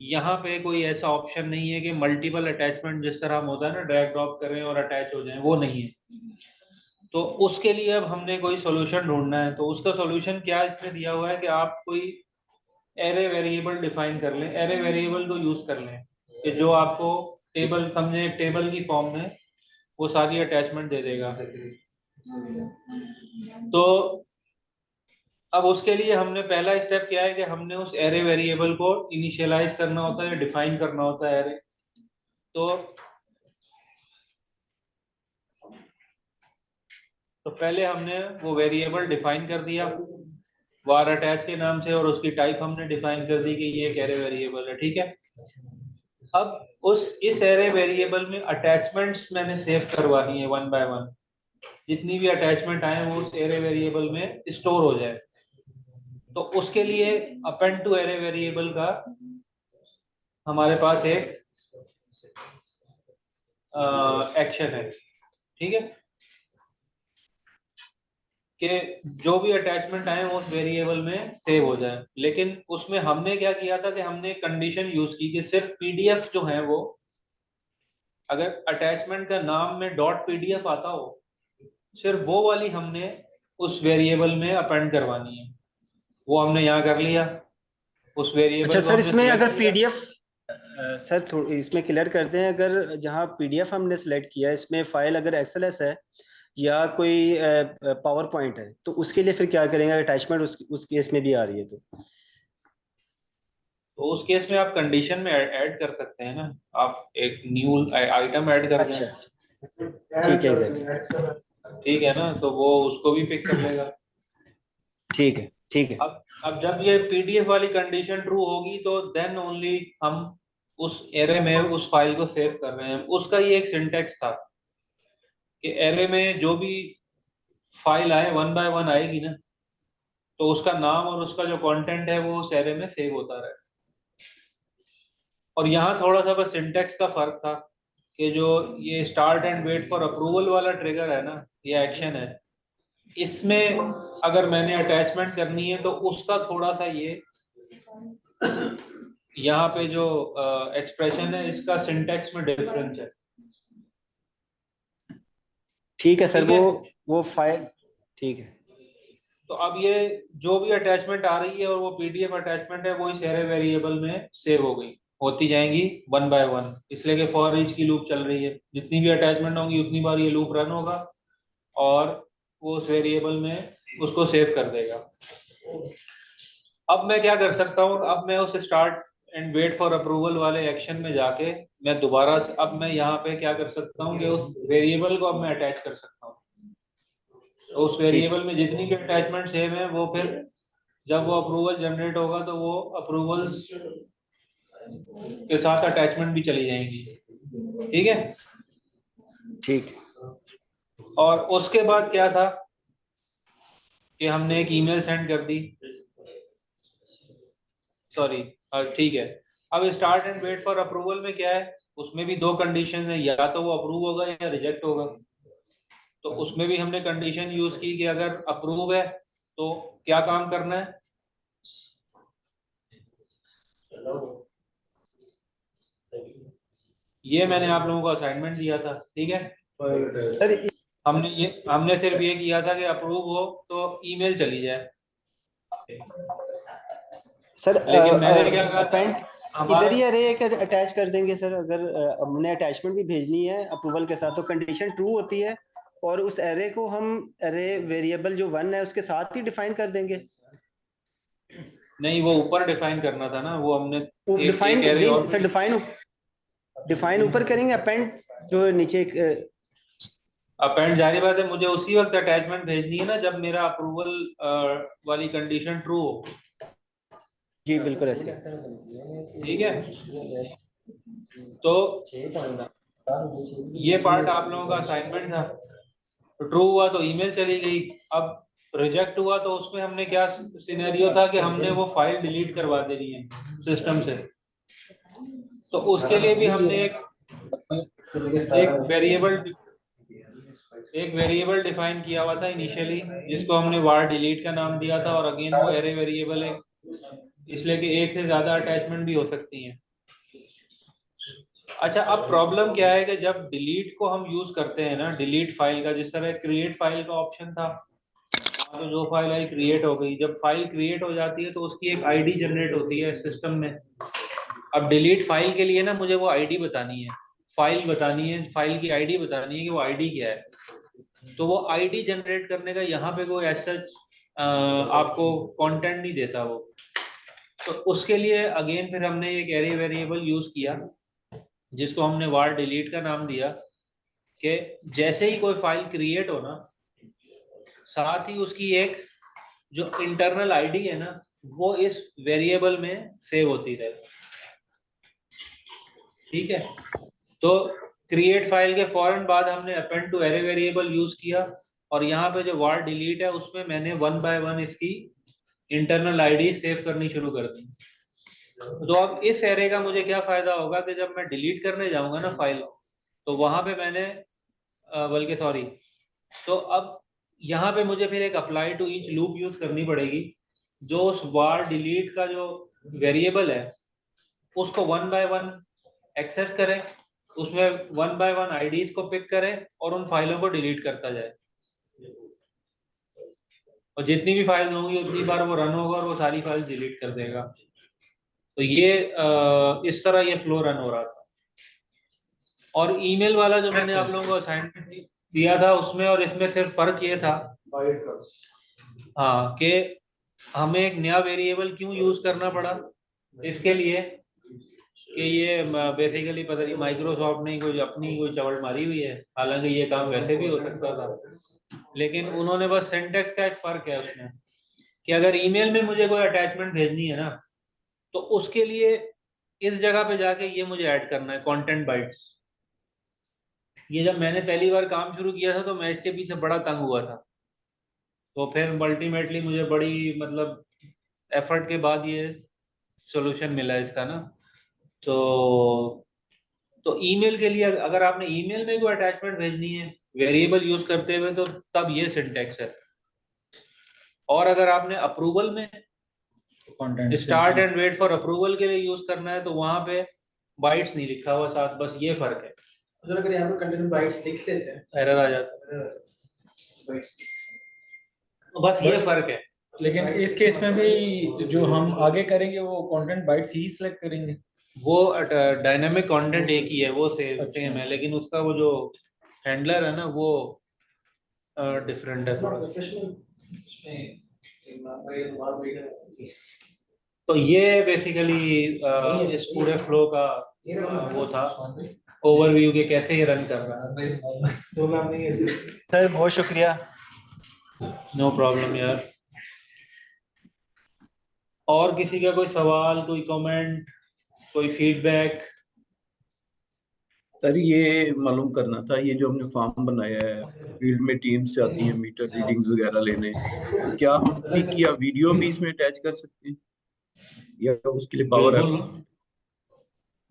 यहाँ पे कोई ऐसा ऑप्शन नहीं है कि मल्टीपल अटैचमेंट जिस तरह हम होता है ना ड्रैग ड्रॉप करें और अटैच हो जाएं, वो नहीं है। तो उसके लिए अब हमने कोई सोल्यूशन ढूंढना है। तो उसका सोल्यूशन क्या इसमें दिया हुआ है कि आप कोई एरे वेरिएबल डिफाइन कर लें, एरे वेरिएबल को यूज कर लें कि जो आपको टेबल, समझे टेबल की फॉर्म में वो सारी अटैचमेंट दे देगा। तो अब उसके लिए हमने पहला स्टेप क्या है कि हमने उस एरे वेरिएबल को इनिशियलाइज करना होता है, डिफाइन करना होता है एरे। तो पहले हमने वो वेरिएबल डिफाइन कर दिया वार अटैच के नाम से और उसकी टाइप हमने डिफाइन कर दी कि ये एक एरे वेरिएबल है, ठीक है। अब इस एरे वेरिएबल में अटैचमेंट्स मैंने सेव करवानी है वन बाय वन, जितनी भी अटैचमेंट आए वो उस एरे वेरिएबल में स्टोर हो जाए। तो उसके लिए अपेंड टू एरे वेरिएबल का हमारे पास एक एक्शन है, ठीक है, कि जो भी अटैचमेंट आए वो उस वेरिएबल में सेव हो जाए। लेकिन उसमें हमने क्या किया था कि हमने कंडीशन यूज की कि सिर्फ पीडीएफ जो है वो, अगर अटैचमेंट का नाम में डॉट पीडीएफ आता हो, सिर्फ वो वाली हमने उस वेरिएबल में अपेंड करवानी है। वो हमने यहाँ कर लिया उस वेरिएबल। अच्छा सर, इसमें अगर पीडीएफ सर इसमें क्लियर करते हैं, अगर जहाँ पीडीएफ हमने सेलेक्ट किया इसमें फाइल अगर एक्सएलएस है या कोई पावर पॉइंट है, तो उसके लिए फिर क्या करेंगे? अटैचमेंट उस केस में भी आ रही है तो उस केस में आप कंडीशन में ऐड कर सकते हैं ना, आप एक न्यू आइटम ऐड कर दें। अच्छा ठीक है ना, तो वो उसको भी पिक कर लेगा। ठीक है ठीक है। अब जब ये पीडीएफ वाली कंडीशन ट्रू होगी तो देन ओनली हम उस एरे में उस फाइल को सेव कर रहे हैं। उसका ये एक सिंटेक्स था कि एरे में जो भी फाइल आए वन बाय वन आएगी ना, तो उसका नाम और उसका जो कंटेंट है वो उस एरे में सेव होता रहे। और यहाँ थोड़ा सा बस सिंटेक्स का फर्क था कि जो ये start and wait for approval वाला ट्रिगर है ना, ये एक्शन है, इसमें अगर मैंने अटैचमेंट करनी है तो उसका थोड़ा सा ये यहाँ पे जो एक्सप्रेशन है इसका सिंटेक्स में डिफरेंस है। ठीक है सर, ठीक है? वो फाइल ठीक है। तो अब ये जो भी अटैचमेंट आ रही है और वो पीडीएफ अटैचमेंट है वो इस एरे वेरिएबल में सेव हो गई, होती जाएंगी 1 बाय 1, इसलिए कि फॉर ईच की लूप चल रही है, जितनी भी अटैचमेंट होंगी उतनी बार ये लूप रन होगा और वो उस वेरिएबल में उसको सेव कर देगा। अब मैं क्या कर सकता हूँ, अब मैं उस start and wait for approval वाले एक्शन में जाके मैं दोबारा से अब मैं यहाँ पे क्या कर सकता हूँ कि उस वेरिएबल को अब मैं अटैच कर सकता हूँ। तो उस वेरिएबल में जितनी भी अटैचमेंट सेव है वो फिर जब वो अप्रूवल जनरेट होगा तो वो अप्रूवल्स के साथ अटैचमेंट भी चली जाएंगी। ठीक है? ठीक। और उसके बाद क्या था कि हमने एक ईमेल सेंड कर दी, सॉरी ठीक है। अब start and wait for approval में क्या है, उसमें भी दो कंडीशन है, या तो वो अप्रूव होगा या रिजेक्ट होगा। तो उसमें भी हमने कंडीशन यूज की कि अगर अप्रूव है तो क्या काम करना है, ये मैंने आप लोगों को असाइनमेंट दिया था। ठीक है सर हमने सिर्फ ये किया था कि अप्रूव हो तो ईमेल चली जाए। सर लेकिन मैंने क्या कहा था, इधर ही अरे एक अटैच कर देंगे सर, अगर हमने अटैचमेंट भी भेजनी है अप्रूवल के साथ तो कंडीशन ट्रू होती है और उस एरे को हम एरे वेरिएबल जो 1 है उसके साथ ही डिफाइन कर देंगे। नहीं वो ऊपर डिफाइन करना था ना, वो हमने डिफाइन एक नहीं सर, डिफाइन ऊपर करेंगे, अपेंड जो नीचे अपेंड जारी बात है, मुझे उसी वक्त अटैचमेंट भेजनी है ना जब मेरा अप्रूवल वाली कंडीशन ट्रू हो। जी बिल्कुल ऐसे। ठीक है, तो ये पार्ट आप लोगों का असाइनमेंट था। तो ट्रू हुआ तो ईमेल चली गई, अब रिजेक्ट हुआ तो उसमें हमने क्या सिनेरियो था कि हमने वो फाइल डिलीट करवा देनी है सिस्टम से। तो उसके लिए भी हमने एक वेरिएबल डिफाइन किया हुआ था इनिशियली, जिसको हमने var डिलीट का नाम दिया था, और अगेन वो एरे वेरिएबल है इसलिए कि एक से ज्यादा अटैचमेंट भी हो सकती हैं। अच्छा, अब प्रॉब्लम क्या है कि जब डिलीट को हम यूज करते हैं ना, डिलीट फाइल का, जिस तरह क्रिएट फाइल का ऑप्शन था, तो जो फाइल आई क्रिएट हो गई, जब फाइल क्रिएट हो जाती है तो उसकी एक आईडी जनरेट होती है सिस्टम में। अब डिलीट फाइल के लिए ना मुझे वो आईडी बतानी है, फाइल बतानी है, फाइल की आईडी बतानी है कि वो आईडी क्या है। तो वो आईडी जनरेट करने का यहाँ पे कोई ऐसा आपको कंटेंट नहीं देता वो। तो उसके लिए अगेन फिर हमने एक एरे वेरिएबल यूज किया जिसको हमने var डिलीट का नाम दिया, कि जैसे ही कोई फाइल क्रिएट हो ना, साथ ही उसकी एक जो इंटरनल आईडी है ना वो इस वेरिएबल में सेव होती रहे। ठीक है, तो क्रिएट फाइल के फौरन बाद हमने append to array variable use किया, और यहाँ पे जो var डिलीट है उसमें मैंने 1 बाय 1 इसकी इंटरनल आईडी सेव करनी शुरू कर दी। तो अब इस एरे का मुझे क्या फायदा होगा कि जब मैं डिलीट करने जाऊंगा ना फाइल, तो वहां पे मैंने बल्कि सॉरी, तो अब यहाँ पे मुझे फिर एक apply to each loop use करनी पड़ेगी, जो उस var डिलीट का जो वेरिएबल है उसको 1 बाय 1 एक्सेस करे, उसमें 1 बाय 1 आईडीज को पिक करे और उन फाइलों को डिलीट करता जाए, और जितनी भी फाइल्स होंगी उतनी बार वो रन होगा और वो सारी फाइल्स डिलीट कर देगा। तो ये इस तरह ये फ्लो रन हो रहा था। और ईमेल वाला जो मैंने आप लोगों को असाइनमेंट दिया था उसमें और इसमें सिर्फ फर्क ये था हाँ कि हमें एक नया वेरिएबल क्यों यूज करना पड़ा, इसके लिए कि ये बेसिकली पता नहीं माइक्रोसॉफ्ट ने कोई अपनी कोई चवड़ मारी हुई है, हालांकि ये काम वैसे भी हो सकता था, लेकिन उन्होंने बस सिंटेक्स का एक फर्क है उसमें कि अगर ईमेल में मुझे कोई अटैचमेंट भेजनी है ना तो उसके लिए इस जगह पे जाके ये मुझे ऐड करना है कंटेंट बाइट्स। ये जब मैंने पहली बार काम शुरू किया था तो मैं इसके पीछे बड़ा तंग हुआ था, तो फिर अल्टीमेटली मुझे बड़ी मतलब एफर्ट के बाद ये सॉल्यूशन मिला इसका ना। तो ईमेल के लिए अगर आपने ईमेल में कोई अटैचमेंट भेजनी है वेरिएबल यूज करते हुए तो तब ये सिंटेक्स है। और अगर आपने अप्रूवल में start and wait for approval के लिए यूज करना है तो वहां पे बाइट्स नहीं लिखा हुआ साथ, बस ये फर्क है। तो अगर यहाँ पर कंटेंट बाइट्स लिख लेते हैं एरर आ जाता है, बस ये फर्क है। लेकिन इस केस में भी जो हम आगे करेंगे वो कंटेंट बाइट्स ही सिलेक्ट करेंगे। वो डायनामिक कंटेंट एक ही है, वो सेम है, लेकिन उसका वो जो हैंडलर है ना वो डिफरेंट है थोड़ा। तो ये बेसिकली इस पूरे फ्लो का वो था ओवरव्यू के कैसे ये रन कर रहा है। सर बहुत शुक्रिया। नो प्रॉब्लम यार। और किसी का कोई सवाल, कोई कमेंट, कोई फीडबैक? सर ये मालूम करना था, ये जो हमने फॉर्म बनाया है फील्ड में टीम्स आती हैं मीटर रीडिंग्स वगैरह लेने, क्या हम क्लिक किया वीडियो भी इसमें अटैच कर सकते हैं या उसके लिए पावर बिल्कुल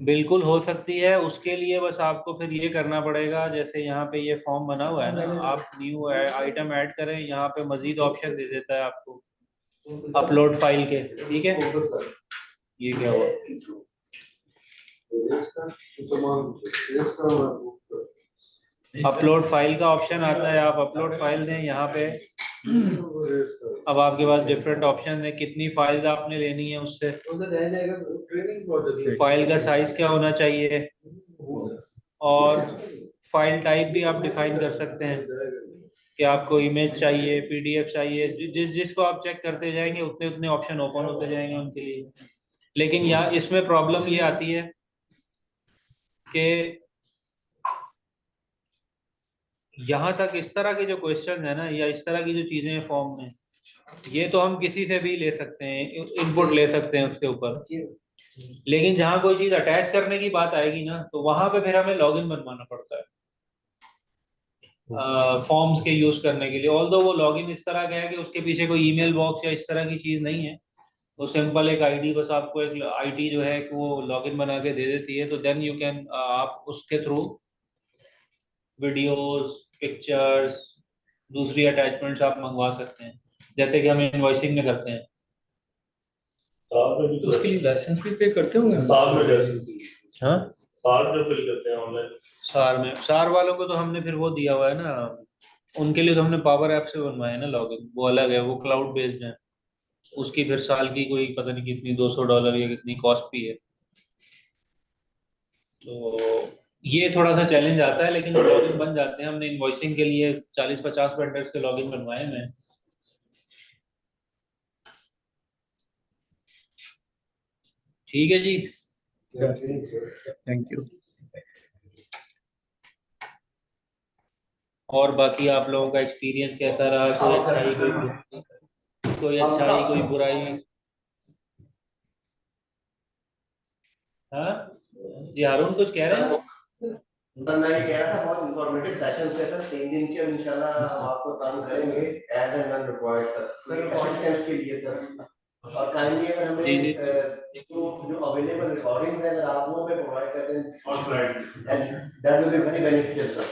बिल्कुल हो सकती है। उसके लिए बस आपको फिर ये करना पड़ेगा, जैसे यहाँ पे ये फॉर्म बना हुआ है ना, आप न्यू आइटम ऐड करें, यहाँ पे मजीद ऑप्शन दे देता है आपको अपलोड फाइल के। ठीक है, ये क्या हुआ? अपलोड फाइल का ऑप्शन आता है, आप अपलोड फाइल दें यहाँ पे। अब आपके पास डिफरेंट ऑप्शन है, कितनी फाइल्स आपने लेनी है उससे, फाइल का साइज क्या होना चाहिए, और फाइल टाइप भी आप डिफाइन कर सकते हैं कि आपको इमेज चाहिए, पीडीएफ चाहिए। जिसको आप चेक करते जाएंगे उतने उतने ऑप्शन ओपन होते जाएंगे उनके लिए। लेकिन यहाँ इसमें प्रॉब्लम ये आती है कि यहाँ तक इस तरह के जो क्वेश्चन है ना, या इस तरह की जो चीजें हैं फॉर्म में, ये तो हम किसी से भी ले सकते हैं, इनपुट ले सकते हैं उसके ऊपर। लेकिन जहाँ कोई चीज अटैच करने की बात आएगी ना, तो वहां पे फिर हमें लॉगिन बनवाना पड़ता है फॉर्म्स के यूज करने के लिए। ऑल्दो वो लॉगिन इस तरह का है कि उसके पीछे कोई ईमेल बॉक्स या इस तरह की चीज नहीं है, वो सिंपल एक आईडी, बस आपको एक आईडी जो है वो लॉगिन बना के दे देती है। तो देन यू कैन आप उसके थ्रू वीडियोस, पिक्चर्स, दूसरी अटैचमेंट्स आप मंगवा सकते हैं, जैसे कि हम इनवॉइसिंग में करते हैं। तो उसके लिए लाइसेंस भी पे करते होंगे साल में जैसे, हाँ साल में बिल करते हैं ऑनलाइन। सार में, सार वालों को तो हमने फिर वो दिया हुआ है ना, उनके लिए तो हमने पावर ऐप से बनवाया है ना लॉगिन, वो अलग है, वो क्लाउड बेस्ड है। उसकी फिर साल की कोई पता नहीं कितनी $200 या कितनी कॉस्ट भी है। तो ये थोड़ा सा चैलेंज आता है, लेकिन लॉगिन बन जाते हैं। हमने इनवॉइसिंग के लिए 40-50 वेंडर्स के लॉगिन बनवाए हैं। ठीक है जी, थैंक यू। और बाकी आप लोगों का एक्सपीरियंस कैसा रहा? कोई अच्छाई, कोई अच्छाई, कोई बुराई? हाँ जी, हारून कुछ कह रहे हैं? मैं ये कह रहा था बहुत इंफॉर्मेटिव सेशन थे सर, 3 दिन के इंशाल्लाह हम आपको काम करेंगे as and when required sir, assistance के लिए सर। और काइंडली अगर हमें जो अवेलेबल रिकॉर्डिंग्स हैं अगर आप वो पे प्रोवाइड कर दें, that will be very beneficial sir.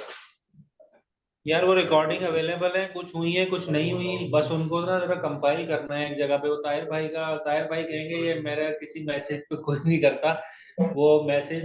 यार वो रिकॉर्डिंग अवेलेबल है, कुछ हुई है कुछ नहीं हुई, बस उनको ना जरा कंपाइल करना है एक जगह पे। वो ताहिर भाई कहेंगे ये मेरा किसी मैसेज पे कोई नहीं करता, वो मैसेज